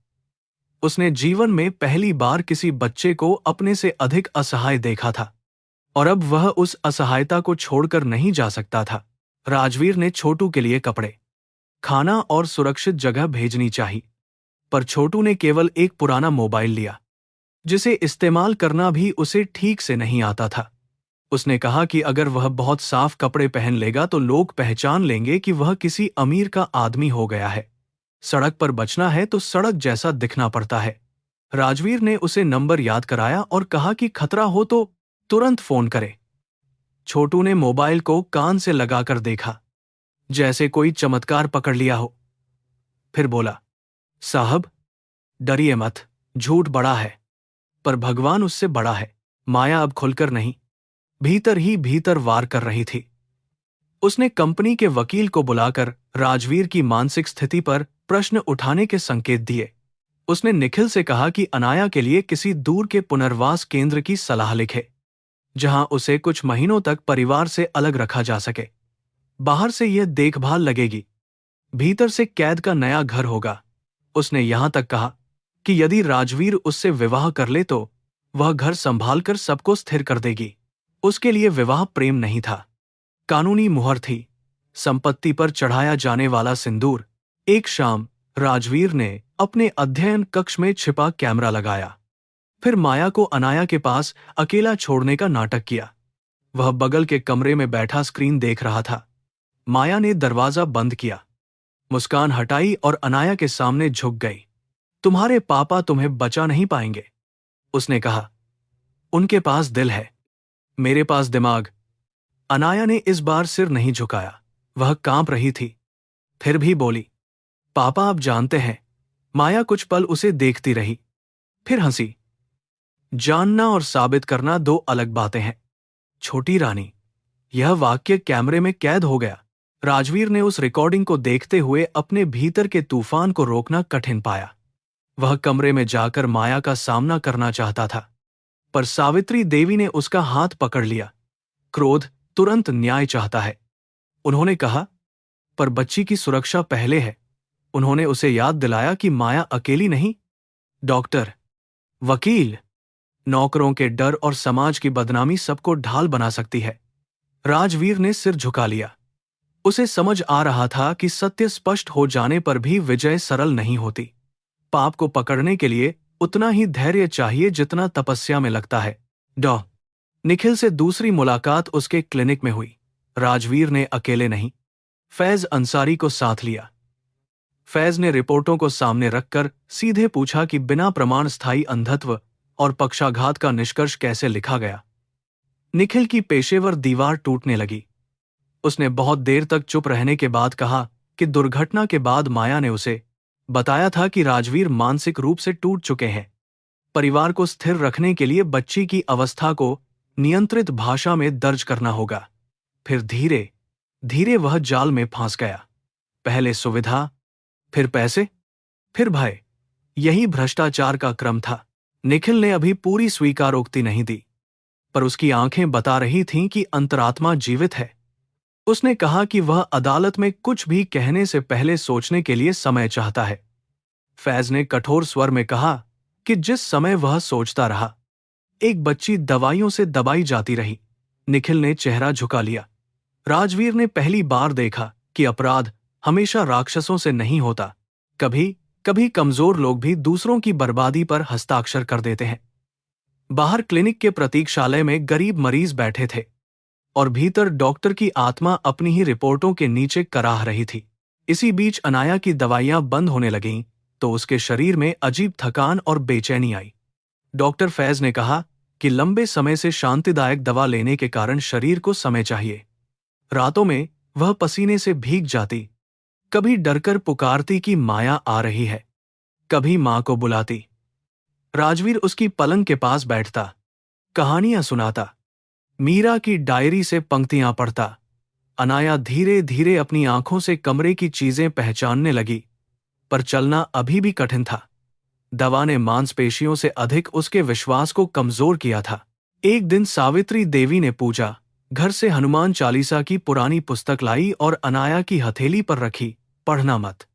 S1: उसने जीवन में पहली बार किसी बच्चे को अपने से अधिक असहाय देखा था, और अब वह उस असहायता को छोड़कर नहीं जा सकता था। राजवीर ने छोटू के लिए कपड़े, खाना और सुरक्षित जगह भेजनी चाहिए, पर छोटू ने केवल एक पुराना मोबाइल लिया, जिसे इस्तेमाल करना भी उसे ठीक से नहीं आता था। उसने कहा कि अगर वह बहुत साफ कपड़े पहन लेगा तो लोग पहचान लेंगे कि वह किसी अमीर का आदमी हो गया है। सड़क पर बचना है तो सड़क जैसा दिखना पड़ता है। राजवीर ने उसे नंबर याद कराया और कहा कि खतरा हो तो तुरंत फोन करे। छोटू ने मोबाइल को कान से लगाकर देखा, जैसे कोई चमत्कार पकड़ लिया हो। फिर बोला, साहब डरिए मत, झूठ बड़ा है, पर भगवान उससे बड़ा है। माया अब खुलकर नहीं, भीतर ही भीतर वार कर रही थी। उसने कंपनी के वकील को बुलाकर राजवीर की मानसिक स्थिति पर प्रश्न उठाने के संकेत दिए। उसने निखिल से कहा कि अनाया के लिए किसी दूर के पुनर्वास केंद्र की सलाह लिखे, जहां उसे कुछ महीनों तक परिवार से अलग रखा जा सके। बाहर से यह देखभाल लगेगी, भीतर से कैद का नया घर होगा। उसने यहां तक कहा कि यदि राजवीर उससे विवाह कर ले तो वह घर संभालकर सबको स्थिर कर देगी। उसके लिए विवाह प्रेम नहीं था, कानूनी मुहर थी, संपत्ति पर चढ़ाया जाने वाला सिंदूर। एक शाम राजवीर ने अपने अध्ययन कक्ष में छिपा कैमरा लगाया, फिर माया को अनाया के पास अकेला छोड़ने का नाटक किया। वह बगल के कमरे में बैठा स्क्रीन देख रहा था। माया ने दरवाजा बंद किया, मुस्कान हटाई और अनाया के सामने झुक गई। तुम्हारे पापा तुम्हें बचा नहीं पाएंगे, उसने कहा। उनके पास दिल है, मेरे पास दिमाग। अनाया ने इस बार सिर नहीं झुकाया, वह कांप रही थी। फिर भी बोली, पापा आप जानते हैं। माया कुछ पल उसे देखती रही, फिर हंसी। जानना और साबित करना दो अलग बातें हैं, छोटी रानी। यह वाक्य कैमरे में कैद हो गया। राजवीर ने उस रिकॉर्डिंग को देखते हुए अपने भीतर के तूफान को रोकना कठिन पाया। वह कमरे में जाकर माया का सामना करना चाहता था, पर सावित्री देवी ने उसका हाथ पकड़ लिया। क्रोध तुरंत न्याय चाहता है, उन्होंने कहा, पर बच्ची की सुरक्षा पहले है। उन्होंने उसे याद दिलाया कि माया अकेली नहीं, डॉक्टर, वकील, नौकरों के डर और समाज की बदनामी सबको ढाल बना सकती है। राजवीर ने सिर झुका लिया। उसे समझ आ रहा था कि सत्य स्पष्ट हो जाने पर भी विजय सरल नहीं होती। पाप को पकड़ने के लिए उतना ही धैर्य चाहिए जितना तपस्या में लगता है। निखिल से दूसरी मुलाकात उसके क्लिनिक में हुई। राजवीर ने अकेले नहीं, फैज अंसारी को साथ लिया। फैज ने रिपोर्टों को सामने रखकर सीधे पूछा कि बिना प्रमाण स्थायी अंधत्व और पक्षाघात का निष्कर्ष कैसे लिखा गया। निखिल की पेशेवर दीवार टूटने लगी। उसने बहुत देर तक चुप रहने के बाद कहा कि दुर्घटना के बाद माया ने उसे बताया था कि राजवीर मानसिक रूप से टूट चुके हैं। परिवार को स्थिर रखने के लिए बच्ची की अवस्था को नियंत्रित भाषा में दर्ज करना होगा। फिर धीरे धीरे वह जाल में फंस गया। पहले सुविधा, फिर पैसे, फिर भय। यही भ्रष्टाचार का क्रम था। निखिल ने अभी पूरी स्वीकारोक्ति नहीं दी, पर उसकी आंखें बता रही थीं कि अंतरात्मा जीवित है। उसने कहा कि वह अदालत में कुछ भी कहने से पहले सोचने के लिए समय चाहता है। फैज ने कठोर स्वर में कहा कि जिस समय वह सोचता रहा, एक बच्ची दवाइयों से दबाई जाती रही। निखिल ने चेहरा झुका लिया। राजवीर ने पहली बार देखा कि अपराध हमेशा राक्षसों से नहीं होता। कभी कभी कमजोर लोग भी दूसरों की बर्बादी पर हस्ताक्षर कर देते हैं। बाहर क्लिनिक के प्रतीक्षालय में गरीब मरीज बैठे थे, और भीतर डॉक्टर की आत्मा अपनी ही रिपोर्टों के नीचे कराह रही थी। इसी बीच अनाया की दवाइयां बंद होने लगीं तो उसके शरीर में अजीब थकान और बेचैनी आई। डॉक्टर फैज ने कहा कि लंबे समय से शांतिदायक दवा लेने के कारण शरीर को समय चाहिए। रातों में वह पसीने से भीग जाती, कभी डरकर पुकारती कि माया आ रही है, कभी मां को बुलाती। राजवीर उसकी पलंग के पास बैठता, कहानियां सुनाता, मीरा की डायरी से पंक्तियां पढ़ता। अनाया धीरे धीरे अपनी आंखों से कमरे की चीजें पहचानने लगी, पर चलना अभी भी कठिन था। दवा ने मांसपेशियों से अधिक उसके विश्वास को कमजोर किया था। एक दिन सावित्री देवी ने पूछा, घर से हनुमान चालीसा की पुरानी पुस्तक लाई और अनाया की हथेली पर रखी। पढ़ना मत,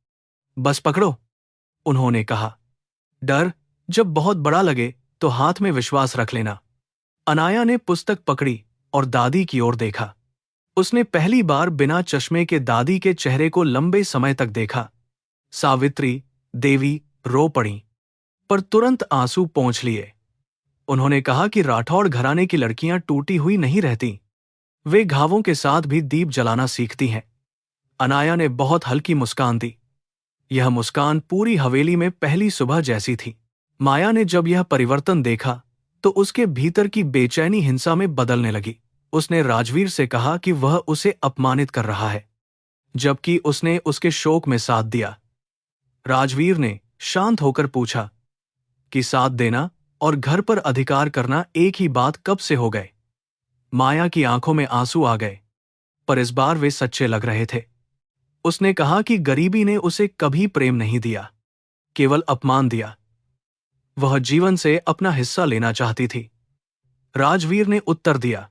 S1: बस पकड़ो, उन्होंने कहा। डर जब बहुत बड़ा लगे तो हाथ में विश्वास रख लेना। अनाया ने पुस्तक पकड़ी और दादी की ओर देखा। उसने पहली बार बिना चश्मे के दादी के चेहरे को लंबे समय तक देखा। सावित्री देवी रो पड़ी, पर तुरंत आंसू पोंछ लिए। उन्होंने कहा कि राठौड़ घराने की लड़कियां टूटी हुई नहीं रहती, वे घावों के साथ भी दीप जलाना सीखती हैं। अनाया ने बहुत हल्की मुस्कान दी। यह मुस्कान पूरी हवेली में पहली सुबह जैसी थी। माया ने जब यह परिवर्तन देखा तो उसके भीतर की बेचैनी हिंसा में बदलने लगी। उसने राजवीर से कहा कि वह उसे अपमानित कर रहा है, जबकि उसने उसके शोक में साथ दिया। राजवीर ने शांत होकर पूछा कि साथ देना और घर पर अधिकार करना एक ही बात कब से हो गए? माया की आंखों में आंसू आ गए, पर इस बार वे सच्चे लग रहे थे। उसने कहा कि गरीबी ने उसे कभी प्रेम नहीं दिया, केवल अपमान दिया। वह जीवन से अपना हिस्सा लेना चाहती थी। राजवीर ने उत्तर दिया,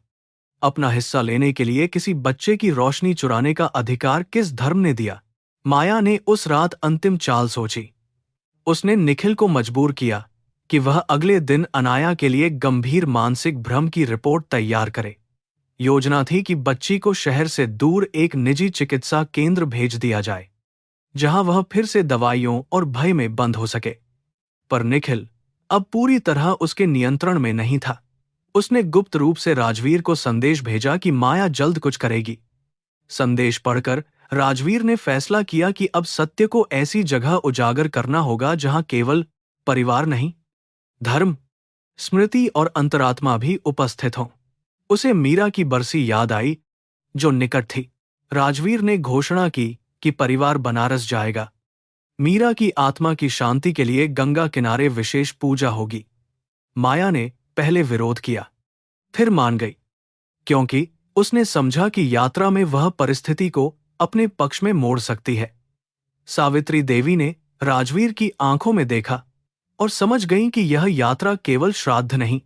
S1: अपना हिस्सा लेने के लिए किसी बच्चे की रोशनी चुराने का अधिकार किस धर्म ने दिया? माया ने उस रात अंतिम चाल सोची। उसने निखिल को मजबूर किया कि वह अगले दिन अनाया के लिए गंभीर मानसिक भ्रम की रिपोर्ट तैयार करे। योजना थी कि बच्ची को शहर से दूर एक निजी चिकित्सा केंद्र भेज दिया जाए, जहां वह फिर से दवाइयों और भय में बंद हो सके। पर निखिल अब पूरी तरह उसके नियंत्रण में नहीं था। उसने गुप्त रूप से राजवीर को संदेश भेजा कि माया जल्द कुछ करेगी। संदेश पढ़कर राजवीर ने फैसला किया कि अब सत्य को ऐसी जगह उजागर करना होगा जहां केवल परिवार नहीं, धर्म, स्मृति और अंतरात्मा भी उपस्थित हों। उसे मीरा की बरसी याद आई, जो निकट थी। राजवीर ने घोषणा की कि परिवार बनारस जाएगा। मीरा की आत्मा की शांति के लिए गंगा किनारे विशेष पूजा होगी। माया ने पहले विरोध किया, फिर मान गई, क्योंकि उसने समझा कि यात्रा में वह परिस्थिति को अपने पक्ष में मोड़ सकती है। सावित्री देवी ने राजवीर की आंखों में देखा और समझ गई कि यह यात्रा केवल श्राद्ध नहीं,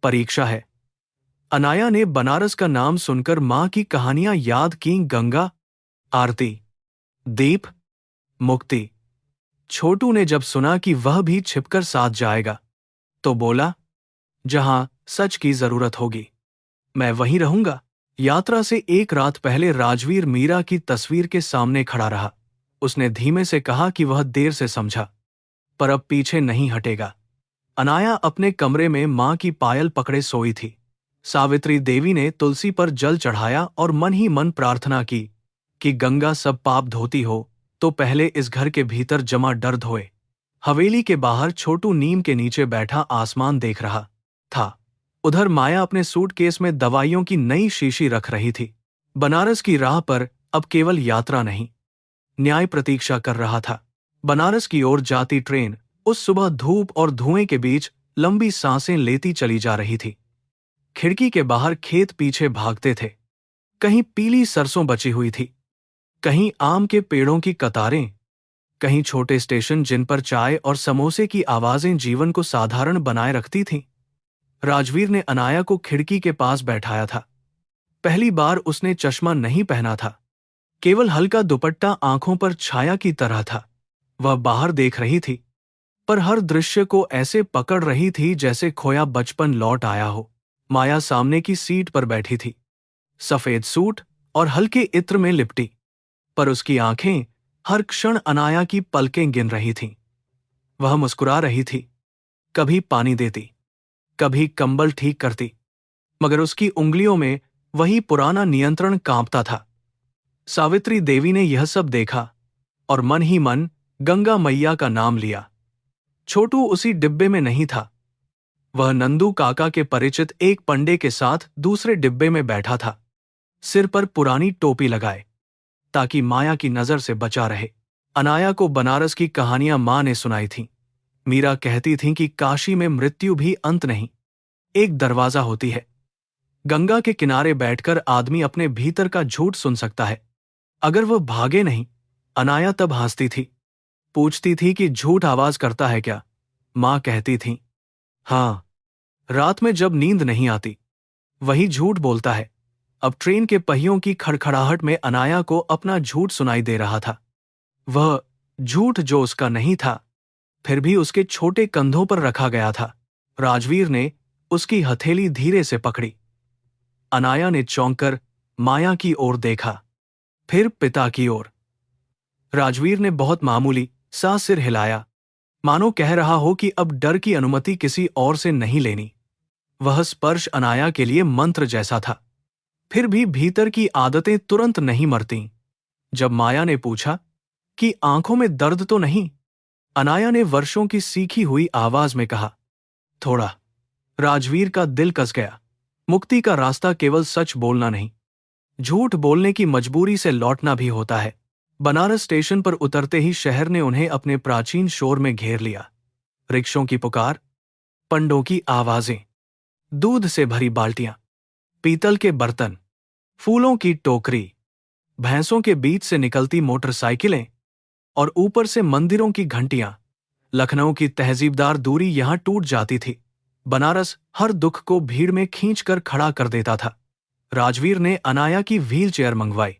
S1: परीक्षा है। अनाया ने बनारस का नाम सुनकर मां की कहानियां याद कीं, गंगा, आरती, दीप, मुक्ति। छोटू ने जब सुना कि वह भी छिपकर साथ जाएगा, तो बोला, जहां सच की जरूरत होगी, मैं वहीं रहूंगा। यात्रा से एक रात पहले राजवीर मीरा की तस्वीर के सामने खड़ा रहा। उसने धीमे से कहा कि वह देर से समझा, पर अब पीछे नहीं हटेगा। अनाया अपने कमरे में मां की पायल पकड़े सोई थी। सावित्री देवी ने तुलसी पर जल चढ़ाया और मन ही मन प्रार्थना की कि गंगा सब पाप धोती हो तो पहले इस घर के भीतर जमा डर धोए। हवेली के बाहर छोटू नीम के नीचे बैठा आसमान देख रहा था। उधर माया अपने सूटकेस में दवाइयों की नई शीशी रख रही थी। बनारस की राह पर अब केवल यात्रा नहीं, न्याय प्रतीक्षा कर रहा था। बनारस की ओर जाती ट्रेन उस सुबह धूप और धुएं के बीच लंबी सांसें लेती चली जा रही थी। खिड़की के बाहर खेत पीछे भागते थे। कहीं पीली सरसों बची हुई थी, कहीं आम के पेड़ों की कतारें, कहीं छोटे स्टेशन जिन पर चाय और समोसे की आवाजें जीवन को साधारण बनाए रखती थीं। राजवीर ने अनाया को खिड़की के पास बैठाया था। पहली बार उसने चश्मा नहीं पहना था, केवल हल्का दुपट्टा आंखों पर छाया की तरह था। वह बाहर देख रही थी, पर हर दृश्य को ऐसे पकड़ रही थी जैसे खोया बचपन लौट आया हो। माया सामने की सीट पर बैठी थी, सफेद सूट और हल्के इत्र में लिपटी, पर उसकी आंखें हर क्षण अनाया की पलकें गिन रही थीं। वह मुस्कुरा रही थी, कभी पानी देती, कभी कंबल ठीक करती, मगर उसकी उंगलियों में वही पुराना नियंत्रण कांपता था। सावित्री देवी ने यह सब देखा और मन ही मन गंगा मैया का नाम लिया। छोटू उसी डिब्बे में नहीं था। वह नंदू काका के परिचित एक पंडे के साथ दूसरे डिब्बे में बैठा था, सिर पर पुरानी टोपी लगाए, ताकि माया की नजर से बचा रहे। अनाया को बनारस की कहानियां मां ने सुनाई थीं। मीरा कहती थीं कि काशी में मृत्यु भी अंत नहीं, एक दरवाजा होती है, गंगा के किनारे बैठकर आदमी अपने भीतर का झूठ सुन सकता है, अगर वह भागे नहीं। अनाया तब हंसती थी, पूछती थी कि झूठ आवाज करता है क्या? माँ कहती थी, हाँ, रात में जब नींद नहीं आती वही झूठ बोलता है। अब ट्रेन के पहियों की खड़खड़ाहट में अनाया को अपना झूठ सुनाई दे रहा था। वह झूठ जो उसका नहीं था, फिर भी उसके छोटे कंधों पर रखा गया था। राजवीर ने उसकी हथेली धीरे से पकड़ी। अनाया ने चौंक कर माया की ओर देखा, फिर पिता की ओर। राजवीर ने बहुत मामूली सा सिर हिलाया, मानो कह रहा हो कि अब डर की अनुमति किसी और से नहीं लेनी। वह स्पर्श अनाया के लिए मंत्र जैसा था, फिर भी भीतर की आदतें तुरंत नहीं मरतीं। जब माया ने पूछा कि आंखों में दर्द तो नहीं, अनाया ने वर्षों की सीखी हुई आवाज में कहा, थोड़ा। राजवीर का दिल कस गया। मुक्ति का रास्ता केवल सच बोलना नहीं, झूठ बोलने की मजबूरी से लौटना भी होता है। बनारस स्टेशन पर उतरते ही शहर ने उन्हें अपने प्राचीन शोर में घेर लिया। रिक्शों की पुकार, पंडों की आवाजें, दूध से भरी बाल्टियां, पीतल के बर्तन, फूलों की टोकरी, भैंसों के बीच से निकलती मोटरसाइकिलें और ऊपर से मंदिरों की घंटियां। लखनऊ की तहजीबदार दूरी यहां टूट जाती थी। बनारस हर दुख को भीड़ में खींचकर खड़ा कर देता था। राजवीर ने अनाया की व्हील चेयर मंगवाई,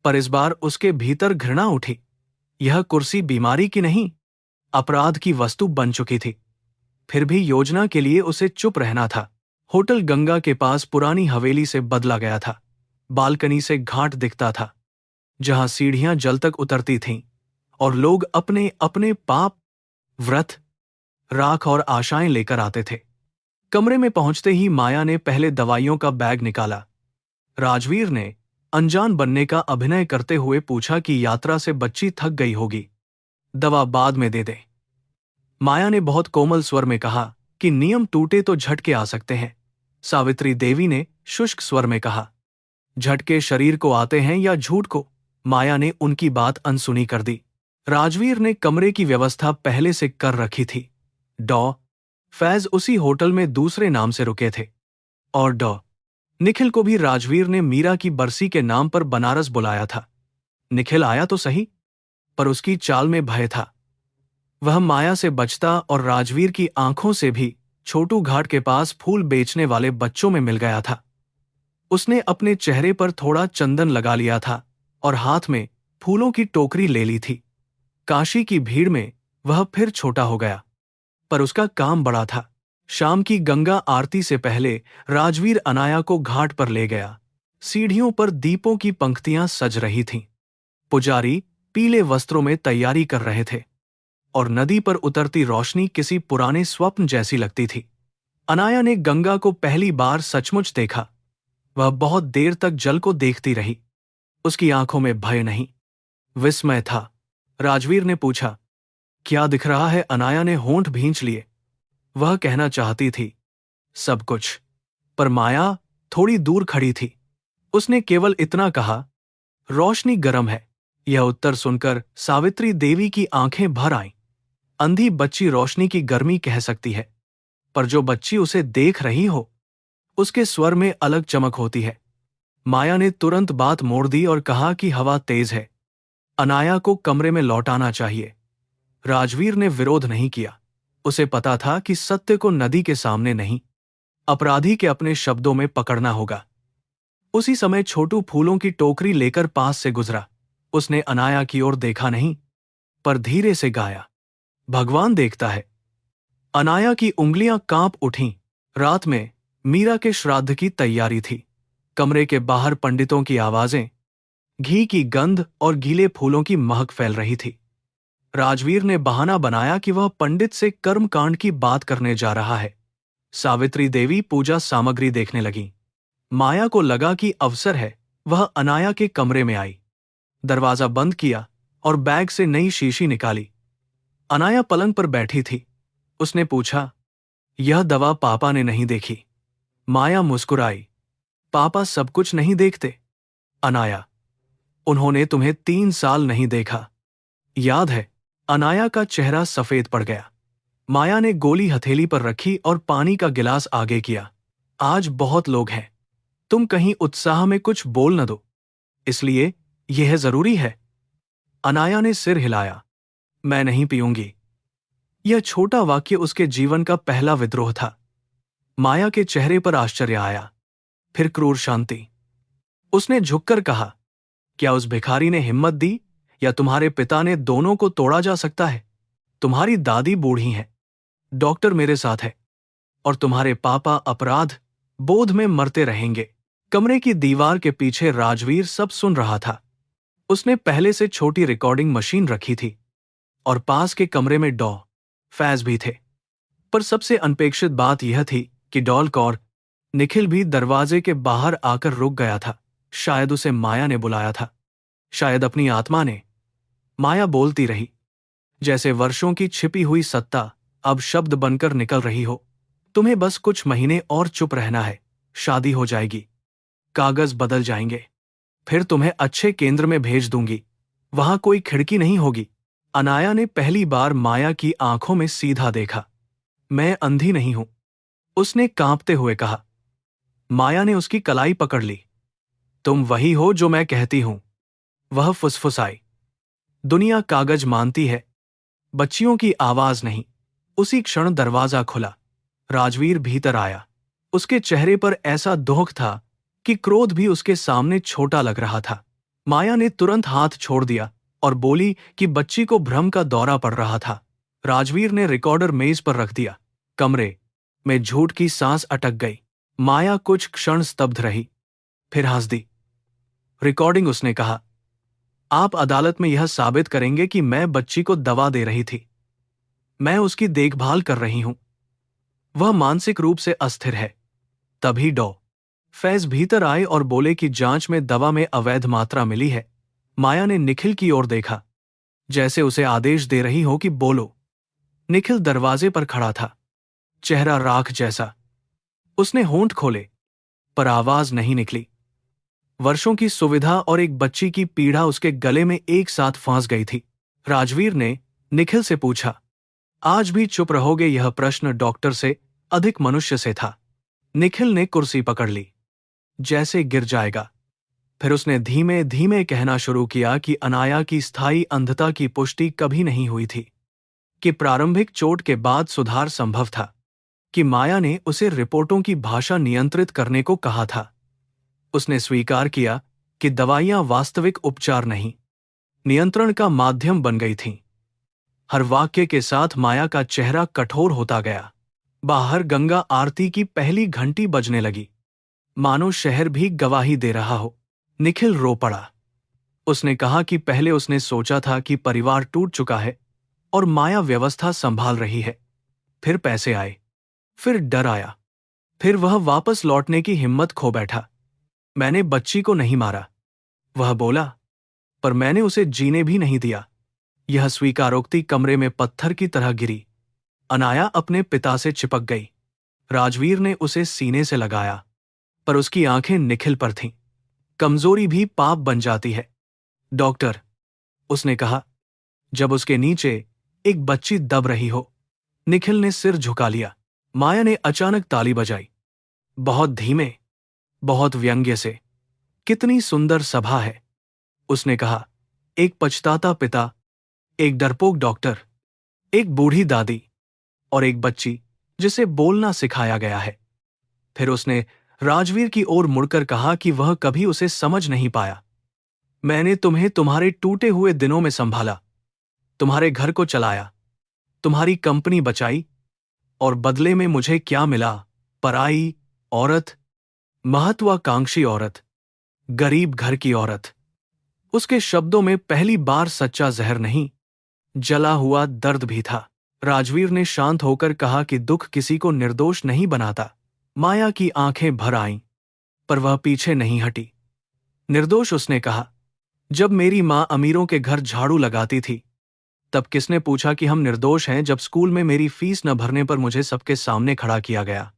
S1: पर इस बार उसके भीतर घृणा उठी। यह कुर्सी बीमारी की नहीं, अपराध की वस्तु बन चुकी थी। फिर भी योजना के लिए उसे चुप रहना था। होटल गंगा के पास पुरानी हवेली से बदला गया था। बालकनी से घाट दिखता था, जहां सीढ़ियां जल तक उतरती थीं और लोग अपने अपने पाप, व्रत, राख और आशाएं लेकर आते थे। कमरे में पहुंचते ही माया ने पहले दवाइयों का बैग निकाला। राजवीर ने अनजान बनने का अभिनय करते हुए पूछा कि यात्रा से बच्ची थक गई होगी, दवा बाद में दे दे। माया ने बहुत कोमल स्वर में कहा कि नियम टूटे तो झटके आ सकते हैं। सावित्री देवी ने शुष्क स्वर में कहा, झटके शरीर को आते हैं या झूठ को? माया ने उनकी बात अनसुनी कर दी। राजवीर ने कमरे की व्यवस्था पहले से कर रखी थी। डॉ फैज उसी होटल में दूसरे नाम से रुके थे और डॉ निखिल को भी राजवीर ने मीरा की बरसी के नाम पर बनारस बुलाया था। निखिल आया तो सही, पर उसकी चाल में भय था। वह माया से बचता और राजवीर की आंखों से भी छोटू घाट के पास फूल बेचने वाले बच्चों में मिल गया था। उसने अपने चेहरे पर थोड़ा चंदन लगा लिया था और हाथ में फूलों की टोकरी ले ली थी। काशी की भीड़ में वह फिर छोटा हो गया, पर उसका काम बड़ा था। शाम की गंगा आरती से पहले राजवीर अनाया को घाट पर ले गया। सीढ़ियों पर दीपों की पंक्तियां सज रही थीं। पुजारी पीले वस्त्रों में तैयारी कर रहे थे और नदी पर उतरती रोशनी किसी पुराने स्वप्न जैसी लगती थी। अनाया ने गंगा को पहली बार सचमुच देखा। वह बहुत देर तक जल को देखती रही। उसकी आंखों में भय नहीं, विस्मय था। राजवीर ने पूछा, क्या दिख रहा है? अनाया ने होंठ भींच लिए। वह कहना चाहती थी सब कुछ, पर माया थोड़ी दूर खड़ी थी। उसने केवल इतना कहा, रोशनी गर्म है। यह उत्तर सुनकर सावित्री देवी की आंखें भर आईं। अंधी बच्ची रोशनी की गर्मी कह सकती है, पर जो बच्ची उसे देख रही हो, उसके स्वर में अलग चमक होती है। माया ने तुरंत बात मोड़ दी और कहा कि हवा तेज है, अनाया को कमरे में लौटाना चाहिए। राजवीर ने विरोध नहीं किया। उसे पता था कि सत्य को नदी के सामने नहीं, अपराधी के अपने शब्दों में पकड़ना होगा। उसी समय छोटू फूलों की टोकरी लेकर पास से गुजरा। उसने अनाया की ओर देखा नहीं, पर धीरे से गाया, भगवान देखता है। अनाया की उंगलियां कांप उठीं। रात में मीरा के श्राद्ध की तैयारी थी। कमरे के बाहर पंडितों की आवाजें, घी की गंध और गीले फूलों की महक फैल रही थी। राजवीर ने बहाना बनाया कि वह पंडित से कर्मकांड की बात करने जा रहा है। सावित्री देवी पूजा सामग्री देखने लगी। माया को लगा कि अवसर है। वह अनाया के कमरे में आई, दरवाजा बंद किया और बैग से नई शीशी निकाली। अनाया पलंग पर बैठी थी। उसने पूछा, यह दवा पापा ने नहीं देखी? माया मुस्कुराई, पापा सब कुछ नहीं देखते। अनाया, उन्होंने तुम्हें 3 साल नहीं देखा, याद है? अनाया का चेहरा सफेद पड़ गया। माया ने गोली हथेली पर रखी और पानी का गिलास आगे किया। आज बहुत लोग हैं, तुम कहीं उत्साह में कुछ बोल न दो, इसलिए यह जरूरी है। अनाया ने सिर हिलाया। मैं नहीं पीऊंगी। यह छोटा वाक्य उसके जीवन का पहला विद्रोह था। माया के चेहरे पर आश्चर्य आया, फिर क्रूर शांति। उसने झुककर कहा, क्या उस भिखारी ने हिम्मत दी या तुम्हारे पिता ने? दोनों को तोड़ा जा सकता है। तुम्हारी दादी बूढ़ी हैं, डॉक्टर मेरे साथ है, और तुम्हारे पापा अपराध बोध में मरते रहेंगे। कमरे की दीवार के पीछे राजवीर सब सुन रहा था। उसने पहले से छोटी रिकॉर्डिंग मशीन रखी थी और पास के कमरे में फैज भी थे। पर सबसे अनपेक्षित बात यह थी कि डॉलकौर निखिल भी दरवाजे के बाहर आकर रुक गया था। शायद उसे माया ने बुलाया था, शायद अपनी आत्मा ने। माया बोलती रही, जैसे वर्षों की छिपी हुई सत्ता अब शब्द बनकर निकल रही हो। तुम्हें बस कुछ महीने और चुप रहना है। शादी हो जाएगी, कागज बदल जाएंगे, फिर तुम्हें अच्छे केंद्र में भेज दूंगी। वहां कोई खिड़की नहीं होगी। अनाया ने पहली बार माया की आंखों में सीधा देखा। मैं अंधी नहीं हूं, उसने कांपते हुए कहा। माया ने उसकी कलाई पकड़ ली। तुम वही हो जो मैं कहती हूं, वह फुसफुसाई। दुनिया कागज मानती है, बच्चियों की आवाज नहीं। उसी क्षण दरवाजा खुला। राजवीर भीतर आया। उसके चेहरे पर ऐसा दुख था कि क्रोध भी उसके सामने छोटा लग रहा था। माया ने तुरंत हाथ छोड़ दिया और बोली कि बच्ची को भ्रम का दौरा पड़ रहा था। राजवीर ने रिकॉर्डर मेज पर रख दिया। कमरे में झूठ की सांस अटक गई। माया कुछ क्षण स्तब्ध रही, फिर हंस दी। रिकॉर्डिंग, उसने कहा, आप अदालत में यह साबित करेंगे कि मैं बच्ची को दवा दे रही थी। मैं उसकी देखभाल कर रही हूं। वह मानसिक रूप से अस्थिर है। तभी फैज भीतर आए और बोले कि जांच में दवा में अवैध मात्रा मिली है। माया ने निखिल की ओर देखा, जैसे उसे आदेश दे रही हो कि बोलो। निखिल दरवाजे पर खड़ा था, चेहरा राख जैसा। उसने होंठ खोले, पर आवाज नहीं निकली। वर्षों की सुविधा और एक बच्ची की पीड़ा उसके गले में एक साथ फंस गई थी। राजवीर ने निखिल से पूछा, आज भी चुप रहोगे? यह प्रश्न डॉक्टर से अधिक मनुष्य से था। निखिल ने कुर्सी पकड़ ली, जैसे गिर जाएगा। फिर उसने धीमे धीमे कहना शुरू किया कि अनाया की स्थायी अंधता की पुष्टि कभी नहीं हुई थी, कि प्रारंभिक चोट के बाद सुधार संभव था, कि माया ने उसे रिपोर्टों की भाषा नियंत्रित करने को कहा था। उसने स्वीकार किया कि दवाइयां वास्तविक उपचार नहीं, नियंत्रण का माध्यम बन गई थीं। हर वाक्य के साथ माया का चेहरा कठोर होता गया। बाहर गंगा आरती की पहली घंटी बजने लगी, मानो शहर भी गवाही दे रहा हो। निखिल रो पड़ा। उसने कहा कि पहले उसने सोचा था कि परिवार टूट चुका है और माया व्यवस्था संभाल रही है। फिर पैसे आए, फिर डर आया, फिर वह वापस लौटने की हिम्मत खो बैठा। मैंने बच्ची को नहीं मारा, वह बोला, पर मैंने उसे जीने भी नहीं दिया। यह स्वीकारोक्ति कमरे में पत्थर की तरह गिरी। अनाया अपने पिता से चिपक गई। राजवीर ने उसे सीने से लगाया, पर उसकी आंखें निखिल पर थीं। कमजोरी भी पाप बन जाती है, डॉक्टर, उसने कहा, जब उसके नीचे एक बच्ची दब रही हो। निखिल ने सिर झुका लिया। माया ने अचानक ताली बजाई, बहुत धीमे, बहुत व्यंग्य से। कितनी सुंदर सभा है, उसने कहा। एक पछताता पिता, एक डरपोक डॉक्टर, एक बूढ़ी दादी और एक बच्ची जिसे बोलना सिखाया गया है। फिर उसने राजवीर की ओर मुड़कर कहा कि वह कभी उसे समझ नहीं पाया। मैंने तुम्हें तुम्हारे टूटे हुए दिनों में संभाला, तुम्हारे घर को चलाया, तुम्हारी कंपनी बचाई, और बदले में मुझे क्या मिला? पराई औरत, महत्वाकांक्षी औरत, गरीब घर की औरत। उसके शब्दों में पहली बार सच्चा जहर नहीं, जला हुआ दर्द भी था। राजवीर ने शांत होकर कहा कि दुख किसी को निर्दोष नहीं बनाता। माया की आंखें भर आईं, पर वह पीछे नहीं हटी। निर्दोष, उसने कहा, जब मेरी मां अमीरों के घर झाड़ू लगाती थी, तब किसने पूछा कि हम निर्दोष हैं? जब स्कूल में मेरी फीस न भरने पर मुझे सबके सामने खड़ा किया गया,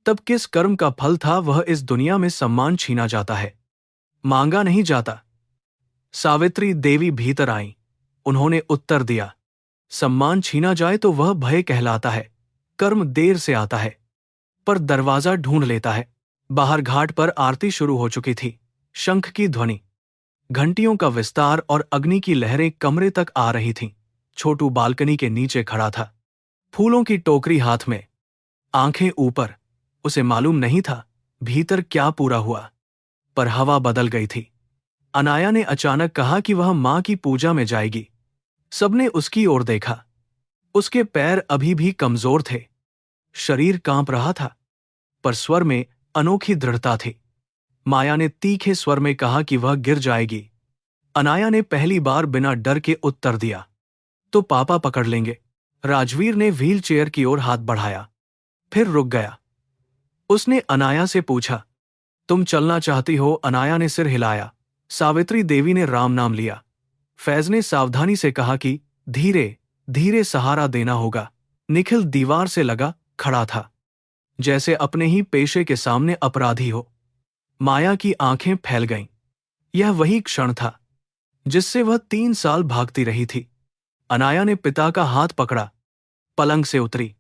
S1: तब किस कर्म का फल था वह? इस दुनिया में सम्मान छीना जाता है, मांगा नहीं जाता। सावित्री देवी भीतर आईं। उन्होंने उत्तर दिया, सम्मान छीना जाए तो वह भय कहलाता है। कर्म देर से आता है, पर दरवाजा ढूंढ लेता है। बाहर घाट पर आरती शुरू हो चुकी थी। शंख की ध्वनि, घंटियों का विस्तार और अग्नि की लहरें कमरे तक आ रही थीं। छोटू बालकनी के नीचे खड़ा था, फूलों की टोकरी हाथ में, आंखें ऊपर। उसे मालूम नहीं था भीतर क्या पूरा हुआ, पर हवा बदल गई थी। अनाया ने अचानक कहा कि वह मां की पूजा में जाएगी। सबने उसकी ओर देखा। उसके पैर अभी भी कमजोर थे, शरीर कांप रहा था, पर स्वर में अनोखी दृढ़ता थी। माया ने तीखे स्वर में कहा कि वह गिर जाएगी। अनाया ने पहली बार बिना डर के उत्तर दिया, तो पापा पकड़ लेंगे। राजवीर ने व्हील चेयर की ओर हाथ बढ़ाया, फिर रुक गया। उसने अनाया से पूछा, तुम चलना चाहती हो? अनाया ने सिर हिलाया। सावित्री देवी ने राम नाम लिया। फैज ने सावधानी से कहा कि धीरे धीरे सहारा देना होगा। निखिल दीवार से लगा खड़ा था, जैसे अपने ही पेशे के सामने अपराधी हो। माया की आंखें फैल गईं। यह वही क्षण था जिससे वह 3 साल भागती रही थी। अनाया ने पिता का हाथ पकड़ा, पलंग से उतरी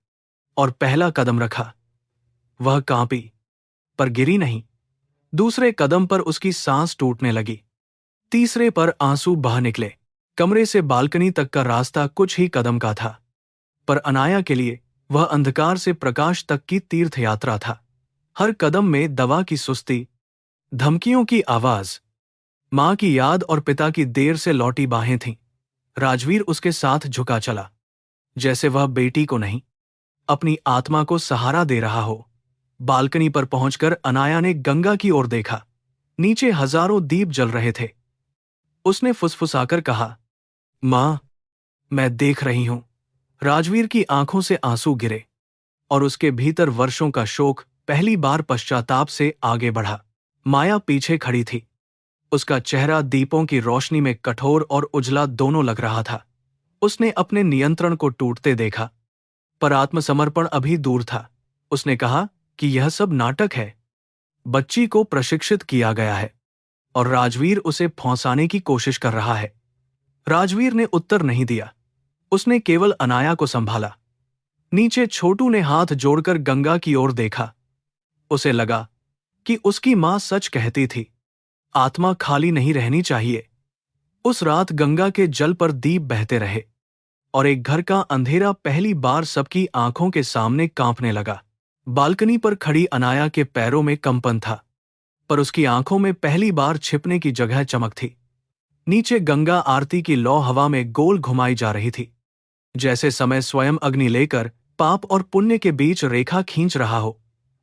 S1: और पहला कदम रखा। वह कांपी, पर गिरी नहीं। दूसरे कदम पर उसकी सांस टूटने लगी। तीसरे पर आंसू बह निकले। कमरे से बालकनी तक का रास्ता कुछ ही कदम का था, पर अनाया के लिए वह अंधकार से प्रकाश तक की तीर्थ यात्रा था। हर कदम में दवा की सुस्ती, धमकियों की आवाज, मां की याद और पिता की देर से लौटी बाहें थीं। राजवीर उसके साथ झुका चला, जैसे वह बेटी को नहीं, अपनी आत्मा को सहारा दे रहा हो। बालकनी पर पहुंचकर अनाया ने गंगा की ओर देखा। नीचे हजारों दीप जल रहे थे। उसने फुसफुसाकर कहा, मां, मैं देख रही हूं। राजवीर की आंखों से आंसू गिरे और उसके भीतर वर्षों का शोक पहली बार पश्चाताप से आगे बढ़ा। माया पीछे खड़ी थी। उसका चेहरा दीपों की रोशनी में कठोर और उजला दोनों लग रहा था। उसने अपने नियंत्रण को टूटते देखा, पर आत्मसमर्पण अभी दूर था। उसने कहा कि यह सब नाटक है। बच्ची को प्रशिक्षित किया गया है और राजवीर उसे फंसाने की कोशिश कर रहा है। राजवीर ने उत्तर नहीं दिया। उसने केवल अनाया को संभाला। नीचे छोटू ने हाथ जोड़कर गंगा की ओर देखा। उसे लगा कि उसकी मां सच कहती थी, आत्मा खाली नहीं रहनी चाहिए। उस रात गंगा के जल पर दीप बहते रहे और एक घर का अंधेरा पहली बार सबकी आंखों के सामने कांपने लगा। बालकनी पर खड़ी अनाया के पैरों में कंपन था, पर उसकी आंखों में पहली बार छिपने की जगह चमक थी। नीचे गंगा आरती की लौ हवा में गोल घुमाई जा रही थी, जैसे समय स्वयं अग्नि लेकर पाप और पुण्य के बीच रेखा खींच रहा हो।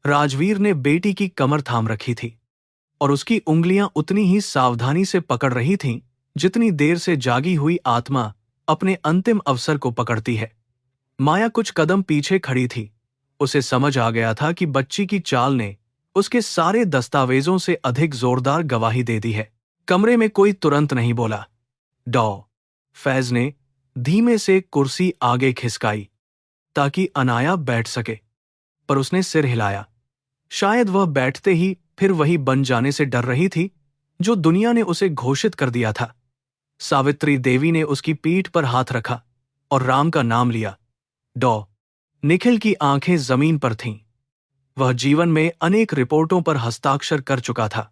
S1: राजवीर ने बेटी की कमर थाम रखी थी और उसकी उंगलियां उतनी ही सावधानी से पकड़ रही थीं जितनी देर से जागी हुई आत्मा अपने अंतिम अवसर को पकड़ती है। माया कुछ कदम पीछे खड़ी थी। उसे समझ आ गया था कि बच्ची की चाल ने उसके सारे दस्तावेजों से अधिक जोरदार गवाही दे दी है। कमरे में कोई तुरंत नहीं बोला। डॉ फैज ने धीमे से कुर्सी आगे खिसकाई ताकि अनाया बैठ सके, पर उसने सिर हिलाया। शायद वह बैठते ही फिर वही बन जाने से डर रही थी जो दुनिया ने उसे घोषित कर दिया था। सावित्री देवी ने उसकी पीठ पर हाथ रखा और राम का नाम लिया। डॉ निखिल की आंखें जमीन पर थीं। वह जीवन में अनेक रिपोर्टों पर हस्ताक्षर कर चुका था,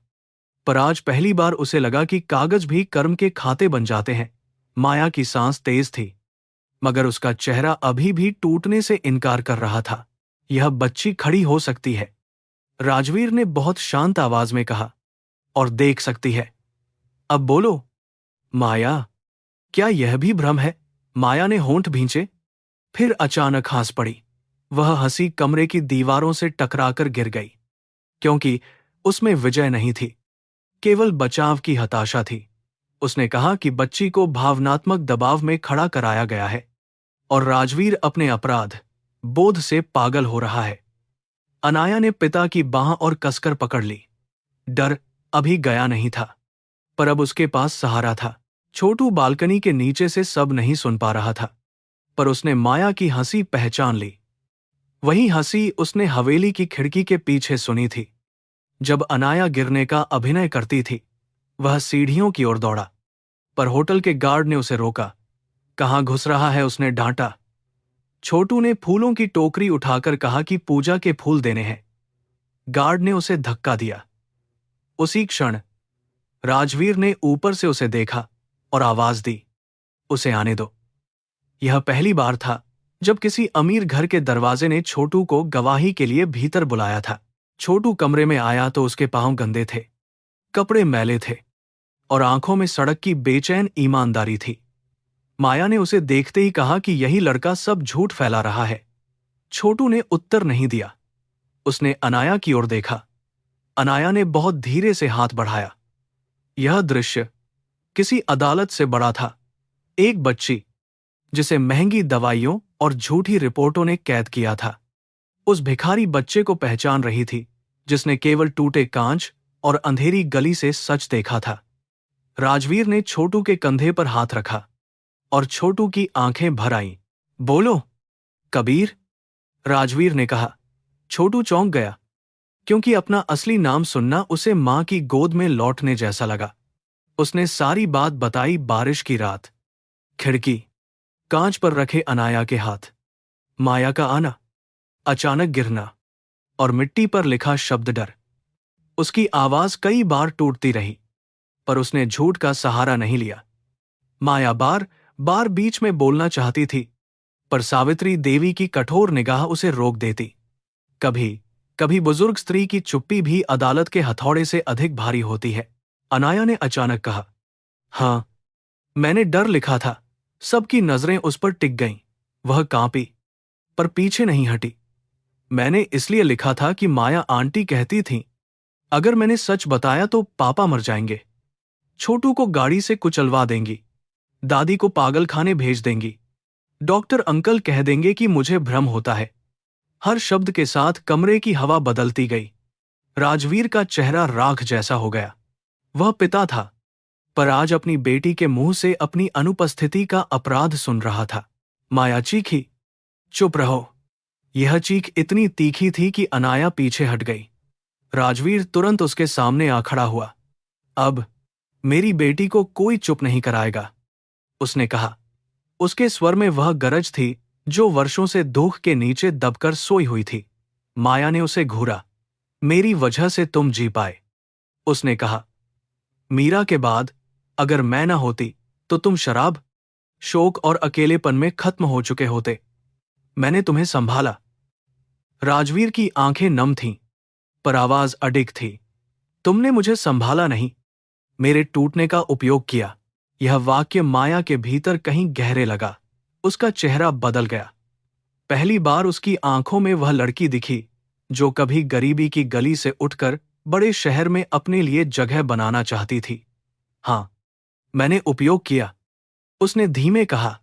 S1: पर आज पहली बार उसे लगा कि कागज भी कर्म के खाते बन जाते हैं। माया की सांस तेज थी, मगर उसका चेहरा अभी भी टूटने से इनकार कर रहा था। यह बच्ची खड़ी हो सकती है, राजवीर ने बहुत शांत आवाज में कहा, और देख सकती है। अब बोलो माया, क्या यह भी भ्रम है? माया ने होंठ भींचे, फिर अचानक हंस पड़ी। वह हंसी कमरे की दीवारों से टकराकर गिर गई, क्योंकि उसमें विजय नहीं थी, केवल बचाव की हताशा थी। उसने कहा कि बच्ची को भावनात्मक दबाव में खड़ा कराया गया है और राजवीर अपने अपराध बोध से पागल हो रहा है। अनाया ने पिता की बांह और कसकर पकड़ ली। डर अभी गया नहीं था, पर अब उसके पास सहारा था। छोटू बालकनी के नीचे से सब नहीं सुन पा रहा था, पर उसने माया की हंसी पहचान ली। वही हंसी उसने हवेली की खिड़की के पीछे सुनी थी। जब अनाया गिरने का अभिनय करती थी, वह सीढ़ियों की ओर दौड़ा, पर होटल के गार्ड ने उसे रोका। कहाँ घुस रहा है, उसने डांटा। छोटू ने फूलों की टोकरी उठाकर कहा कि पूजा के फूल देने हैं। गार्ड ने उसे धक्का दिया। उसी क्षण राजवीर ने ऊपर से उसे देखा और आवाज दी, उसे आने दो। यह पहली बार था जब किसी अमीर घर के दरवाजे ने छोटू को गवाही के लिए भीतर बुलाया था। छोटू कमरे में आया तो उसके पांव गंदे थे, कपड़े मैले थे और आंखों में सड़क की बेचैन ईमानदारी थी। माया ने उसे देखते ही कहा कि यही लड़का सब झूठ फैला रहा है। छोटू ने उत्तर नहीं दिया। उसने अनाया की ओर देखा। अनाया ने बहुत धीरे से हाथ बढ़ाया। यह दृश्य किसी अदालत से बड़ा था। एक बच्ची जिसे महंगी दवाइयों और झूठी रिपोर्टों ने कैद किया था, उस भिखारी बच्चे को पहचान रही थी जिसने केवल टूटे कांच और अंधेरी गली से सच देखा था। राजवीर ने छोटू के कंधे पर हाथ रखा और छोटू की आंखें भर आईं। बोलो कबीर, राजवीर ने कहा। छोटू चौंक गया क्योंकि अपना असली नाम सुनना उसे मां की गोद में लौटने जैसा लगा। उसने सारी बात बताई। बारिश की रात, खिड़की, कांच पर रखे अनाया के हाथ, माया का आना, अचानक गिरना और मिट्टी पर लिखा शब्द डर। उसकी आवाज कई बार टूटती रही पर उसने झूठ का सहारा नहीं लिया। माया बार बार बीच में बोलना चाहती थी पर सावित्री देवी की कठोर निगाह उसे रोक देती। कभी कभी बुजुर्ग स्त्री की चुप्पी भी अदालत के हथौड़े से अधिक भारी होती है। अनाया ने अचानक कहा, हां, मैंने डर लिखा था। सबकी नजरें उस पर टिक गईं। वह कांपी पर पीछे नहीं हटी। मैंने इसलिए लिखा था कि माया आंटी कहती थीं, अगर मैंने सच बताया तो पापा मर जाएंगे, छोटू को गाड़ी से कुचलवा देंगी, दादी को पागलखाने भेज देंगी, डॉक्टर अंकल कह देंगे कि मुझे भ्रम होता है। हर शब्द के साथ कमरे की हवा बदलती गई। राजवीर का चेहरा राख जैसा हो गया। वह पिता था पर आज अपनी बेटी के मुंह से अपनी अनुपस्थिति का अपराध सुन रहा था। माया चीखी, चुप रहो। यह चीख इतनी तीखी थी कि अनाया पीछे हट गई। राजवीर तुरंत उसके सामने आ खड़ा हुआ। अब मेरी बेटी को कोई चुप नहीं कराएगा, उसने कहा। उसके स्वर में वह गरज थी जो वर्षों से दुख के नीचे दबकर सोई हुई थी। माया ने उसे घूरा। मेरी वजह से तुम जी पाए, उसने कहा। मीरा के बाद अगर मैं ना होती तो तुम शराब, शोक और अकेलेपन में खत्म हो चुके होते। मैंने तुम्हें संभाला। राजवीर की आंखें नम थीं पर आवाज अडिग थी। तुमने मुझे संभाला नहीं, मेरे टूटने का उपयोग किया। यह वाक्य माया के भीतर कहीं गहरे लगा। उसका चेहरा बदल गया। पहली बार उसकी आंखों में वह लड़की दिखी जो कभी गरीबी की गली से उठकर बड़े शहर में अपने लिए जगह बनाना चाहती थी। हां, मैंने उपयोग किया, उसने धीमे कहा,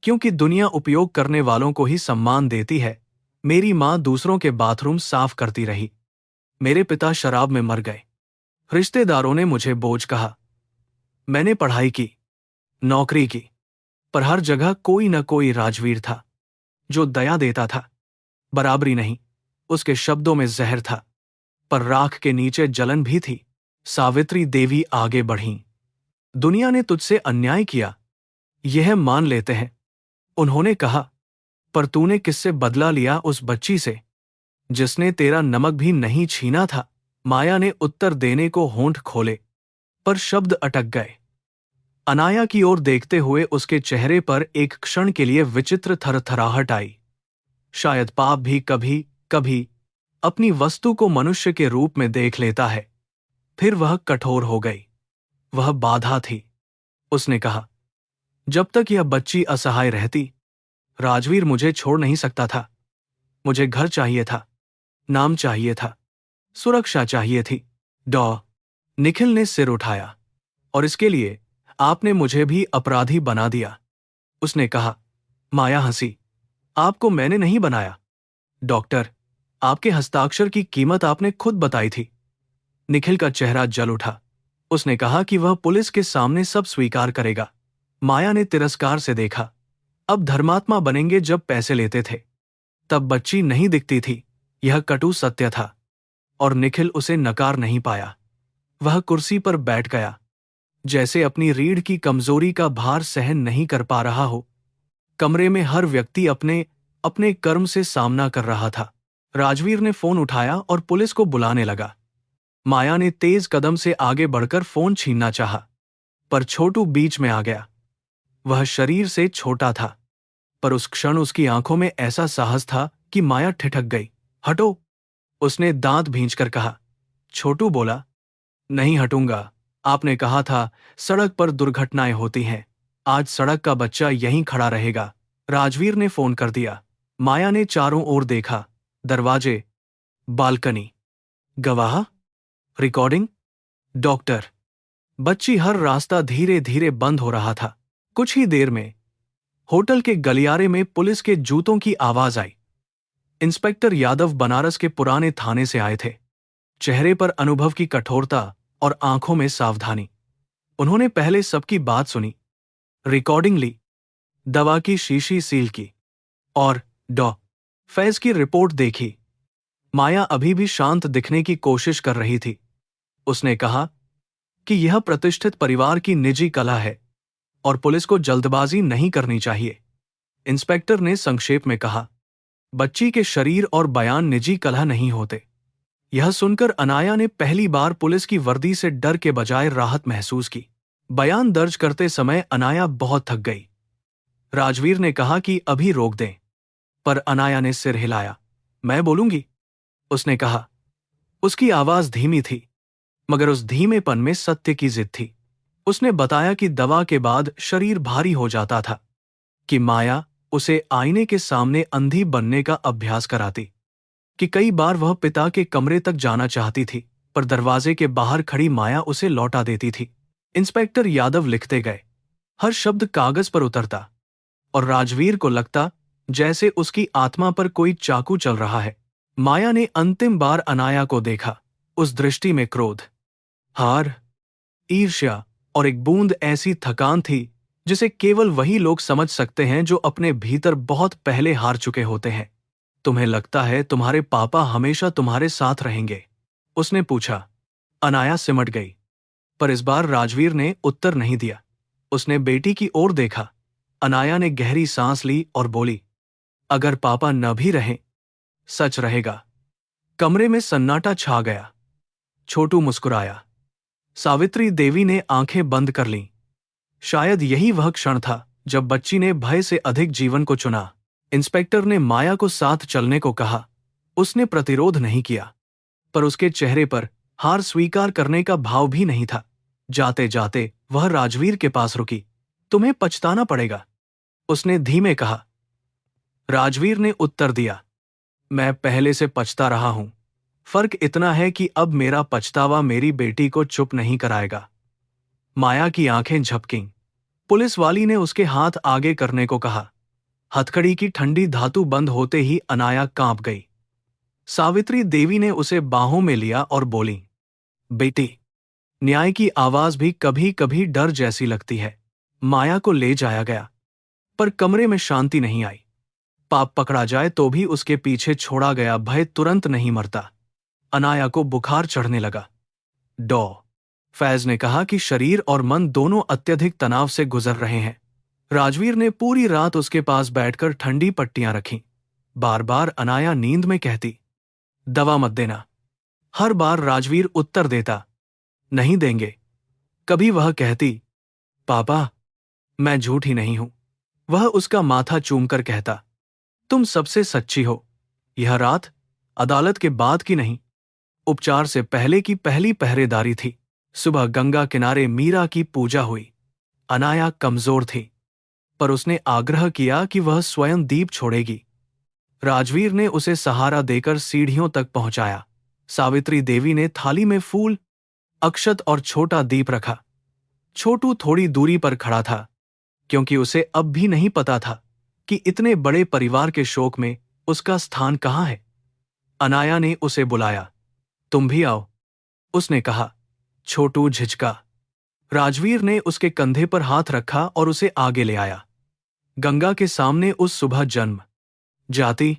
S1: क्योंकि दुनिया उपयोग करने वालों को ही सम्मान देती है। मेरी मां दूसरों के बाथरूम साफ करती रही। मेरे पिता शराब में मर गए। रिश्तेदारों ने मुझे बोझ कहा। मैंने पढ़ाई की, नौकरी की, पर हर जगह कोई न कोई राजवीर था जो दया देता था। बराबरी नहीं, उसके शब्दों में जहर था पर राख के नीचे जलन भी थी। सावित्री देवी आगे बढ़ीं। दुनिया ने तुझसे अन्याय किया, यह मान लेते हैं, उन्होंने कहा, पर तूने किससे बदला लिया? उस बच्ची से जिसने तेरा नमक भी नहीं छीना था। माया ने उत्तर देने को होंठ खोले पर शब्द अटक गए। अनाया की ओर देखते हुए उसके चेहरे पर एक क्षण के लिए विचित्र थरथराहट आई। शायद पाप भी कभी कभी अपनी वस्तु को मनुष्य के रूप में देख लेता है। फिर वह कठोर हो गई। वह बाधा थी। उसने कहा, जब तक यह बच्ची असहाय रहती, राजवीर मुझे छोड़ नहीं सकता था। मुझे घर चाहिए था, नाम चाहिए था, सुरक्षा चाहिए थी। डॉ निखिल ने सिर उठाया। और इसके लिए आपने मुझे भी अपराधी बना दिया, उसने कहा। माया हंसी। आपको मैंने नहीं बनाया डॉक्टर, आपके हस्ताक्षर की कीमत आपने खुद बताई थी। निखिल का चेहरा जल उठा। उसने कहा कि वह पुलिस के सामने सब स्वीकार करेगा। माया ने तिरस्कार से देखा। अब धर्मात्मा बनेंगे जब पैसे लेते थे। तब बच्ची नहीं दिखती थी। यह कटु सत्य था और निखिल उसे नकार नहीं पाया। वह कुर्सी पर बैठ गया जैसे अपनी रीढ़ की कमजोरी का भार सहन नहीं कर पा रहा हो। कमरे में हर व्यक्ति अपने अपने कर्म से सामना कर रहा था। राजवीर ने फोन उठाया और पुलिस को बुलाने लगा। माया ने तेज कदम से आगे बढ़कर फोन छीनना चाहा, पर छोटू बीच में आ गया। वह शरीर से छोटा था, पर उस क्षण उसकी आंखों में ऐसा साहस था कि माया ठिठक गई। हटो, उसने दांत भींचकर कहा। छोटू बोला, नहीं हटूंगा। आपने कहा था सड़क पर दुर्घटनाएं होती हैं। आज सड़क का बच्चा यहीं खड़ा रहेगा। राजवीर ने फोन कर दिया। माया ने चारों ओर देखा। दरवाजे, बालकनी, गवाह, रिकॉर्डिंग, डॉक्टर, बच्ची, हर रास्ता धीरे धीरे बंद हो रहा था। कुछ ही देर में होटल के गलियारे में पुलिस के जूतों की आवाज आई। इंस्पेक्टर यादव बनारस के पुराने थाने से आए थे। चेहरे पर अनुभव की कठोरता और आंखों में सावधानी। उन्होंने पहले सबकी बात सुनी, रिकॉर्डिंग ली, दवा की शीशी सील की और डॉ. फैज की रिपोर्ट देखी। माया अभी भी शांत दिखने की कोशिश कर रही थी। उसने कहा कि यह प्रतिष्ठित परिवार की निजी कला है और पुलिस को जल्दबाजी नहीं करनी चाहिए। इंस्पेक्टर ने संक्षेप में कहा, बच्ची के शरीर और बयान निजी कलह नहीं होते। यह सुनकर अनाया ने पहली बार पुलिस की वर्दी से डर के बजाय राहत महसूस की। बयान दर्ज करते समय अनाया बहुत थक गई। राजवीर ने कहा कि अभी रोक दें, पर अनाया ने सिर हिलाया। मैं बोलूंगी, उसने कहा। उसकी आवाज धीमी थी, मगर उस धीमेपन में सत्य की जिद थी। उसने बताया कि दवा के बाद शरीर भारी हो जाता था, कि माया उसे आईने के सामने अंधी बनने का अभ्यास कराती, कि कई बार वह पिता के कमरे तक जाना चाहती थी, पर दरवाजे के बाहर खड़ी माया उसे लौटा देती थी। इंस्पेक्टर यादव लिखते गए। हर शब्द कागज पर उतरता और राजवीर को लगता जैसे उसकी आत्मा पर कोई चाकू चल रहा है। माया ने अंतिम बार अनाया को देखा। उस दृष्टि में क्रोध, हार, ईर्ष्या और एक बूंद ऐसी थकान थी जिसे केवल वही लोग समझ सकते हैं जो अपने भीतर बहुत पहले हार चुके होते हैं। तुम्हें लगता है तुम्हारे पापा हमेशा तुम्हारे साथ रहेंगे? उसने पूछा। अनाया सिमट गई, पर इस बार राजवीर ने उत्तर नहीं दिया। उसने बेटी की ओर देखा। अनाया ने गहरी सांस ली और बोली, अगर पापा न भी रहें, सच रहेगा। कमरे में सन्नाटा छा गया। छोटू मुस्कुराया। सावित्री देवी ने आंखें बंद कर लीं। शायद यही वह क्षण था जब बच्ची ने भय से अधिक जीवन को चुना। इंस्पेक्टर ने माया को साथ चलने को कहा। उसने प्रतिरोध नहीं किया, पर उसके चेहरे पर हार स्वीकार करने का भाव भी नहीं था। जाते जाते वह राजवीर के पास रुकी। तुम्हें पछताना पड़ेगा, उसने धीमे कहा। राजवीर ने उत्तर दिया, मैं पहले से पछता रहा हूं। फर्क इतना है कि अब मेरा पछतावा मेरी बेटी को चुप नहीं कराएगा। माया की आंखें झपकीं। पुलिस वाली ने उसके हाथ आगे करने को कहा। हथकड़ी की ठंडी धातु बंद होते ही अनाया कांप गई। सावित्री देवी ने उसे बाहों में लिया और बोली, बेटी, न्याय की आवाज भी कभी कभी डर जैसी लगती है। माया को ले जाया गया, पर कमरे में शांति नहीं आई। पाप पकड़ा जाए तो भी उसके पीछे छोड़ा गया भय तुरंत नहीं मरता। अनाया को बुखार चढ़ने लगा। डॉ. फैज ने कहा कि शरीर और मन दोनों अत्यधिक तनाव से गुजर रहे हैं। राजवीर ने पूरी रात उसके पास बैठकर ठंडी पट्टियां रखीं। बार बार अनाया नींद में कहती, दवा मत देना। हर बार राजवीर उत्तर देता, नहीं देंगे। कभी वह कहती, पापा, मैं झूठी नहीं हूं। वह उसका माथा चूमकर कहता, तुम सबसे सच्ची हो। यह रात अदालत के बाद की नहीं, उपचार से पहले की पहली पहरेदारी थी। सुबह गंगा किनारे मीरा की पूजा हुई। अनाया कमजोर थी, पर उसने आग्रह किया कि वह स्वयं दीप छोड़ेगी। राजवीर ने उसे सहारा देकर सीढ़ियों तक पहुंचाया। सावित्री देवी ने थाली में फूल, अक्षत और छोटा दीप रखा। छोटू थोड़ी दूरी पर खड़ा था, क्योंकि उसे अब भी नहीं पता था कि इतने बड़े परिवार के शोक में उसका स्थान कहाँ है। अनाया ने उसे बुलाया। तुम भी आओ, उसने कहा। छोटू झिझका। राजवीर ने उसके कंधे पर हाथ रखा और उसे आगे ले आया। गंगा के सामने उस सुबह जन्म, जाति,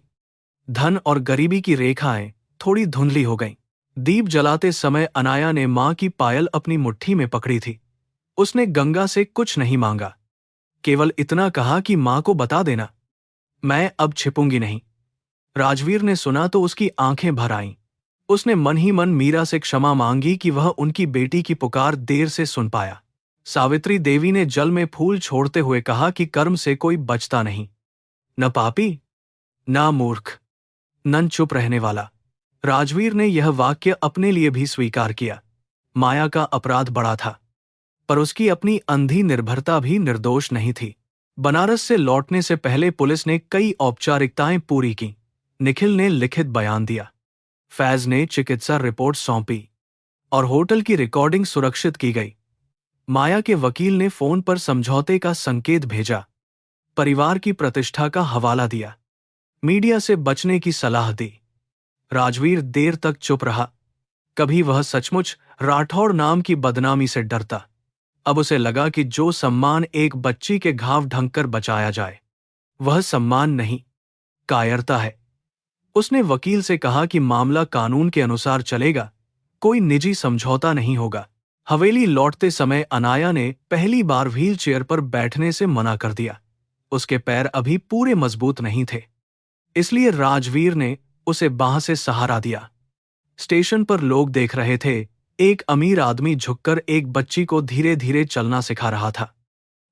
S1: धन और गरीबी की रेखाएं थोड़ी धुंधली हो गईं। दीप जलाते समय अनाया ने मां की पायल अपनी मुट्ठी में पकड़ी थी। उसने गंगा से कुछ नहीं मांगा, केवल इतना कहा कि मां को बता देना, मैं अब छिपूंगी नहीं। राजवीर ने सुना तो उसकी आंखें भर आईं। उसने मन ही मन मीरा से क्षमा मांगी कि वह उनकी बेटी की पुकार देर से सुन पाया। सावित्री देवी ने जल में फूल छोड़ते हुए कहा कि कर्म से कोई बचता नहीं, न पापी न मूर्ख न चुप रहने वाला। राजवीर ने यह वाक्य अपने लिए भी स्वीकार किया। माया का अपराध बड़ा था, पर उसकी अपनी अंधी निर्भरता भी निर्दोष नहीं थी। बनारस से लौटने से पहले पुलिस ने कई औपचारिकताएं पूरी की। निखिल ने लिखित बयान दिया, फैज ने चिकित्सा रिपोर्ट सौंपी और होटल की रिकॉर्डिंग सुरक्षित की गई। माया के वकील ने फोन पर समझौते का संकेत भेजा, परिवार की प्रतिष्ठा का हवाला दिया, मीडिया से बचने की सलाह दी। राजवीर देर तक चुप रहा। कभी वह सचमुच राठौड़ नाम की बदनामी से डरता। अब उसे लगा कि जो सम्मान एक बच्ची के घाव ढंककर बचाया जाए, वह सम्मान नहीं, कायरता है। उसने वकील से कहा कि मामला कानून के अनुसार चलेगा, कोई निजी समझौता नहीं होगा। हवेली लौटते समय अनाया ने पहली बार व्हील चेयर पर बैठने से मना कर दिया। उसके पैर अभी पूरे मजबूत नहीं थे, इसलिए राजवीर ने उसे बांह से सहारा दिया। स्टेशन पर लोग देख रहे थे। एक अमीर आदमी झुककर एक बच्ची को धीरे धीरे चलना सिखा रहा था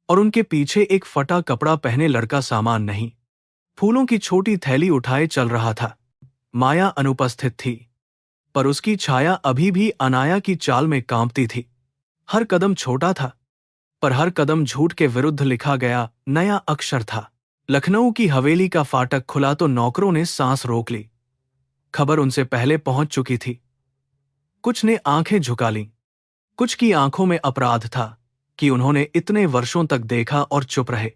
S1: और उनके पीछे एक फटा कपड़ा पहने लड़का सामान नहीं, फूलों की छोटी थैली उठाए चल रहा था। माया अनुपस्थित थी, पर उसकी छाया अभी भी अनाया की चाल में कांपती थी। हर कदम छोटा था, पर हर कदम झूठ के विरुद्ध लिखा गया नया अक्षर था। लखनऊ की हवेली का फाटक खुला तो नौकरों ने सांस रोक ली। खबर उनसे पहले पहुंच चुकी थी। कुछ ने आंखें झुका लीं, कुछ की आंखों में अपराध था कि उन्होंने इतने वर्षों तक देखा और चुप रहे।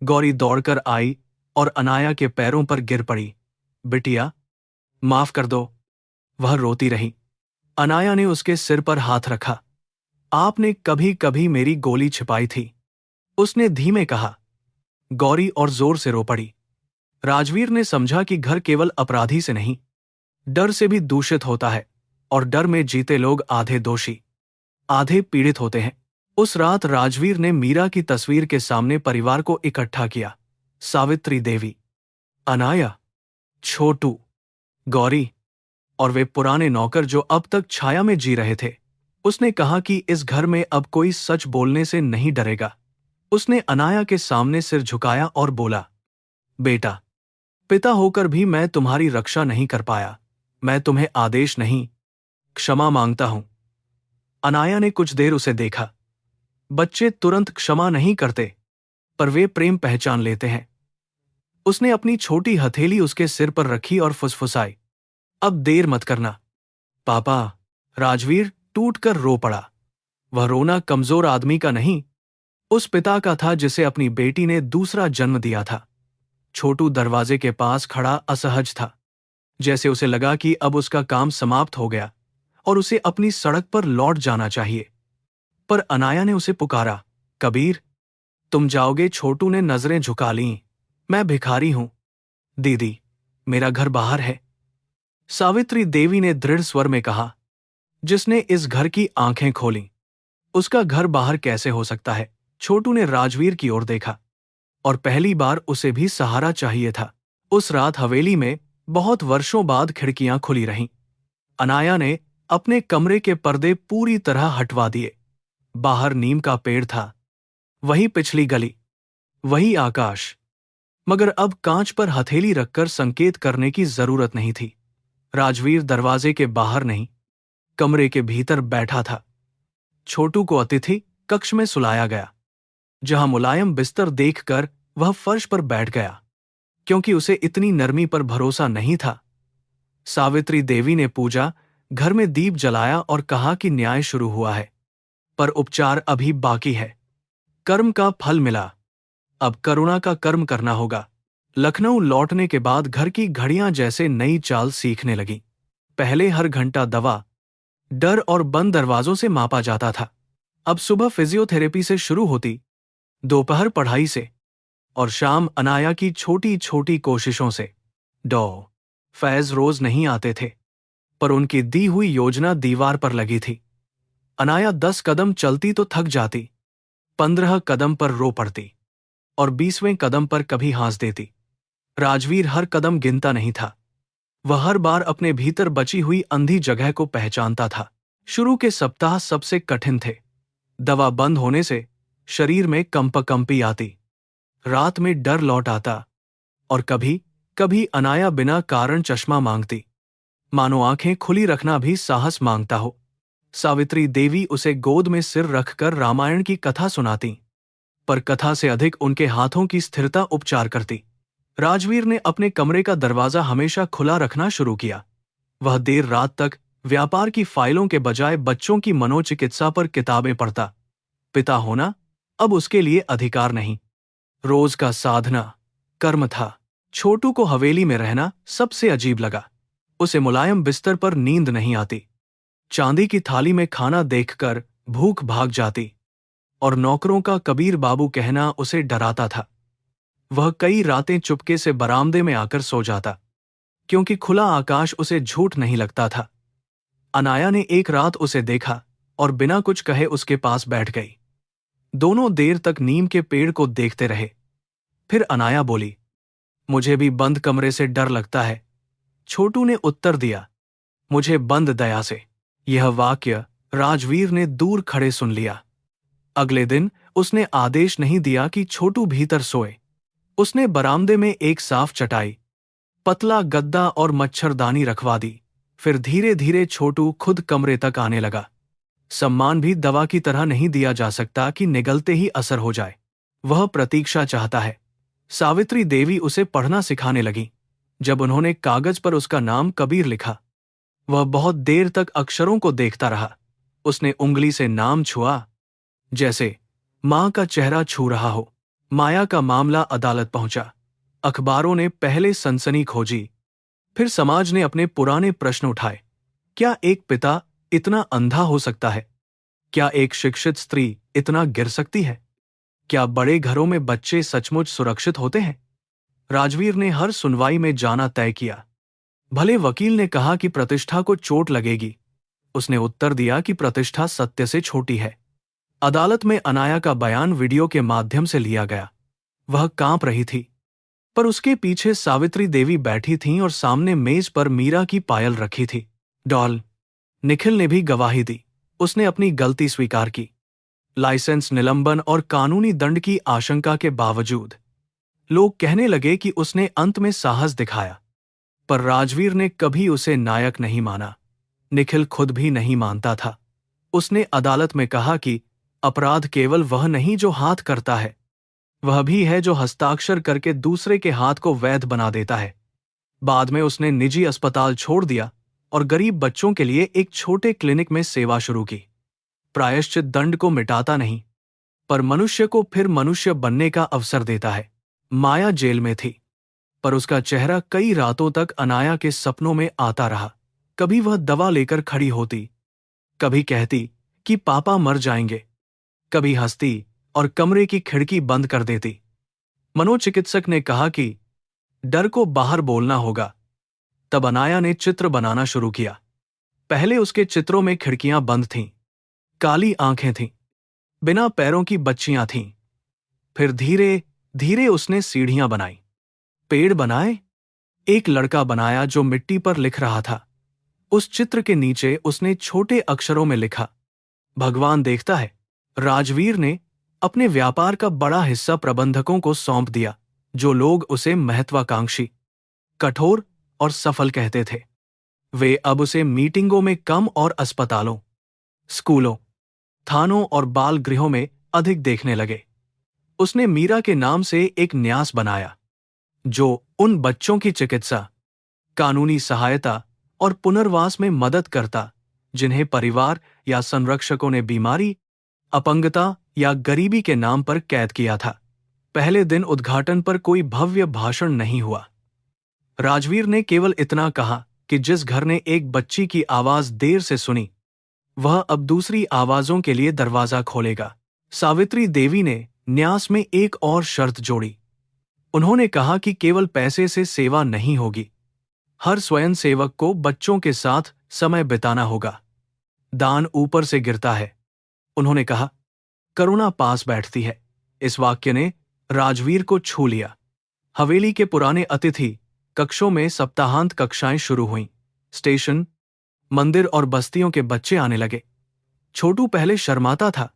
S1: गौरी दौड़कर आई और अनाया के पैरों पर गिर पड़ी। बिटिया, माफ कर दो। वह रोती रही। अनाया ने उसके सिर पर हाथ रखा। आपने कभी कभी मेरी गोली छिपाई थी, उसने धीमे कहा। गौरी और जोर से रो पड़ी। राजवीर ने समझा कि घर केवल अपराधी से नहीं, डर से भी दूषित होता है, और डर में जीते लोग आधे दोषी, आधे पीड़ित होते हैं। उस रात राजवीर ने मीरा की तस्वीर के सामने परिवार को इकट्ठा किया। सावित्री देवी, अनाया, छोटू, गौरी और वे पुराने नौकर जो अब तक छाया में जी रहे थे। उसने कहा कि इस घर में अब कोई सच बोलने से नहीं डरेगा। उसने अनाया के सामने सिर झुकाया और बोला, बेटा, पिता होकर भी मैं तुम्हारी रक्षा नहीं कर पाया। मैं तुम्हें आदेश नहीं, क्षमा मांगता हूं। अनाया ने कुछ देर उसे देखा। बच्चे तुरंत क्षमा नहीं करते, पर वे प्रेम पहचान लेते हैं। उसने अपनी छोटी हथेली उसके सिर पर रखी और फुसफुसाई, अब देर मत करना। पापा, राजवीर टूटकर रो पड़ा। वह रोना कमजोर आदमी का नहीं, उस पिता का था जिसे अपनी बेटी ने दूसरा जन्म दिया था। छोटू दरवाजे के पास खड़ा असहज था, जैसे उसे लगा कि अब उसका काम समाप्त हो गया और उसे अपनी सड़क पर लौट जाना चाहिए। पर अनाया ने उसे पुकारा, कबीर, तुम जाओगे? छोटू ने नजरें झुका लीं। मैं भिखारी हूं दीदी, मेरा घर बाहर है। सावित्री देवी ने दृढ़ स्वर में कहा, जिसने इस घर की आंखें खोलीं, उसका घर बाहर कैसे हो सकता है? छोटू ने राजवीर की ओर देखा, और पहली बार उसे भी सहारा चाहिए था। उस रात हवेली में बहुत वर्षों बाद खिड़कियां खुली रहीं। अनाया ने अपने कमरे के पर्दे पूरी तरह हटवा दिए। बाहर नीम का पेड़ था, वही पिछली गली, वही आकाश, मगर अब कांच पर हथेली रखकर संकेत करने की जरूरत नहीं थी। राजवीर दरवाजे के बाहर नहीं, कमरे के भीतर बैठा था। छोटू को अतिथि कक्ष में सुलाया गया, जहां मुलायम बिस्तर देखकर वह फर्श पर बैठ गया, क्योंकि उसे इतनी नरमी पर भरोसा नहीं था। सावित्री देवी ने पूजा घर में दीप जलाया और कहा कि न्याय शुरू हुआ है, पर उपचार अभी बाकी है। कर्म का फल मिला, अब करुणा का कर्म करना होगा। लखनऊ लौटने के बाद घर की घड़ियां जैसे नई चाल सीखने लगी। पहले हर घंटा दवा, डर और बंद दरवाजों से मापा जाता था। अब सुबह फिजियोथेरेपी से शुरू होती, दोपहर पढ़ाई से, और शाम अनाया की छोटी छोटी कोशिशों से। डॉ फैज रोज नहीं आते थे, पर उनकी दी हुई योजना दीवार पर लगी थी। अनाया 10 कदम चलती तो थक जाती, 15 कदम पर रो पड़ती, और 20वें कदम पर कभी हंस देती। राजवीर हर कदम गिनता नहीं था। वह हर बार अपने भीतर बची हुई अंधी जगह को पहचानता था। शुरू के सप्ताह सबसे कठिन थे। दवा बंद होने से शरीर में कंपकंपी आती, रात में डर लौट आता और कभी कभी अनाया बिना कारण चश्मा मांगती, मानो आंखें खुली रखना भी साहस मांगता हो। सावित्री देवी उसे गोद में सिर रखकर रामायण की कथा सुनाती, पर कथा से अधिक उनके हाथों की स्थिरता उपचार करती। राजवीर ने अपने कमरे का दरवाजा हमेशा खुला रखना शुरू किया। वह देर रात तक व्यापार की फाइलों के बजाय बच्चों की मनोचिकित्सा पर किताबें पढ़ता। पिता होना अब उसके लिए अधिकार नहीं, रोज का साधना, कर्म था। छोटू को हवेली में रहना सबसे अजीब लगा। उसे मुलायम बिस्तर पर नींद नहीं आती, चांदी की थाली में खाना देखकर भूख भाग जाती और नौकरों का कबीर बाबू कहना उसे डराता था। वह कई रातें चुपके से बरामदे में आकर सो जाता, क्योंकि खुला आकाश उसे झूठ नहीं लगता था। अनाया ने एक रात उसे देखा और बिना कुछ कहे उसके पास बैठ गई। दोनों देर तक नीम के पेड़ को देखते रहे। फिर अनाया बोली, मुझे भी बंद कमरे से डर लगता है। छोटू ने उत्तर दिया, मुझे बंद दया से। यह वाक्य राजवीर ने दूर खड़े सुन लिया। अगले दिन उसने आदेश नहीं दिया कि छोटू भीतर सोए। उसने बरामदे में एक साफ चटाई, पतला गद्दा और मच्छरदानी रखवा दी। फिर धीरे धीरे छोटू खुद कमरे तक आने लगा। सम्मान भी दवा की तरह नहीं दिया जा सकता कि निगलते ही असर हो जाए। वह प्रतीक्षा चाहता है। सावित्री देवी उसे पढ़ना सिखाने लगी। जब उन्होंने कागज पर उसका नाम कबीर लिखा, वह बहुत देर तक अक्षरों को देखता रहा। उसने उंगली से नाम छुआ, जैसे मां का चेहरा छू रहा हो। माया का मामला अदालत पहुंचा। अखबारों ने पहले सनसनी खोजी, फिर समाज ने अपने पुराने प्रश्न उठाए। क्या एक पिता इतना अंधा हो सकता है? क्या एक शिक्षित स्त्री इतना गिर सकती है? क्या बड़े घरों में बच्चे सचमुच सुरक्षित होते हैं? राजवीर ने हर सुनवाई में जाना तय किया। भले वकील ने कहा कि प्रतिष्ठा को चोट लगेगी, उसने उत्तर दिया कि प्रतिष्ठा सत्य से छोटी है। अदालत में अनाया का बयान वीडियो के माध्यम से लिया गया। वह कांप रही थी, पर उसके पीछे सावित्री देवी बैठी थीं और सामने मेज पर मीरा की पायल रखी थी। डॉल निखिल ने भी गवाही दी। उसने अपनी गलती स्वीकार की। लाइसेंस निलंबन और कानूनी दंड की आशंका के बावजूद लोग कहने लगे कि उसने अंत में साहस दिखाया। पर राजवीर ने कभी उसे नायक नहीं माना। निखिल खुद भी नहीं मानता था। उसने अदालत में कहा कि अपराध केवल वह नहीं जो हाथ करता है, वह भी है जो हस्ताक्षर करके दूसरे के हाथ को वैध बना देता है। बाद में उसने निजी अस्पताल छोड़ दिया और गरीब बच्चों के लिए एक छोटे क्लिनिक में सेवा शुरू की। प्रायश्चित दंड को मिटाता नहीं, पर मनुष्य को फिर मनुष्य बनने का अवसर देता है। माया जेल में थी, पर उसका चेहरा कई रातों तक अनाया के सपनों में आता रहा। कभी वह दवा लेकर खड़ी होती, कभी कहती कि पापा मर जाएंगे, कभी हंसती और कमरे की खिड़की बंद कर देती। मनोचिकित्सक ने कहा कि डर को बाहर बोलना होगा। तब अनाया ने चित्र बनाना शुरू किया। पहले उसके चित्रों में खिड़कियां बंद थीं, काली आंखें थीं, बिना पैरों की बच्चियां थीं। फिर धीरे धीरे उसने सीढ़ियां बनाई, पेड़ बनाए, एक लड़का बनाया जो मिट्टी पर लिख रहा था। उस चित्र के नीचे उसने छोटे अक्षरों में लिखा, भगवान देखता है। राजवीर ने अपने व्यापार का बड़ा हिस्सा प्रबंधकों को सौंप दिया, जो लोग उसे महत्वाकांक्षी, कठोर और सफल कहते थे। वे अब उसे मीटिंगों में कम और अस्पतालों, स्कूलों, थानों और बाल गृहों में अधिक देखने लगे। उसने मीरा के नाम से एक न्यास बनाया, जो उन बच्चों की चिकित्सा, कानूनी सहायता और पुनर्वास में मदद करता जिन्हें परिवार या संरक्षकों ने बीमारी, अपंगता या गरीबी के नाम पर कैद किया था। पहले दिन उद्घाटन पर कोई भव्य भाषण नहीं हुआ। राजवीर ने केवल इतना कहा कि जिस घर ने एक बच्ची की आवाज देर से सुनी, वह अब दूसरी आवाजों के लिए दरवाजा खोलेगा। सावित्री देवी ने न्यास में एक और शर्त जोड़ी। उन्होंने कहा कि केवल पैसे से सेवा नहीं होगी, हर स्वयंसेवक को बच्चों के साथ समय बिताना होगा। दान ऊपर से गिरता है, उन्होंने कहा, करुणा पास बैठती है। इस वाक्य ने राजवीर को छू लिया। हवेली के पुराने अतिथि कक्षों में सप्ताहांत कक्षाएं शुरू हुईं। स्टेशन, मंदिर और बस्तियों के बच्चे आने लगे। छोटू पहले शर्माता था,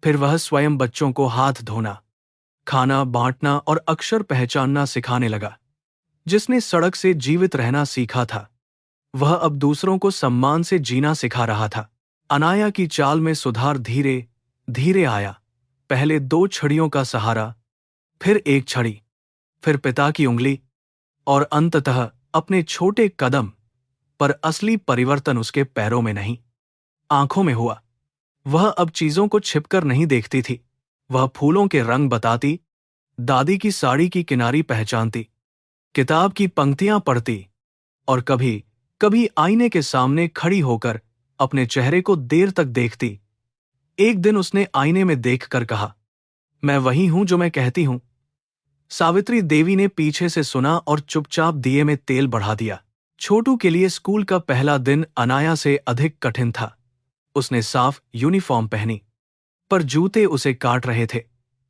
S1: फिर वह स्वयं बच्चों को हाथ धोना, खाना बांटना और अक्षर पहचानना सिखाने लगा। जिसने सड़क से जीवित रहना सीखा था, वह अब दूसरों को सम्मान से जीना सिखा रहा था। अनाया की चाल में सुधार धीरे धीरे आया। पहले 2 छड़ियों का सहारा, फिर 1 छड़ी, फिर पिता की उंगली और अंततः अपने छोटे कदम। पर असली परिवर्तन उसके पैरों में नहीं, आंखों में हुआ। वह अब चीजों को छिपकर नहीं देखती थी। वह फूलों के रंग बताती, दादी की साड़ी की किनारी पहचानती, किताब की पंक्तियां पढ़ती और कभी कभी आईने के सामने खड़ी होकर अपने चेहरे को देर तक देखती। एक दिन उसने आईने में देखकर कहा, मैं वही हूं जो मैं कहती हूं। सावित्री देवी ने पीछे से सुना और चुपचाप दिए में तेल बढ़ा दिया। छोटू के लिए स्कूल का पहला दिन अनाया से अधिक कठिन था। उसने साफ यूनिफॉर्म पहनी, पर जूते उसे काट रहे थे।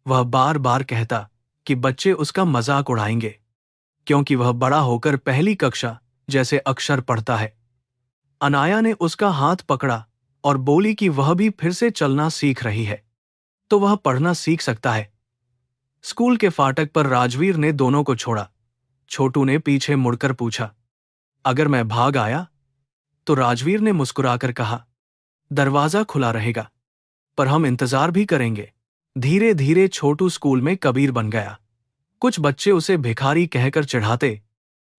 S1: वह बार बार कहता कि बच्चे उसका मजाक उड़ाएंगे, क्योंकि वह बड़ा होकर पहली कक्षा जैसे अक्षर पढ़ता है। अनाया ने उसका हाथ पकड़ा और बोली कि वह भी फिर से चलना सीख रही है, तो वह पढ़ना सीख सकता है। स्कूल के फाटक पर राजवीर ने दोनों को छोड़ा। छोटू ने पीछे मुड़कर पूछा, अगर मैं भाग आया? तो राजवीर ने मुस्कुराकर कहा, दरवाजा खुला रहेगा, पर हम इंतजार भी करेंगे। धीरे धीरे छोटू स्कूल में कबीर बन गया। कुछ बच्चे उसे भिखारी कहकर चिढ़ाते,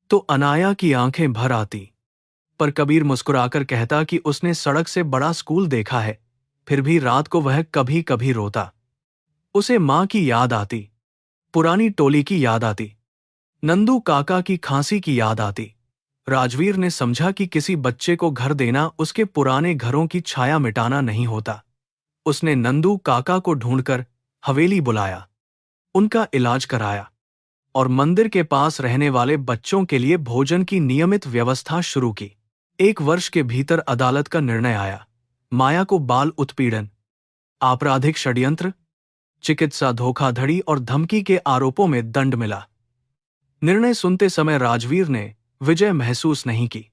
S1: तो अनाया की आंखें भर आती। पर कबीर मुस्कुराकर कहता कि उसने सड़क से बड़ा स्कूल देखा है। फिर भी रात को वह कभी कभी रोता। उसे मां की याद आती, पुरानी टोली की याद आती, नंदू काका की खांसी की याद आती। राजवीर ने समझा कि किसी बच्चे को घर देना उसके पुराने घरों की छाया मिटाना नहीं होता। उसने नंदू काका को ढूंढकर हवेली बुलाया, उनका इलाज कराया और मंदिर के पास रहने वाले बच्चों के लिए भोजन की नियमित व्यवस्था शुरू की। 1 वर्ष के भीतर अदालत का निर्णय आया। माया को बाल उत्पीड़न, आपराधिक षड्यंत्र, चिकित्सा धोखाधड़ी और धमकी के आरोपों में दंड मिला। निर्णय सुनते समय राजवीर ने विजय महसूस नहीं की।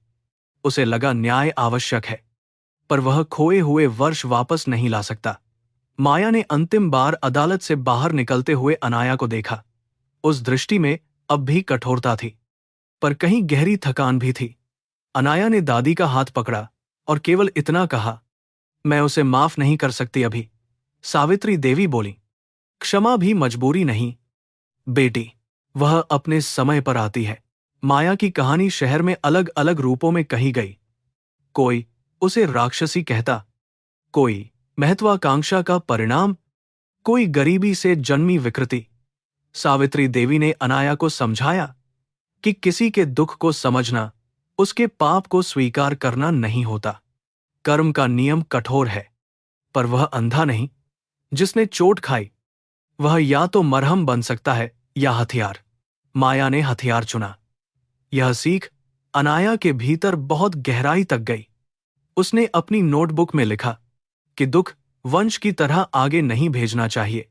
S1: उसे लगा न्याय आवश्यक है, पर वह खोए हुए वर्ष वापस नहीं ला सकता। माया ने अंतिम बार अदालत से बाहर निकलते हुए अनाया को देखा। उस दृष्टि में अब भी कठोरता थी, पर कहीं गहरी थकान भी थी। अनाया ने दादी का हाथ पकड़ा और केवल इतना कहा, मैं उसे माफ नहीं कर सकती अभी। सावित्री देवी बोली, क्षमा भी मजबूरी नहीं बेटी, वह अपने समय पर आती है। माया की कहानी शहर में अलग अलग रूपों में कही गई। कोई उसे राक्षसी कहता, कोई महत्वाकांक्षा का परिणाम, कोई गरीबी से जन्मी विकृति। सावित्री देवी ने अनाया को समझाया कि किसी के दुख को समझना उसके पाप को स्वीकार करना नहीं होता। कर्म का नियम कठोर है, पर वह अंधा नहीं। जिसने चोट खाई वह या तो मरहम बन सकता है या हथियार। माया ने हथियार चुना। यह सीख अनाया के भीतर बहुत गहराई तक गई। उसने अपनी नोटबुक में लिखा कि दुख वंश की तरह आगे नहीं भेजना चाहिए,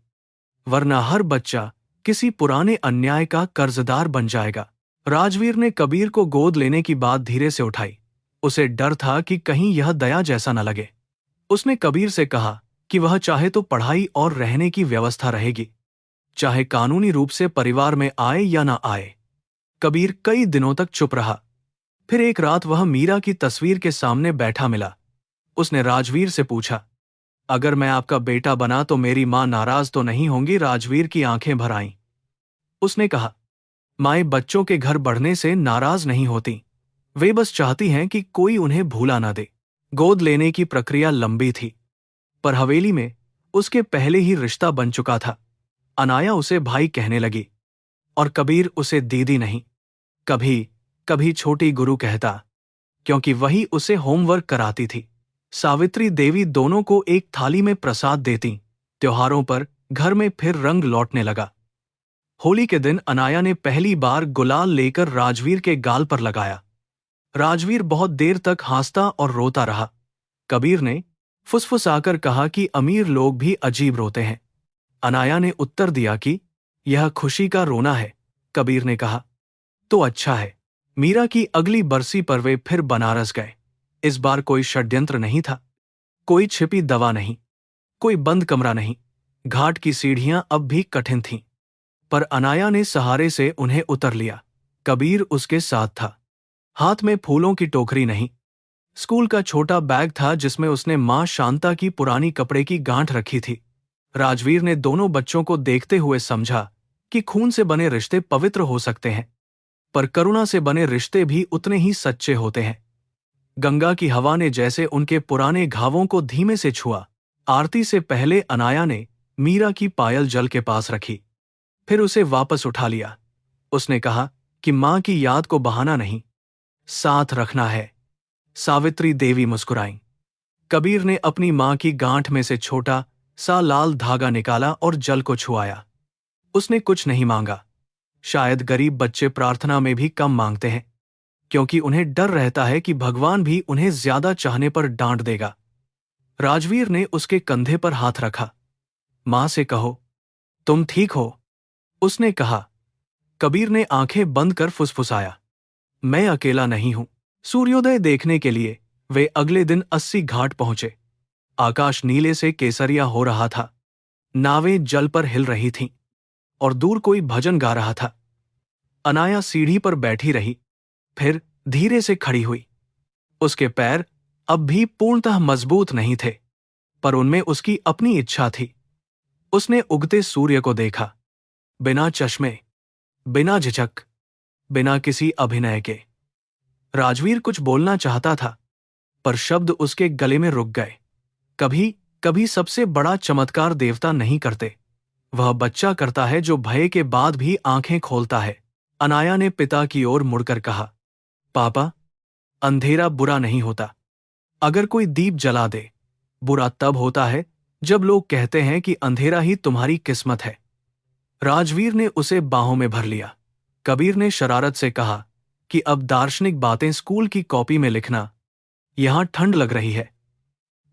S1: वरना हर बच्चा किसी पुराने अन्याय का कर्जदार बन जाएगा। राजवीर ने कबीर को गोद लेने की बात धीरे से उठाई। उसे डर था कि कहीं यह दया जैसा न लगे। उसने कबीर से कहा कि वह चाहे तो पढ़ाई और रहने की व्यवस्था रहेगी, चाहे कानूनी रूप से परिवार में आए या ना आए। कबीर कई दिनों तक चुप रहा। फिर एक रात वह मीरा की तस्वीर के सामने बैठा मिला। उसने राजवीर से पूछा, अगर मैं आपका बेटा बना तो मेरी मां नाराज तो नहीं होंगी? राजवीर की आंखें भर आईं। उसने कहा, माएं बच्चों के घर बढ़ने से नाराज नहीं होती, वे बस चाहती हैं कि कोई उन्हें भूला ना दे। गोद लेने की प्रक्रिया लंबी थी, पर हवेली में उसके पहले ही रिश्ता बन चुका था। अनाया उसे भाई कहने लगी और कबीर उसे दीदी नहीं, कभी कभी छोटी गुरु कहता, क्योंकि वही उसे होमवर्क कराती थी। सावित्री देवी दोनों को एक थाली में प्रसाद देती। त्योहारों पर घर में फिर रंग लौटने लगा। होली के दिन अनाया ने पहली बार गुलाल लेकर राजवीर के गाल पर लगाया। राजवीर बहुत देर तक हंसता और रोता रहा। कबीर ने फुसफुसाकर कहा कि अमीर लोग भी अजीब रोते हैं। अनाया ने उत्तर दिया कि यह खुशी का रोना है। कबीर ने कहा। तो अच्छा है। मीरा की अगली बरसी पर वे फिर बनारस गए। इस बार कोई षड्यंत्र नहीं था, कोई छिपी दवा नहीं, कोई बंद कमरा नहीं। घाट की सीढ़ियां अब भी कठिन थीं, पर अनाया ने सहारे से उन्हें उतर लिया। कबीर उसके साथ था। हाथ में फूलों की टोकरी नहीं, स्कूल का छोटा बैग था जिसमें उसने मां शांता की पुरानी कपड़े की गांठ रखी थी। राजवीर ने दोनों बच्चों को देखते हुए समझा कि खून से बने रिश्ते पवित्र हो सकते हैं, पर करुणा से बने रिश्ते भी उतने ही सच्चे होते हैं। गंगा की हवा ने जैसे उनके पुराने घावों को धीमे से छुआ। आरती से पहले अनाया ने मीरा की पायल जल के पास रखी, फिर उसे वापस उठा लिया। उसने कहा कि मां की याद को बहाना नहीं, साथ रखना है। सावित्री देवी मुस्कुराईं। कबीर ने अपनी मां की गांठ में से छोटा सा लाल धागा निकाला और जल को छुआया। उसने कुछ नहीं मांगा। शायद गरीब बच्चे प्रार्थना में भी कम मांगते हैं, क्योंकि उन्हें डर रहता है कि भगवान भी उन्हें ज्यादा चाहने पर डांट देगा। राजवीर ने उसके कंधे पर हाथ रखा। मां से कहो, तुम ठीक हो, उसने कहा। कबीर ने आंखें बंद कर फुसफुसाया, मैं अकेला नहीं हूं। सूर्योदय देखने के लिए वे अगले दिन 80 घाट पहुंचे। आकाश नीले से केसरिया हो रहा था, नावें जल पर हिल रही थीं, और दूर कोई भजन गा रहा था। अनाया सीढ़ी पर बैठी रही, फिर धीरे से खड़ी हुई। उसके पैर अब भी पूर्णतः मजबूत नहीं थे, पर उनमें उसकी अपनी इच्छा थी। उसने उगते सूर्य को देखा, बिना चश्मे, बिना झिझक, बिना किसी अभिनय के। राजवीर कुछ बोलना चाहता था, पर शब्द उसके गले में रुक गए। कभी कभी सबसे बड़ा चमत्कार देवता नहीं करते, वह बच्चा करता है जो भय के बाद भी आंखें खोलता है। अनाया ने पिता की ओर मुड़कर कहा, पापा, अंधेरा बुरा नहीं होता। अगर कोई दीप जला दे, बुरा तब होता है जब लोग कहते हैं कि अंधेरा ही तुम्हारी किस्मत है। राजवीर ने उसे बाहों में भर लिया। कबीर ने शरारत से कहा कि अब दार्शनिक बातें स्कूल की कॉपी में लिखना, यहां ठंड लग रही है।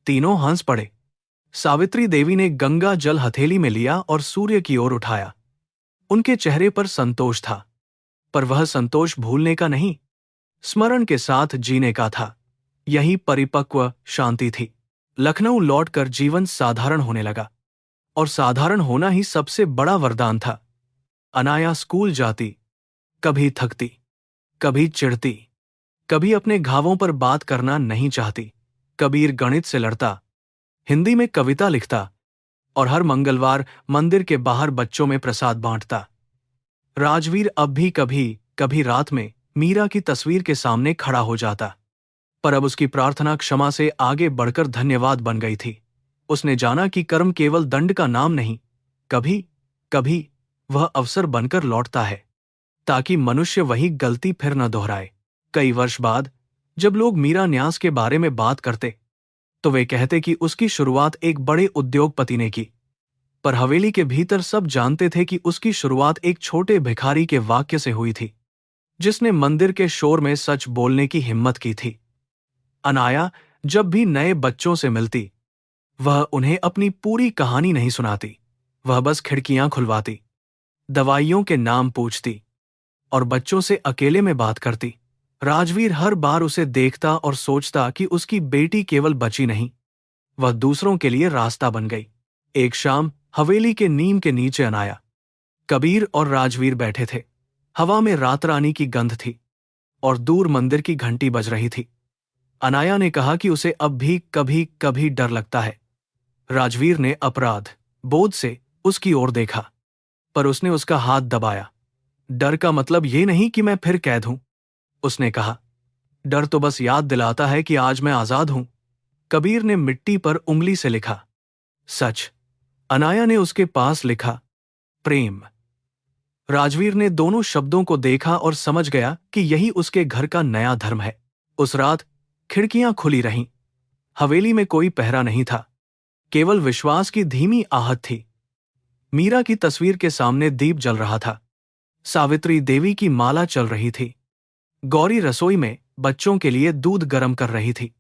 S1: तीनों हंस पड़े। सावित्री देवी ने गंगा जल हथेली में लिया और सूर्य की ओर उठाया। उनके चेहरे पर संतोष था, पर वह संतोष भूलने का नहीं, स्मरण के साथ जीने का था। यही परिपक्व शांति थी। लखनऊ लौटकर जीवन साधारण होने लगा, और साधारण होना ही सबसे बड़ा वरदान था। अनाया स्कूल जाती, कभी थकती, कभी चिढ़ती, कभी अपने घावों पर बात करना नहीं चाहती। कबीर गणित से लड़ता, हिंदी में कविता लिखता, और हर मंगलवार मंदिर के बाहर बच्चों में प्रसाद बांटता। राजवीर अब भी कभी कभी रात में मीरा की तस्वीर के सामने खड़ा हो जाता, पर अब उसकी प्रार्थना क्षमा से आगे बढ़कर धन्यवाद बन गई थी। उसने जाना कि कर्म केवल दंड का नाम नहीं, कभी कभी वह अवसर बनकर लौटता है, ताकि मनुष्य वही गलती फिर न दोहराए। कई वर्ष बाद जब लोग मीरा न्यास के बारे में बात करते, तो वे कहते कि उसकी शुरुआत एक बड़े उद्योगपति ने की, पर हवेली के भीतर सब जानते थे कि उसकी शुरुआत एक छोटे भिखारी के वाक्य से हुई थी, जिसने मंदिर के शोर में सच बोलने की हिम्मत की थी। अनाया जब भी नए बच्चों से मिलती, वह उन्हें अपनी पूरी कहानी नहीं सुनाती। वह बस खिड़कियां खुलवाती, दवाइयों के नाम पूछती, और बच्चों से अकेले में बात करती। राजवीर हर बार उसे देखता और सोचता कि उसकी बेटी केवल बची नहीं, वह दूसरों के लिए रास्ता बन गई। एक शाम हवेली के नीम के नीचे अनाया, कबीर और राजवीर बैठे थे। हवा में रातरानी की गंध थी, और दूर मंदिर की घंटी बज रही थी। अनाया ने कहा कि उसे अब भी कभी कभी डर लगता है। राजवीर ने अपराध बोध से उसकी ओर देखा, पर उसने उसका हाथ दबाया। डर का मतलब ये नहीं कि मैं फिर कैद हूं, उसने कहा। डर तो बस याद दिलाता है कि आज मैं आजाद हूं। कबीर ने मिट्टी पर उंगली से लिखा, सच। अनाया ने उसके पास लिखा, प्रेम। राजवीर ने दोनों शब्दों को देखा और समझ गया कि यही उसके घर का नया धर्म है। उस रात खिड़कियां खुली रहीं। हवेली में कोई पहरा नहीं था, केवल विश्वास की धीमी आहट थी। मीरा की तस्वीर के सामने दीप जल रहा था। सावित्री देवी की माला चल रही थी। गौरी रसोई में बच्चों के लिए दूध गर्म कर रही थी,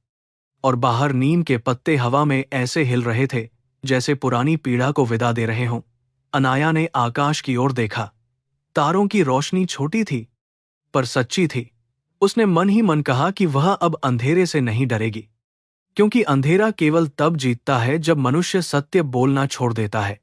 S1: और बाहर नीम के पत्ते हवा में ऐसे हिल रहे थे जैसे पुरानी पीड़ा को विदा दे रहे हों। अनाया ने आकाश की ओर देखा। तारों की रोशनी छोटी थी पर सच्ची थी। उसने मन ही मन कहा कि वह अब अंधेरे से नहीं डरेगी, क्योंकि अंधेरा केवल तब जीतता है जब मनुष्य सत्य बोलना छोड़ देता है।